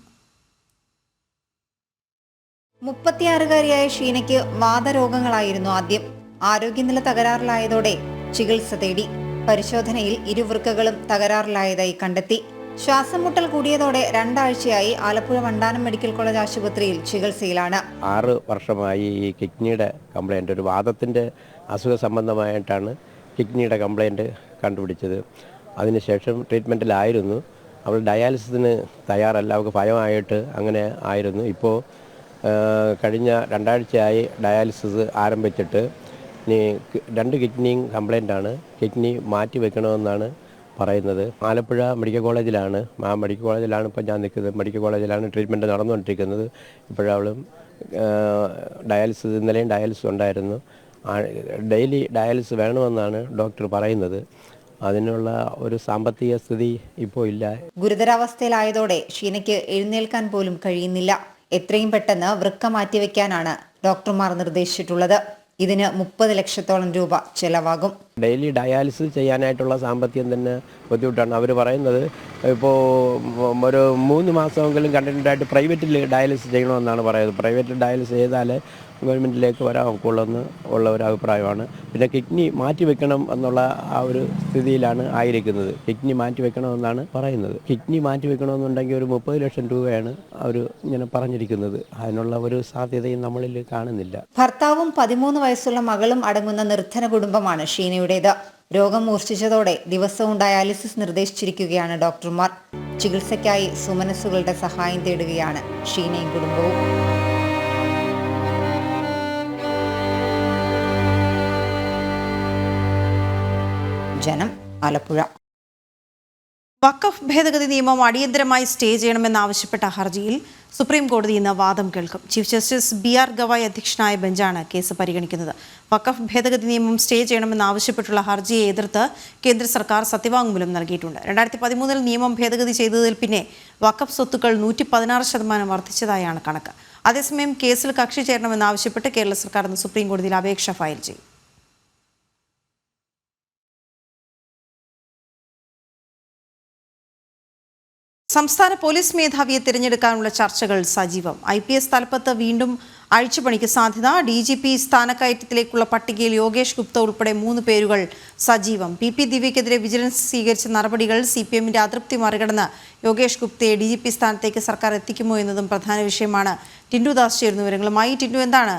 36-കാരിയായ ഷീനയ്ക്ക് വാതരോഗങ്ങളായിരുന്നു ആദ്യം. ആരോഗ്യനില തകരാറിലായതോടെ ചികിത്സ തേടി. പരിശോധനയിൽ 2 വൃക്കകളും തകരാറിലായതായി കണ്ടെത്തി. ശ്വാസം മുട്ടൽ കൂടിയതോടെ 2 ആഴ്ചയായി ആലപ്പുഴ വണ്ടാനം മെഡിക്കൽ കോളേജ് ആശുപത്രിയിൽ ചികിത്സയിലാണ്. 6 വർഷമായി ഈ കിഡ്നിയുടെ കംപ്ലൈൻറ്റ്, ഒരു വാദത്തിൻ്റെ അസുഖ സംബന്ധമായിട്ടാണ് കിഡ്നിയുടെ കംപ്ലൈൻറ്റ് കണ്ടുപിടിച്ചത്. അതിനുശേഷം ട്രീറ്റ്മെൻറ്റിലായിരുന്നു. അവൾ ഡയാലിസിസിന് തയ്യാറല്ല, അവൾക്ക് ഭയമായിട്ട് അങ്ങനെ ആയിരുന്നു. ഇപ്പോൾ കഴിഞ്ഞ 2 ആഴ്ചയായി ഡയാലിസിസ് ആരംഭിച്ചിട്ട്. ഇനി 2 കിഡ്നിയും കംപ്ലൈൻ്റാണ്. കിഡ്നി മാറ്റി വെക്കണമെന്നാണ് പറയുന്നത്. ആലപ്പുഴ മെഡിക്കൽ കോളേജിലാണ്, ആ മെഡിക്കൽ കോളേജിലാണ് ഇപ്പോൾ ഞാൻ നിൽക്കുന്നത്. മെഡിക്കൽ കോളേജിലാണ് ട്രീറ്റ്മെൻറ്റ് നടന്നുകൊണ്ടിരിക്കുന്നത്. ഇപ്പോഴവളും ഡയാലിസിസ്, ഇന്നലെയും ഡയാലിസിസ് ഉണ്ടായിരുന്നു. ഡെയിലി ഡയാലിസിസ് വേണമെന്നാണ് ഡോക്ടർ പറയുന്നത്. അതിനുള്ള ഒരു സാമ്പത്തിക സ്ഥിതി ഇപ്പോൾ ഇല്ല. ഗുരുതരാവസ്ഥയിലായതോടെ ഷീനയ്ക്ക് എഴുന്നേൽക്കാൻ പോലും കഴിയുന്നില്ല. എത്രയും പെട്ടെന്ന് വൃക്ക മാറ്റിവെക്കാനാണ് ഡോക്ടർമാർ നിർദ്ദേശിച്ചിട്ടുള്ളത്. ഇതിന് 30 ലക്ഷത്തോളം രൂപ ചെലവാകും. ഡെയിലി ഡയാലിസിസ് ചെയ്യാനായിട്ടുള്ള സാമ്പത്തികം തന്നെ ബുദ്ധിമുട്ടാണ്. അവർ പറയുന്നത് ഇപ്പോൾ ഒരു 3 മാസമെങ്കിലും കണ്ടിന്യൂട്ടായിട്ട് പ്രൈവറ്റിൽ ഡയാലിസിസ് ചെയ്യണമെന്നാണ് പറയുന്നത്. പ്രൈവറ്റിൽ ഡയാലിസിസ് ചെയ്താൽ ഗവൺമെൻറ്റിലേക്ക് വരാൻ ഒക്കുള്ളെന്ന് ഉള്ള ഒരു അഭിപ്രായമാണ്. പിന്നെ കിഡ്നി മാറ്റിവെക്കണം എന്നുള്ള ആ ഒരു സ്ഥിതിയിലാണ് ആയിരിക്കുന്നത്. കിഡ്നി മാറ്റിവെക്കണമെന്നാണ് പറയുന്നത്. കിഡ്നി മാറ്റിവെക്കണമെന്നുണ്ടെങ്കിൽ ഒരു 30 ലക്ഷം രൂപയാണ് അവർ ഇങ്ങനെ പറഞ്ഞിരിക്കുന്നത്. അതിനുള്ള ഒരു സാധ്യതയും നമ്മളിൽ കാണുന്നില്ല. ഭർത്താവും 13 വയസ്സുള്ള മകളും അടങ്ങുന്ന നിർധന കുടുംബമാണ് ഷീനയുടേത്. രോഗം മൂർച്ഛിച്ചതോടെ ദിവസവും ഡയാലിസിസ് നിർദ്ദേശിച്ചിരിക്കുകയാണ് ഡോക്ടർമാർ. ചികിത്സയ്ക്കായി സുമനസ്സുകളുടെ സഹായം തേടുകയാണ് ഷീനയും കുടുംബവും. ജനം, ആലപ്പുഴ. വഖഫ് ഭേദഗതി നിയമം അടിയന്തരമായി സ്റ്റേ ചെയ്യണമെന്നാവശ്യപ്പെട്ട ഹർജിയിൽ സുപ്രീം കോടതി ഇന്ന് വാദം കേൾക്കും. ചീഫ് ജസ്റ്റിസ് BR ഗവായ് അധ്യക്ഷനായ ബെഞ്ചാണ് കേസ് പരിഗണിക്കുന്നത്. വഖഫ് ഭേദഗതി നിയമം സ്റ്റേ ചെയ്യണമെന്നാവശ്യപ്പെട്ടുള്ള ഹർജിയെ എതിർത്ത് കേന്ദ്ര സർക്കാർ സത്യവാങ്മൂലം നൽകിയിട്ടുണ്ട്. 2013 നിയമം ഭേദഗതി ചെയ്തതിൽ പിന്നെ വഖഫ് സ്വത്തുക്കൾ 116% വർദ്ധിച്ചതായാണ് കണക്ക്. അതേസമയം കേസിൽ കക്ഷി ചേരണമെന്നാവശ്യപ്പെട്ട് കേരള സർക്കാർ ഇന്ന് സുപ്രീം കോടതിയിൽ അപേക്ഷ ഫയൽ ചെയ്യും. സംസ്ഥാന പോലീസ് മേധാവിയെ തിരഞ്ഞെടുക്കാനുള്ള ചർച്ചകൾ സജീവം. IPS തലപ്പത്ത് വീണ്ടും അഴിച്ചുപണിക്ക് സാധ്യത. DGP സ്ഥാനക്കയറ്റത്തിലേക്കുള്ള പട്ടികയിൽ യോഗേഷ് ഗുപ്ത ഉൾപ്പെടെ 3 പേരുകൾ സജീവം. PP ദിവ്യക്കെതിരെ വിജിലൻസ് സ്വീകരിച്ച നടപടികൾ CPMന്റെ അതൃപ്തി മറികടന്ന് യോഗേഷ് ഗുപ്തയെ DGP സ്ഥാനത്തേക്ക് സർക്കാർ എത്തിക്കുമോ എന്നതും പ്രധാന വിഷയമാണ്. ടിൻഡു ദാസ് ചേരുന്ന വിവരങ്ങളുമായി. ടിൻഡു, എന്താണ്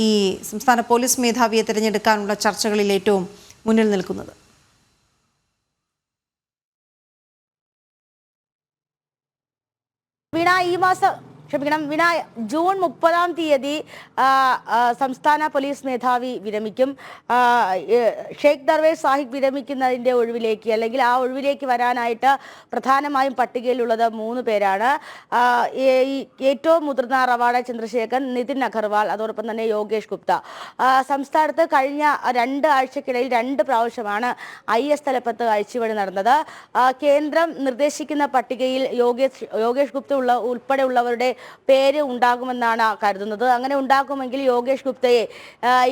ഈ സംസ്ഥാന പോലീസ് മേധാവിയെ തിരഞ്ഞെടുക്കാനുള്ള ചർച്ചകളിൽ ഏറ്റവും മുന്നിൽ നിൽക്കുന്നത്? വീണ, ജൂൺ 30-ാം തീയതി സംസ്ഥാന പോലീസ് മേധാവി വിരമിക്കും. ഷെയ്ഖ് ദർവേഷ് സാഹിബ് വിരമിക്കുന്നതിൻ്റെ ഒഴിവിലേക്ക്, അല്ലെങ്കിൽ ആ ഒഴിവിലേക്ക് വരാനായിട്ട് പ്രധാനമായും പട്ടികയിലുള്ളത് 3 പേരാണ്. ഏറ്റവും മുതിർന്ന റവാഡ ചന്ദ്രശേഖർ, നിതിൻ അഗർവാൾ, അതോടൊപ്പം തന്നെ യോഗേഷ് ഗുപ്ത. സംസ്ഥാനത്ത് കഴിഞ്ഞ 2 ആഴ്ചക്കിടയിൽ 2 പ്രാവശ്യമാണ് IS തലപ്പത്ത് അഴിച്ചുപണി നടന്നത്. കേന്ദ്രം നിർദ്ദേശിക്കുന്ന പട്ടികയിൽ യോഗേഷ് ഗുപ്ത ഉൾപ്പെടെയുള്ളവരുടെ പേര് ഉണ്ടാകുമെന്നാണ് കരുതുന്നത്. അങ്ങനെ ഉണ്ടാകുമെങ്കിൽ യോഗേഷ് ഗുപ്തയെ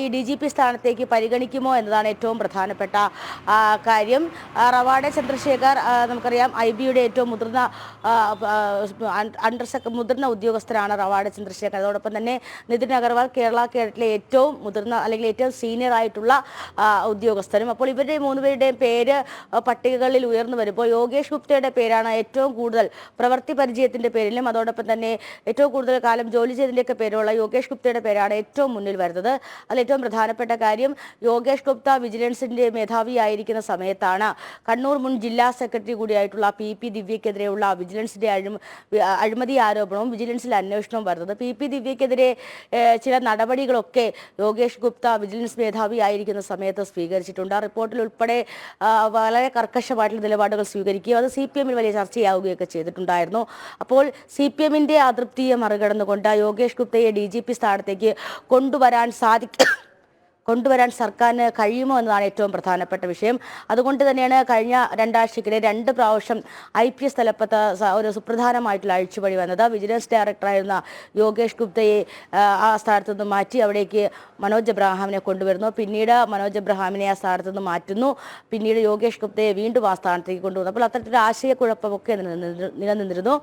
ഈ DGP സ്ഥാനത്തേക്ക് പരിഗണിക്കുമോ എന്നതാണ് ഏറ്റവും പ്രധാനപ്പെട്ട കാര്യം. റവാഡ ചന്ദ്രശേഖർ നമുക്കറിയാം IBയുടെ ഏറ്റവും മുതിർന്ന ഉദ്യോഗസ്ഥരാണ് റവാഡ ചന്ദ്രശേഖർ. അതോടൊപ്പം തന്നെ നിതിൻ അഗർവാൾ കേരള കേഡറ്റിലെ ഏറ്റവും മുതിർന്ന അല്ലെങ്കിൽ ഏറ്റവും സീനിയർ ആയിട്ടുള്ള ഉദ്യോഗസ്ഥരും. അപ്പോൾ ഇവരുടെ 3 പേരുടെയും പേര് പട്ടികകളിൽ ഉയർന്നു വരുമ്പോൾ യോഗേഷ് ഗുപ്തയുടെ പേരാണ് ഏറ്റവും കൂടുതൽ പ്രവൃത്തി പരിചയത്തിന്റെ പേരിലും അതോടൊപ്പം തന്നെ ഏറ്റവും കൂടുതൽ കാലം ജോലി ചെയ്തതിൻ്റെയൊക്കെ പേരുള്ള യോഗേഷ് ഗുപ്തയുടെ പേരാണ് ഏറ്റവും മുന്നിൽ വരുന്നത്. അതിൽ ഏറ്റവും പ്രധാനപ്പെട്ട കാര്യം, യോഗേഷ് ഗുപ്ത വിജിലൻസിന്റെ മേധാവിയായിരിക്കുന്ന സമയത്താണ് കണ്ണൂർ മുൻ ജില്ലാ സെക്രട്ടറി കൂടിയായിട്ടുള്ള PP ദിവ്യക്കെതിരെയുള്ള വിജിലൻസിന്റെ അഴിമതി ആരോപണവും വിജിലൻസിൽ അന്വേഷണവും വരുന്നത്. PP ദിവ്യക്കെതിരെ ചില നടപടികളൊക്കെ യോഗേഷ് ഗുപ്ത വിജിലൻസ് മേധാവിയായിരിക്കുന്ന സമയത്ത് സ്വീകരിച്ചിട്ടുണ്ട്. ആ റിപ്പോർട്ടിൽ ഉൾപ്പെടെ വളരെ കർക്കശമായിട്ടുള്ള നിലപാടുകൾ സ്വീകരിക്കുകയും അത് CPMൽ വലിയ ചർച്ചയാവുകയൊക്കെ ചെയ്തിട്ടുണ്ടായിരുന്നു. അപ്പോൾ CPMന്റെ അതൃപ്തിയെ മറികടന്നുകൊണ്ട് യോഗേഷ് ഗുപ്തയെ DGP സ്ഥാനത്തേക്ക് കൊണ്ടുവരാൻ സർക്കാരിന് കഴിയുമോ എന്നതാണ് ഏറ്റവും പ്രധാനപ്പെട്ട വിഷയം. അതുകൊണ്ട് തന്നെയാണ് കഴിഞ്ഞ 2 ആഴ്ചക്കിടെ 2 പ്രാവശ്യം IPS തലപ്പത്ത് ഒരു സുപ്രധാനമായിട്ടുള്ള അഴിച്ചുപണി വന്നത്. വിജിലൻസ് ഡയറക്ടറായിരുന്ന യോഗേഷ് ഗുപ്തയെ ആ സ്ഥാനത്ത് നിന്ന് മാറ്റി അവിടേക്ക് മനോജ് എബ്രഹാമിനെ കൊണ്ടുവരുന്നു. പിന്നീട് മനോജ് എബ്രഹാമിനെ ആ സ്ഥാനത്ത് നിന്ന് മാറ്റുന്നു. പിന്നീട് യോഗേഷ് ഗുപ്തയെ വീണ്ടും ആ സ്ഥാനത്തേക്ക് കൊണ്ടുവന്നു. അപ്പോൾ അത്തരത്തിലൊരു ആശയക്കുഴപ്പമൊക്കെ നിലനിന്നിരുന്നു.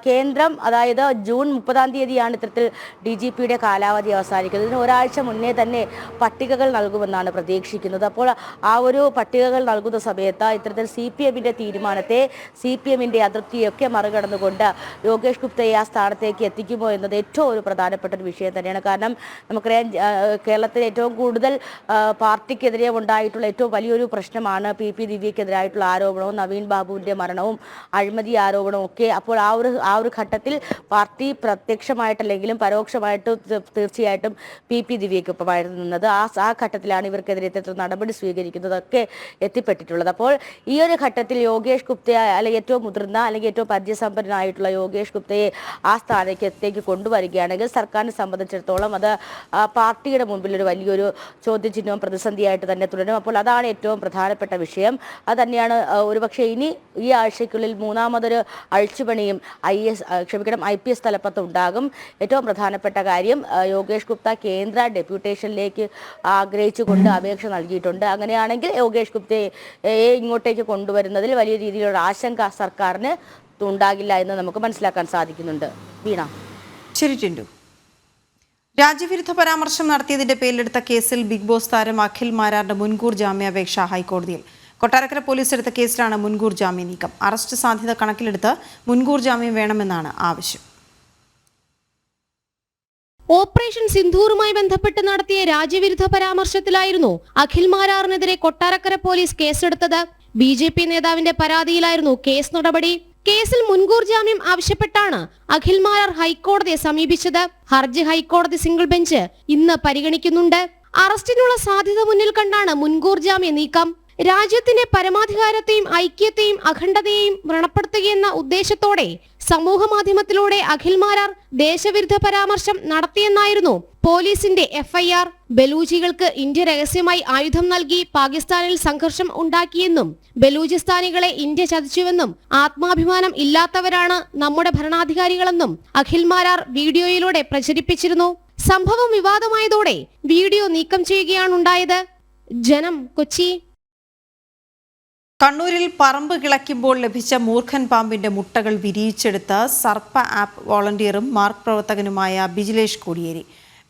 കേന്ദ്രം, അതായത് ജൂൺ 30-ാം തീയതിയാണ് ഇത്തരത്തിൽ DGPയുടെ കാലാവധി അവസാനിക്കുന്നത്. ഇതിന് ഒരാഴ്ച മുന്നേ തന്നെ പട്ടികകൾ നൽകുമെന്നാണ് പ്രതീക്ഷിക്കുന്നത്. അപ്പോൾ ആ ഒരു പട്ടികകൾ നൽകുന്ന സമയത്ത് ഇത്തരത്തിൽ CPMന്റെ തീരുമാനത്തെ, CPMന്റെ അതൃപ്തിയൊക്കെ മറികടന്നുകൊണ്ട് യോഗേഷ് ഗുപ്തയെ ആ സ്ഥാനത്തേക്ക് എത്തിക്കുമോ എന്നത് ഏറ്റവും ഒരു പ്രധാനപ്പെട്ട ഒരു വിഷയം തന്നെയാണ്. കാരണം നമുക്കറിയാം, കേരളത്തിൽ ഏറ്റവും കൂടുതൽ പാർട്ടിക്കെതിരെ ഉണ്ടായിട്ടുള്ള ഏറ്റവും വലിയൊരു പ്രശ്നമാണ് PP ദിവ്യക്കെതിരായിട്ടുള്ള ആരോപണവും നവീൻ ബാബുവിന്റെ മരണവും അഴിമതി ആരോപണവും ഒക്കെ. അപ്പോൾ ആ ഒരു ഘട്ടത്തിൽ പാർട്ടി പ്രത്യക്ഷമായിട്ടല്ലെങ്കിലും പരോക്ഷമായിട്ട് തീർച്ചയായിട്ടും PP ദിവ്യക്കൊപ്പമായിരുന്നു നിന്നത്. ആ ഘട്ടത്തിലാണ് ഇവർക്കെതിരെ ഇത്തരത്തിൽ നടപടി സ്വീകരിക്കുന്നതൊക്കെ എത്തിപ്പെട്ടിട്ടുള്ളത്. അപ്പോൾ ഈ ഒരു ഘട്ടത്തിൽ യോഗേഷ് ഗുപ്തയെ, അല്ലെങ്കിൽ ഏറ്റവും മുതിർന്ന അല്ലെങ്കിൽ ഏറ്റവും പരിചയസമ്പന്നനായിട്ടുള്ള യോഗേഷ് ഗുപ്തയെ ആ സ്ഥാനത്തേക്ക് കൊണ്ടുവരികയാണെങ്കിൽ സർക്കാരിനെ സംബന്ധിച്ചിടത്തോളം അത് പാർട്ടിയുടെ മുമ്പിൽ ഒരു വലിയൊരു ചോദ്യചിഹ്നവും പ്രതിസന്ധിയായിട്ട് തന്നെ തുടരും. അപ്പോൾ അതാണ് ഏറ്റവും പ്രധാനപ്പെട്ട വിഷയം. അത് തന്നെയാണ് ഒരുപക്ഷെ ഇനി ഈ ആഴ്ചയ്ക്കുള്ളിൽ 3ാമതൊരു അഴിച്ചുപണിയും IPS തലപ്പത്ത് ഉണ്ടാകും. ഏറ്റവും പ്രധാനപ്പെട്ട കാര്യം, യോഗേഷ് ഗുപ്ത കേന്ദ്ര ഡെപ്യൂട്ടേഷനിലേക്ക് ആഗ്രഹിച്ചുകൊണ്ട് അപേക്ഷ നൽകിയിട്ടുണ്ട്. അങ്ങനെയാണെങ്കിൽ യോഗേഷ് ഗുപ്തയെ ഇങ്ങോട്ടേക്ക് കൊണ്ടുവരുന്നതിൽ വലിയ രീതിയിലുള്ള ആശങ്ക സർക്കാരിന് ഉണ്ടാകില്ല എന്ന് നമുക്ക് മനസ്സിലാക്കാൻ സാധിക്കുന്നുണ്ട്. വീണ. ശരി ടിൻഡു. രാജ്യവിരുദ്ധ പരാമർശം നടത്തിയതിന്റെ പേരിലെടുത്ത കേസിൽ ബിഗ് ബോസ് താരം അഖിൽ മാരാറിന്റെ മുൻകൂർ ജാമ്യാപേക്ഷ ഹൈക്കോടതിയിൽ. കൊട്ടാരക്കര പോലീസ് എടുത്ത കേസിലാണ് മുൻകൂർ ജാമ്യ നീക്കം. അറസ്റ്റ് സാധ്യത കണക്കിലെടുത്ത് മുൻകൂർ ജാമ്യം വേണമെന്നാണ് ആവശ്യം. ഓപ്പറേഷൻ സിന്ധൂറുമായി ബന്ധപ്പെട്ട് നടത്തിയ രാജ്യവിരുദ്ധ പരാമർശത്തിലായിരുന്നു അഖിൽ മാരാറിനെതിരെ കൊട്ടാരക്കര പോലീസ് കേസെടുത്തത്. BJP നേതാവിന്റെ പരാതിയിലായിരുന്നു കേസ് നടപടി. കേസിൽ മുൻകൂർ ജാമ്യം ആവശ്യപ്പെട്ടാണ് അഖിൽ മാരാർ ഹൈക്കോടതിയെ സമീപിച്ചത്. ഹർജി ഹൈക്കോടതി സിംഗിൾ ബെഞ്ച് ഇന്ന് പരിഗണിക്കുന്നുണ്ട്. അറസ്റ്റിനുള്ള സാധ്യത മുന്നിൽ കണ്ടാണ് മുൻകൂർ ജാമ്യ നീക്കം. രാജ്യത്തിന്റെ പരമാധികാരത്തെയും ഐക്യത്തെയും അഖണ്ഡതയെയും വ്രണപ്പെടുത്തുകയെന്ന ഉദ്ദേശത്തോടെ സമൂഹ മാധ്യമത്തിലൂടെ അഖിൽ മാരാർ ദേശവിരുദ്ധ പരാമർശം നടത്തിയെന്നായിരുന്നു പോലീസിന്റെ എഫ്ഐആർ. ബലൂചികൾക്ക് ഇന്ത്യ രഹസ്യമായി ആയുധം നൽകി പാകിസ്ഥാനിൽ സംഘർഷം ഉണ്ടാക്കിയെന്നും ബലൂചിസ്ഥാനികളെ ഇന്ത്യ ചതിച്ചുവെന്നും ആത്മാഭിമാനം ഇല്ലാത്തവരാണ് നമ്മുടെ ഭരണാധികാരികളെന്നും അഖിൽ മാരാർ വീഡിയോയിലൂടെ പ്രചരിപ്പിച്ചിരുന്നു. സംഭവം വിവാദമായതോടെ വീഡിയോ നീക്കം ചെയ്യുകയാണുണ്ടായത്. ജനം, കൊച്ചി. കണ്ണൂരിൽ പറമ്പ് കിളയ്ക്കുമ്പോൾ ലഭിച്ച മൂർഖൻ പാമ്പിന്റെ മുട്ടകൾ വിരിയിച്ചെടുത്ത സർപ്പ ആപ്പ് വോളണ്ടിയറും മാർക്ക് പ്രവർത്തകനുമായ ബിജിലേഷ് കോടിയേരി.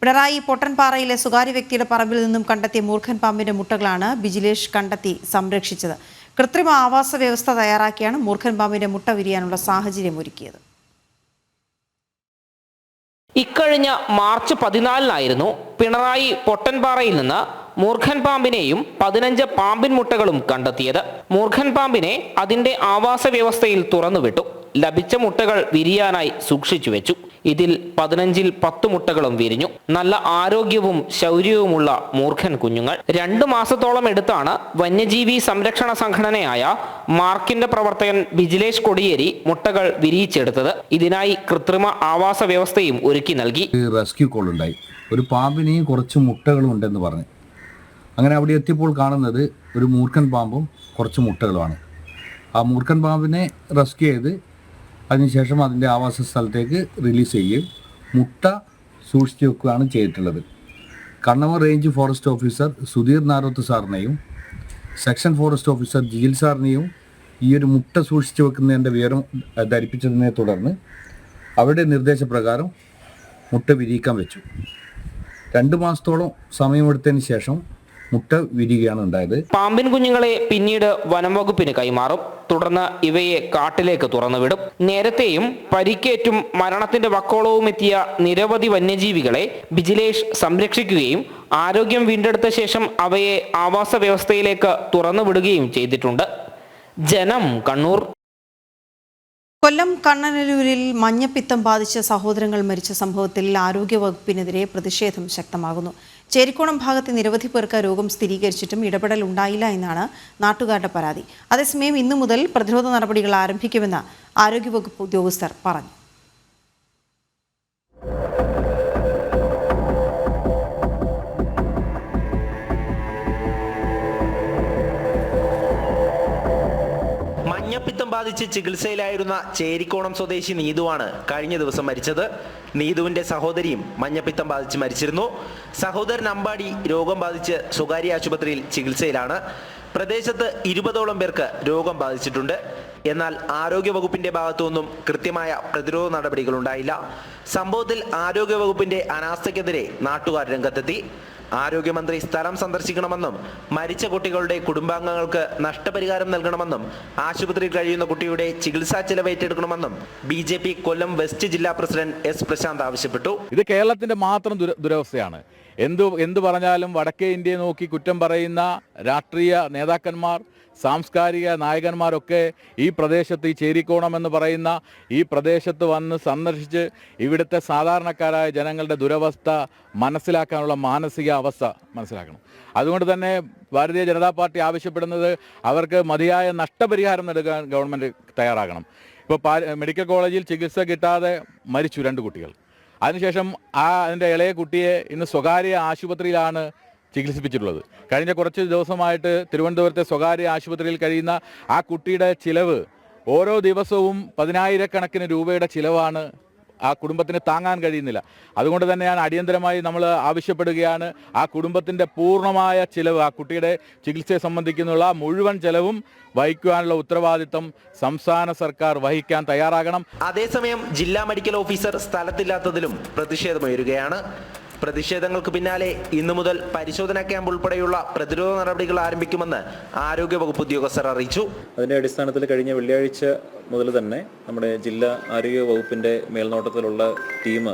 പിണറായി പൊട്ടൻപാറയിലെ സ്വകാര്യ വ്യക്തിയുടെ പറമ്പിൽ നിന്നും കണ്ടെത്തിയ മൂർഖൻ പാമ്പിന്റെ മുട്ടകളാണ് ബിജിലേഷ് കണ്ടെത്തി സംരക്ഷിച്ചത്. കൃത്രിമ ആവാസ വ്യവസ്ഥ തയ്യാറാക്കിയാണ് മൂർഖൻ പാമ്പിന്റെ മുട്ട വിരിയാനുള്ള സാഹചര്യം ഒരുക്കിയത്. ഇക്കഴിഞ്ഞ മാർച്ച് 14-നായിരുന്നു പിണറായി പൊട്ടൻപാറയിൽ നിന്ന് മൂർഖൻ പാമ്പിനെയും 15 പാമ്പിൻ മുട്ടകളും കണ്ടെത്തിയത്. മൂർഖൻ പാമ്പിനെ അതിന്റെ ആവാസ വ്യവസ്ഥയിൽ തുറന്നുവിട്ടു. ലഭിച്ച മുട്ടകൾ വിരിയാനായി സൂക്ഷിച്ചു വെച്ചു. ഇതിൽ 15-ൽ 10 മുട്ടകളും വിരിഞ്ഞു. നല്ല ആരോഗ്യവും ശൗര്യവുമുള്ള മൂർഖൻ കുഞ്ഞുങ്ങൾ. 2 മാസത്തോളം എടുത്താണ് വന്യജീവി സംരക്ഷണ സംഘടനയായ മാർക്കിന്റെ പ്രവർത്തകൻ ബിജിലേഷ് കൊടിയേരി മുട്ടകൾ വിരിയിച്ചെടുത്തത്. ഇതിനായി കൃത്രിമ ആവാസ വ്യവസ്ഥയും ഒരുക്കി നൽകി. റെസ്ക്യൂ കോൾ ഉണ്ടായി. ഒരു പാമ്പിനെയും കുറച്ച് മുട്ടകളും ഉണ്ടെന്ന് പറഞ്ഞു. അങ്ങനെ അവിടെ എത്തിയപ്പോൾ കാണുന്നത് ഒരു മൂർഖൻ പാമ്പും കുറച്ച് മുട്ടകളുമാണ്. ആ മൂർഖൻ പാമ്പിനെ റെസ്ക്യൂ ചെയ്ത് അതിനുശേഷം അതിൻ്റെ ആവാസ സ്ഥലത്തേക്ക് റിലീസ് ചെയ്യുകയും മുട്ട സൂക്ഷിച്ചു വെക്കുകയാണ് ചെയ്തിട്ടുള്ളത്. Kannavar range forest officer Sudheer Naroth സാറിനെയും സെക്ഷൻ ഫോറസ്റ്റ് ഓഫീസർ ജിൽ സാറിനെയും ഈ ഒരു മുട്ട സൂക്ഷിച്ചു വെക്കുന്നതിൻ്റെ വിവരം ധരിപ്പിച്ചതിനെ തുടർന്ന് അവരുടെ നിർദ്ദേശപ്രകാരം മുട്ട വിരിയിക്കാൻ വെച്ചു. 2 മാസത്തോളം സമയമെടുത്തതിന് ശേഷം മുട്ട വിരിയുകയാണ് ഉണ്ടായത്. പാമ്പിൻ കുഞ്ഞുങ്ങളെ പിന്നീട് വനം വകുപ്പിന് കൈമാറും. തുടർന്ന് ഇവയെ കാട്ടിലേക്ക് തുറന്നുവിടും. നേരത്തെയും പരിക്കേറ്റും മരണത്തിന്റെ വക്കോളവും എത്തിയ നിരവധി വന്യജീവികളെ ബിജിലേഷ് സംരക്ഷിക്കുകയും ആരോഗ്യം വീണ്ടെടുത്ത ശേഷം അവയെ ആവാസ വ്യവസ്ഥയിലേക്ക് തുറന്നുവിടുകയും ചെയ്തിട്ടുണ്ട്. ജനം, കണ്ണൂർ. കൊല്ലം കണ്ണനല്ലൂരിൽ മഞ്ഞപ്പിത്തം ബാധിച്ച സഹോദരങ്ങൾ മരിച്ച സംഭവത്തിൽ ആരോഗ്യവകുപ്പിനെതിരെ പ്രതിഷേധം ശക്തമാകുന്നു. ചേരിക്കോണം ഭാഗത്തെ നിരവധി പേർക്ക് രോഗം സ്ഥിരീകരിച്ചിട്ടും ഇടപെടൽ ഉണ്ടായില്ല എന്നാണ് നാട്ടുകാരുടെ പരാതി. അതേസമയം ഇന്നു മുതൽ പ്രതിരോധ നടപടികൾ ആരംഭിക്കുമെന്ന് ആരോഗ്യവകുപ്പ് ഉദ്യോഗസ്ഥർ പറഞ്ഞു. മഞ്ഞപ്പിത്തം ബാധിച്ച് ചികിത്സയിലായിരുന്ന ചേരിക്കോണം സ്വദേശി നീതുവാണ് കഴിഞ്ഞ ദിവസം മരിച്ചത്. നീതുവിന്റെ സഹോദരിയും മഞ്ഞപ്പിത്തം ബാധിച്ച് മരിച്ചിരുന്നു. സഹോദരൻ അമ്പാടി രോഗം ബാധിച്ച് സ്വകാര്യ ആശുപത്രിയിൽ ചികിത്സയിലാണ്. പ്രദേശത്ത് 20ഓളം പേർക്ക് രോഗം ബാധിച്ചിട്ടുണ്ട്. എന്നാൽ ആരോഗ്യവകുപ്പിന്റെ ഭാഗത്തുനിന്നും കൃത്യമായ പ്രതിരോധ നടപടികളുണ്ടായില്ല. സംഭവത്തിൽ ആരോഗ്യവകുപ്പിന്റെ അനാസ്ഥയ്ക്കെതിരെ നാട്ടുകാർ രംഗത്തെത്തി. ആരോഗ്യമന്ത്രി സ്ഥലം സന്ദർശിക്കണമെന്നും മരിച്ച കുട്ടികളുടെ കുടുംബാംഗങ്ങൾക്ക് നഷ്ടപരിഹാരം നൽകണമെന്നും ആശുപത്രിയിൽ കഴിയുന്ന കുട്ടിയുടെ ചികിത്സാ ചെലവ് ഏറ്റെടുക്കണമെന്നും BJP കൊല്ലം വെസ്റ്റ് ജില്ലാ പ്രസിഡന്റ് S പ്രശാന്ത് ആവശ്യപ്പെട്ടു. ഇത് കേരളത്തിന്റെ മാത്രം ദുരവസ്ഥയാണ്. എന്തു പറഞ്ഞാലും വടക്കേ ഇന്ത്യയെ നോക്കി കുറ്റം പറയുന്ന രാഷ്ട്രീയ നേതാക്കന്മാർ, സാംസ്കാരിക നായകന്മാരൊക്കെ ഈ പ്രദേശത്ത്, ഈ ചേരിക്കോണം എന്ന് പറയുന്ന ഈ പ്രദേശത്ത് വന്ന് സന്ദർശിച്ച് ഇവിടുത്തെ സാധാരണക്കാരായ ജനങ്ങളുടെ ദുരവസ്ഥ മനസ്സിലാക്കാനുള്ള മാനസിക അവസ്ഥ മനസ്സിലാക്കണം. അതുകൊണ്ട് തന്നെ ഭാരതീയ ജനതാ പാർട്ടി ആവശ്യപ്പെടുന്നത് അവർക്ക് മതിയായ നഷ്ടപരിഹാരം നൽകാൻ ഗവൺമെൻറ് തയ്യാറാകണം. ഇപ്പോൾ മെഡിക്കൽ കോളേജിൽ ചികിത്സ കിട്ടാതെ മരിച്ചു 2 കുട്ടികൾ. അതിനുശേഷം അതിൻ്റെ ഇളയ കുട്ടിയെ ഇന്ന് സ്വകാര്യ ആശുപത്രിയിലാണ് ചികിത്സിപ്പിച്ചിട്ടുള്ളത്. കഴിഞ്ഞ കുറച്ച് ദിവസമായിട്ട് തിരുവനന്തപുരത്തെ സ്വകാര്യ ആശുപത്രിയിൽ കഴിയുന്ന ആ കുട്ടിയുടെ ചിലവ് ഓരോ ദിവസവും 10,000-കണക്കിന് രൂപയുടെ ചിലവാണ്. ആ കുടുംബത്തിന് താങ്ങാൻ കഴിയുന്നില്ല. അതുകൊണ്ട് തന്നെയാണ് അടിയന്തരമായി നമ്മൾ ആവശ്യപ്പെടുകയാണ് ആ കുടുംബത്തിൻ്റെ പൂർണ്ണമായ ചിലവ്, ആ കുട്ടിയുടെ ചികിത്സയെ സംബന്ധിക്കുന്നുള്ള മുഴുവൻ ചിലവും വഹിക്കുവാനുള്ള ഉത്തരവാദിത്തം സംസ്ഥാന സർക്കാർ വഹിക്കാൻ തയ്യാറാകണം. അതേസമയം ജില്ലാ മെഡിക്കൽ ഓഫീസർ സ്ഥലത്തില്ലാത്തതിലും പ്രതിഷേധമുയരുകയാണ്. പ്രതിഷേധങ്ങൾക്ക് പിന്നാലെ ഇന്നു മുതൽ പരിശോധനാ ക്യാമ്പ് ഉൾപ്പെടെയുള്ള പ്രതിരോധ നടപടികൾ ആരംഭിക്കുമെന്ന് ആരോഗ്യവകുപ്പ് ഉദ്യോഗസ്ഥർ അറിയിച്ചു. അതിൻ്റെ അടിസ്ഥാനത്തിൽ കഴിഞ്ഞ വെള്ളിയാഴ്ച മുതൽ തന്നെ നമ്മുടെ ജില്ലാ ആരോഗ്യ വകുപ്പിൻ്റെ മേൽനോട്ടത്തിലുള്ള ടീം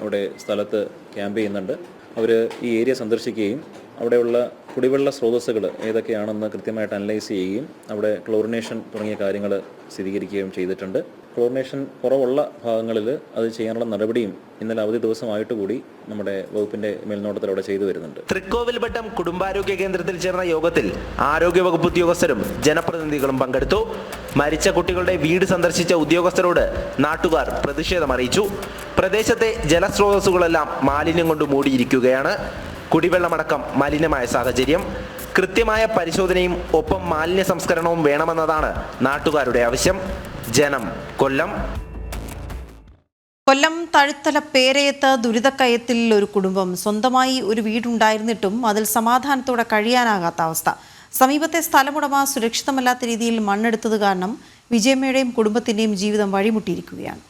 അവിടെ സ്ഥലത്ത് ക്യാമ്പ് ചെയ്യുന്നുണ്ട്. അവർ ഈ ഏരിയ സന്ദർശിക്കുകയും അവിടെയുള്ള കുടിവെള്ള സ്രോതസ്സുകൾ ഏതൊക്കെയാണെന്ന് കൃത്യമായിട്ട് അനലൈസ് ചെയ്യുകയും അവിടെ ക്ലോറിനേഷൻ തുടങ്ങിയ കാര്യങ്ങൾ സ്ഥിരീകരിക്കുകയും ചെയ്തിട്ടുണ്ട്. ക്ലോറിനേഷൻ കുറവുള്ള ഭാഗങ്ങളിൽ അത് ചെയ്യാനുള്ള നടപടിയും ഇന്നലെ അവധി ദിവസമായിട്ട് കൂടി നമ്മുടെ വകുപ്പിന്റെ മേൽനോട്ടത്തിൽ അവിടെ ചെയ്തു വരുന്നുണ്ട്. തൃക്കോവിൽവട്ടം കുടുംബാരോഗ്യ കേന്ദ്രത്തിൽ ചേർന്ന യോഗത്തിൽ ആരോഗ്യവകുപ്പ് ഉദ്യോഗസ്ഥരും ജനപ്രതിനിധികളും പങ്കെടുത്തു. മരിച്ച കുട്ടികളുടെ വീട് സന്ദർശിച്ച ഉദ്യോഗസ്ഥരോട് നാട്ടുകാർ പ്രതിഷേധം അറിയിച്ചു. പ്രദേശത്തെ ജലസ്രോതസ്സുകളെല്ലാം മാലിന്യം കൊണ്ട് മൂടിയിരിക്കുകയാണ്. കുടിവെള്ളമടക്കം മലിനമായ സാഹചര്യം. കൃത്യമായ പരിശോധനയും ഒപ്പം മാലിന്യ സംസ്കരണവും വേണമെന്നതാണ് നാട്ടുകാരുടെ ആവശ്യം. ജനം, കൊല്ലം. കൊല്ലം തഴുത്തല പേരയത്ത് ദുരിതക്കയത്തിൽ ഒരു കുടുംബം സ്വന്തമായി ഒരു വീടുണ്ടായിരുന്നിട്ടും അതിൽ സമാധാനത്തോടെ കഴിയാനാകാത്ത അവസ്ഥ. സമീപത്തെ സ്ഥലമുടമ സുരക്ഷിതമല്ലാത്ത രീതിയിൽ മണ്ണെടുത്തത് കാരണം വിജയമ്മയുടെയും കുടുംബത്തിന്റെയും ജീവിതം വഴിമുട്ടിയിരിക്കുകയാണ്.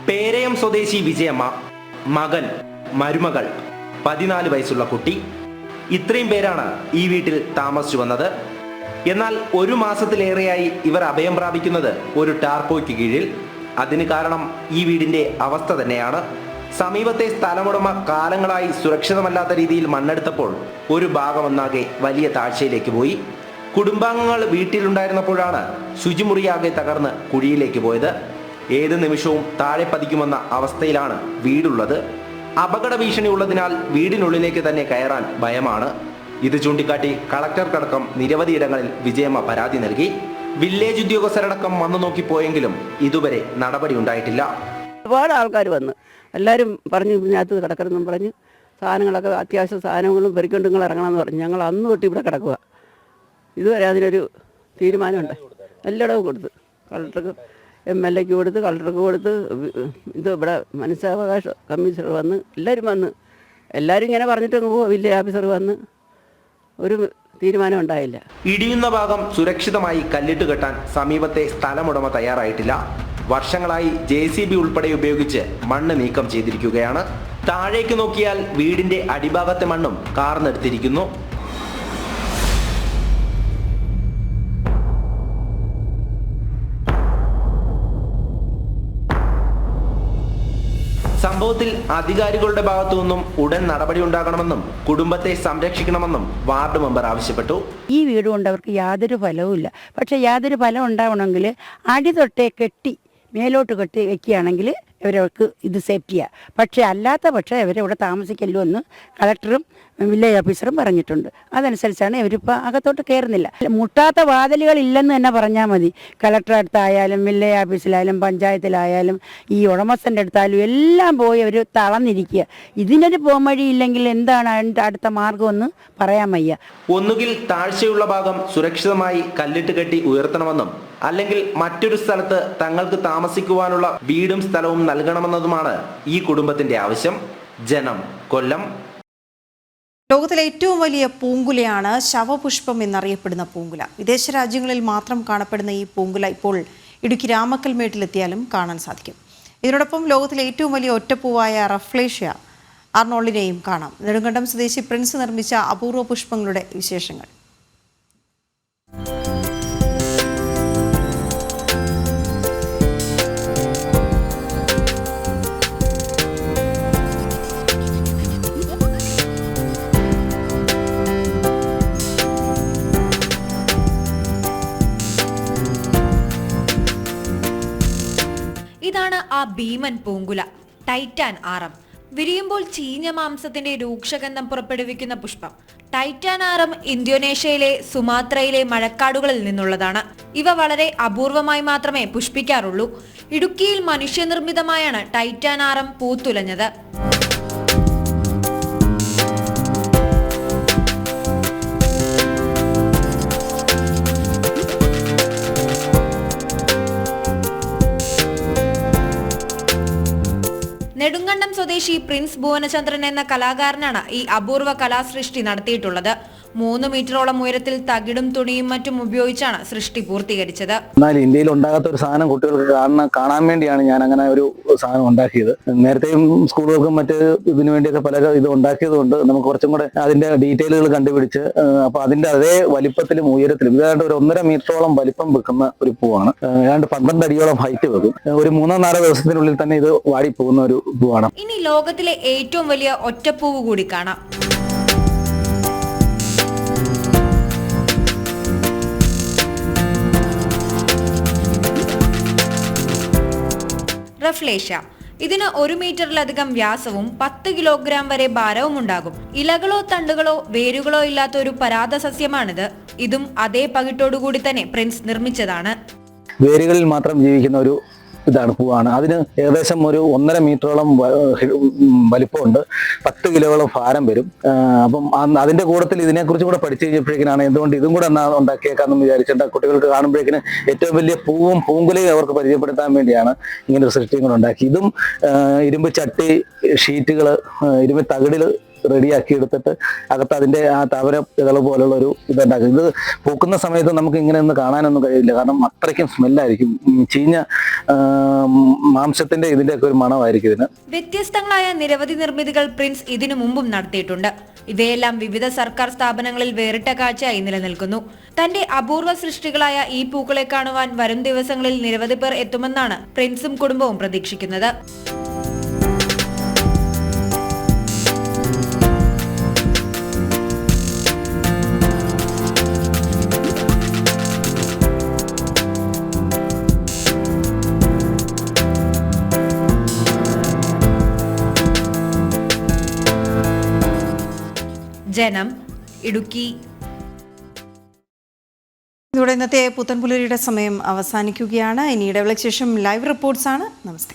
പേരയം സ്വദേശി വിജയമ്മ, മകൻ, മരുമകൾ, 14 വയസ്സുള്ള കുട്ടി, ഇത്രയും പേരാണ് ഈ വീട്ടിൽ താമസിച്ചു വന്നത്. എന്നാൽ ഒരു മാസത്തിലേറെയായി ഇവർ അഭയം പ്രാപിക്കുന്നത് ഒരു ടാർപോയ്ക്ക് കീഴിൽ. അതിന് കാരണം ഈ വീടിന്റെ അവസ്ഥ തന്നെയാണ്. സമീപത്തെ സ്ഥലമുടമ കാലങ്ങളായി സുരക്ഷിതമല്ലാത്ത രീതിയിൽ മണ്ണെടുത്തപ്പോൾ ഒരു ഭാഗമൊന്നാകെ വലിയ താഴ്ചയിലേക്ക് പോയി. കുടുംബാംഗങ്ങൾ വീട്ടിലുണ്ടായിരുന്നപ്പോഴാണ് ശുചിമുറിയാകെ തകർന്ന് കുഴിയിലേക്ക് പോയത്. ഏത് നിമിഷവും താഴെ പതിക്കുമെന്ന അവസ്ഥയിലാണ് വീടുള്ളത്. അപകട ഭീഷണി ഉള്ളതിനാൽ വീടിനുള്ളിലേക്ക് തന്നെ കയറാൻ ഭയമാണ്. ഇത് ചൂണ്ടിക്കാട്ടി കളക്ടർക്കടക്കം നിരവധി ഇടങ്ങളിൽ വിജയമ്മ പരാതി നൽകി. വില്ലേജ് ഉദ്യോഗസ്ഥരടക്കം വന്നു നോക്കിപ്പോയെങ്കിലും ഇതുവരെ നടപടി ഉണ്ടായിട്ടില്ല. ഒരുപാട് ആൾക്കാർ വന്ന് എല്ലാവരും പറഞ്ഞു ഇതിനകത്ത് കിടക്കണമെന്നും പറഞ്ഞ് സാധനങ്ങളൊക്കെ അത്യാവശ്യ സാധനങ്ങളും പെരുക്കൊണ്ട് നിങ്ങൾ ഇറങ്ങണമെന്ന് പറഞ്ഞു. ഞങ്ങൾ അന്ന് തൊട്ട് ഇവിടെ കിടക്കുക. ഇതുവരെ അതിനൊരു തീരുമാനമുണ്ട്. എല്ലായിടവും കൊടുത്ത് കളക്ടർക്ക്, MLAക്ക് കൊടുത്ത്, കളക്ടർക്ക് കൊടുത്ത്, ഇത് ഇവിടെ മനുഷ്യാവകാശ കമ്മീഷണർ വന്ന് എല്ലാവരും വന്ന് എല്ലാവരും ഇങ്ങനെ പറഞ്ഞിട്ട് അങ്ങ് പോവുക. വില്ലേജ് ഓഫീസർ വന്ന് ഒരു തീരുമാനം ഉണ്ടായില്ല. ഇടിയുന്ന ഭാഗം സുരക്ഷിതമായി കല്ലിട്ട് കെട്ടാൻ സമീപത്തെ സ്ഥലമുടമ തയ്യാറായിട്ടില്ല. വർഷങ്ങളായി JCB ഉൾപ്പെടെ ഉപയോഗിച്ച് മണ്ണ് നീക്കം ചെയ്തിരിക്കുകയാണ്. താഴേക്ക് നോക്കിയാൽ വീടിന്റെ അടിഭാഗത്തെ മണ്ണും കാർന്നെടുത്തിരിക്കുന്നു. സംഭവത്തിൽ അധികാരികളുടെ ഭാഗത്തു നിന്നും ഉടൻ നടപടി ഉണ്ടാകണമെന്നും കുടുംബത്തെ സംരക്ഷിക്കണമെന്നും വാർഡ് മെമ്പർ ആവശ്യപ്പെട്ടു. ഈ വീട് കൊണ്ടവർക്ക് യാതൊരു ഫലവുമില്ല. പക്ഷേ യാതൊരു ഫലം ഉണ്ടാവണമെങ്കിൽ അടി തൊട്ടേ കെട്ടി മേലോട്ട് കെട്ടി വെക്കുകയാണെങ്കിൽ ഇവർക്ക് ഇത് സേഫ്റ്റിയാണ്. പക്ഷേ അല്ലാത്ത പക്ഷേ ഇവരെ ഇവിടെ താമസിക്കല്ലോ എന്ന് കളക്ടറും വില്ലേജ് ഓഫീസറും പറഞ്ഞിട്ടുണ്ട്. അതനുസരിച്ചാണ് ഇവരിപ്പോൾ അകത്തോട്ട് കയറുന്നില്ല. മുട്ടാത്ത വാതിലുകൾ ഇല്ലെന്ന് തന്നെ പറഞ്ഞാൽ മതി. കളക്ടറുടെ അടുത്തായാലും വില്ലേജ് ഓഫീസിലായാലും പഞ്ചായത്തിലായാലും ഈ ഉടമസ്ഥൻ്റെ അടുത്തായാലും എല്ലാം പോയി അവർ തളർന്നിരിക്കുക. ഇതിനൊരു പോംവഴി ഇല്ലെങ്കിൽ എന്താണ് അതിൻ്റെ അടുത്ത മാർഗമെന്ന് പറയാൻ വയ്യ. ഒന്നുകിൽ താഴ്ചയുള്ള ഭാഗം സുരക്ഷിതമായി കല്ലിട്ട് കെട്ടി ഉയർത്തണമെന്നും അല്ലെങ്കിൽ മറ്റൊരു സ്ഥലത്ത് തങ്ങൾക്ക് താമസിക്കുവാനുള്ള വീടും സ്ഥലവും നൽകണമെന്നതുമാണ് ഈ കുടുംബത്തിന്റെ ആവശ്യം. ജനം, കൊല്ലം. ലോകത്തിലെ ഏറ്റവും വലിയ പൂങ്കുലയാണ് ശവപുഷ്പം എന്നറിയപ്പെടുന്ന പൂങ്കുല. വിദേശ രാജ്യങ്ങളിൽ മാത്രം കാണപ്പെടുന്ന ഈ പൂങ്കുല ഇപ്പോൾ ഇടുക്കി രാമക്കൽമേട്ടിലെത്തിയാലും കാണാൻ സാധിക്കും. ഇതിനോടൊപ്പം ലോകത്തിലെ ഏറ്റവും വലിയ ഒറ്റപ്പൂവായ റഫ്ലേഷ്യ ആർണോൾഡിനെയും കാണാം. നെടുങ്കണ്ടം സ്വദേശി പ്രിൻസ് നിർമ്മിച്ച അപൂർവ പുഷ്പങ്ങളുടെ വിശേഷങ്ങൾ. ഇതാണ് ആ ഭീമൻ പൂങ്കുല, ടൈറ്റാൻ ആരം. വിരിയുമ്പോൾ ചീഞ്ഞ മാംസത്തിന്റെ രൂക്ഷഗന്ധം പുറപ്പെടുവിക്കുന്ന പുഷ്പം. ടൈറ്റാൻ ആരം ഇന്തോനേഷ്യയിലെ സുമാത്രയിലെ മഴക്കാടുകളിൽ നിന്നുള്ളതാണ്. ഇവ വളരെ അപൂർവമായി മാത്രമേ പുഷ്പിക്കാറുള്ളൂ. ഇടുക്കിയിൽ മനുഷ്യനിർമ്മിതമായാണ് ടൈറ്റാൻ ആരം പൂത്തുലഞ്ഞത്. നെടുങ്കണ്ടം സ്വദേശി പ്രിൻസ് ഭുവനചന്ദ്രൻ എന്ന കലാകാരനാണ് ഈ അപൂർവ കലാസൃഷ്ടി നടത്തിയിട്ടുള്ളത്. 3 മീറ്ററോളം ഉയരത്തിൽ തകിടും തുണിയും മറ്റും ഉപയോഗിച്ചാണ് സൃഷ്ടി പൂർത്തീകരിച്ചത്. എന്നാൽ ഇന്ത്യയിൽ ഉണ്ടാകാത്ത ഒരു സാധനം കുട്ടികൾക്ക് കാണാൻ വേണ്ടിയാണ് ഞാൻ അങ്ങനെ ഒരു സാധനം ഉണ്ടാക്കിയത്. നേരത്തെയും സ്കൂളുകൾക്കും മറ്റ് ഇതിനു വേണ്ടിയൊക്കെ പല ഇത് ഉണ്ടാക്കിയത് കൊണ്ട് നമുക്ക് കുറച്ചും കൂടെ അതിന്റെ ഡീറ്റെയിലുകൾ കണ്ടുപിടിച്ച് അപ്പൊ അതിന്റെ അതേ വലിപ്പത്തിലും ഉയരത്തിലും ഏതാണ്ട് ഒരു 1.5 മീറ്ററോളം വലിപ്പം വെക്കുന്ന ഒരു പൂവാണ്. ഏതാണ്ട് 12 അടിയോളം ഹൈറ്റ് വെക്കും. ഒരു 3-4 ദിവസത്തിനുള്ളിൽ തന്നെ ഇത് വാടിപ്പോകുന്ന ഒരു പൂവാണ്. ഇനി ലോകത്തിലെ ഏറ്റവും വലിയ ഒറ്റപ്പൂവ് കൂടി കാണാം. റഫ്ലേഷ്യ. ഇതിന് 1 മീറ്ററിലധികം വ്യാസവും 10 കിലോഗ്രാം വരെ ഭാരവും ഉണ്ടാകും. ഇലകളോ തണ്ടുകളോ വേരുകളോ ഇല്ലാത്ത ഒരു പരാത സസ്യമാണിത്. ഇതും അതേ പകിട്ടോടുകൂടി തന്നെ പ്രിൻസ് നിർമ്മിച്ചതാണ്. വേരുകളിൽ മാത്രം ജീവിക്കുന്ന ഒരു ഇതാണ് പൂവാണ്. അതിന് ഏകദേശം ഒരു 1.5 മീറ്ററോളം വലിപ്പമുണ്ട്. 10 കിലോയോളം ഭാരം വരും. അപ്പം അതിന്റെ കൂട്ടത്തിൽ ഇതിനെക്കുറിച്ച് കൂടെ പഠിച്ചു കഴിഞ്ഞപ്പോഴേക്കിനാണ് എന്തുകൊണ്ട് ഇതും കൂടെ എന്നാ ഉണ്ടാക്കിയേക്കാന്ന് വിചാരിച്ചിട്ട് കുട്ടികൾക്ക് കാണുമ്പോഴേക്കിന് ഏറ്റവും വലിയ പൂവും പൂങ്കുലയും അവർക്ക് പരിചയപ്പെടുത്താൻ വേണ്ടിയാണ് ഇങ്ങനെ ഒരു സൃഷ്ടിയും കൂടെ ഉണ്ടാക്കി. ഇതും ഇരുമ്പ് ചട്ടി, ഷീറ്റുകൾ, ഇരുമ്പ് തകിടിൽ റെഡിയാക്കി എടുത്തിട്ട് അകത്ത് അതിന്റെ ആ തവര ഇതള പോലുള്ള ഒരു ഇതുണ്ടാക്കും. ഇത് പൂക്കുന്ന സമയത്ത് നമുക്ക് ഇങ്ങനെ ഒന്നും കാണാനൊന്നും കഴിയില്ല. കാരണം അത്രയ്ക്കും സ്മെല്ലായിരിക്കും. ചീഞ്ഞ മാംസത്തിന്റെ ഇതിന്റെ ഒക്കെ ഒരു മണമായിരിക്കും ഇതിന്. വ്യത്യസ്തങ്ങളായ നിരവധി നിർമ്മിതികൾ പ്രിൻസ് ഇതിനു മുമ്പും നടത്തിയിട്ടുണ്ട്. ഇവയെല്ലാം വിവിധ സർക്കാർ സ്ഥാപനങ്ങളിൽ വേറിട്ട കാഴ്ചയായി നിലനിൽക്കുന്നു. തന്റെ അപൂർവ സൃഷ്ടികളായ ഈ പൂക്കളെ കാണുവാൻ വരും ദിവസങ്ങളിൽ നിരവധി പേർ എത്തുമെന്നാണ് പ്രിൻസും കുടുംബവും പ്രതീക്ഷിക്കുന്നത്. ജനം, ഇടുക്കി. ഇതോടെ ഇന്നത്തെ പുത്തൻപുലരിയുടെ സമയം അവസാനിക്കുകയാണ്. ഇനി ഇടവേളയ്ക്ക് ശേഷം ലൈവ് റിപ്പോർട്ട്സ് ആണ്. നമസ്തേ.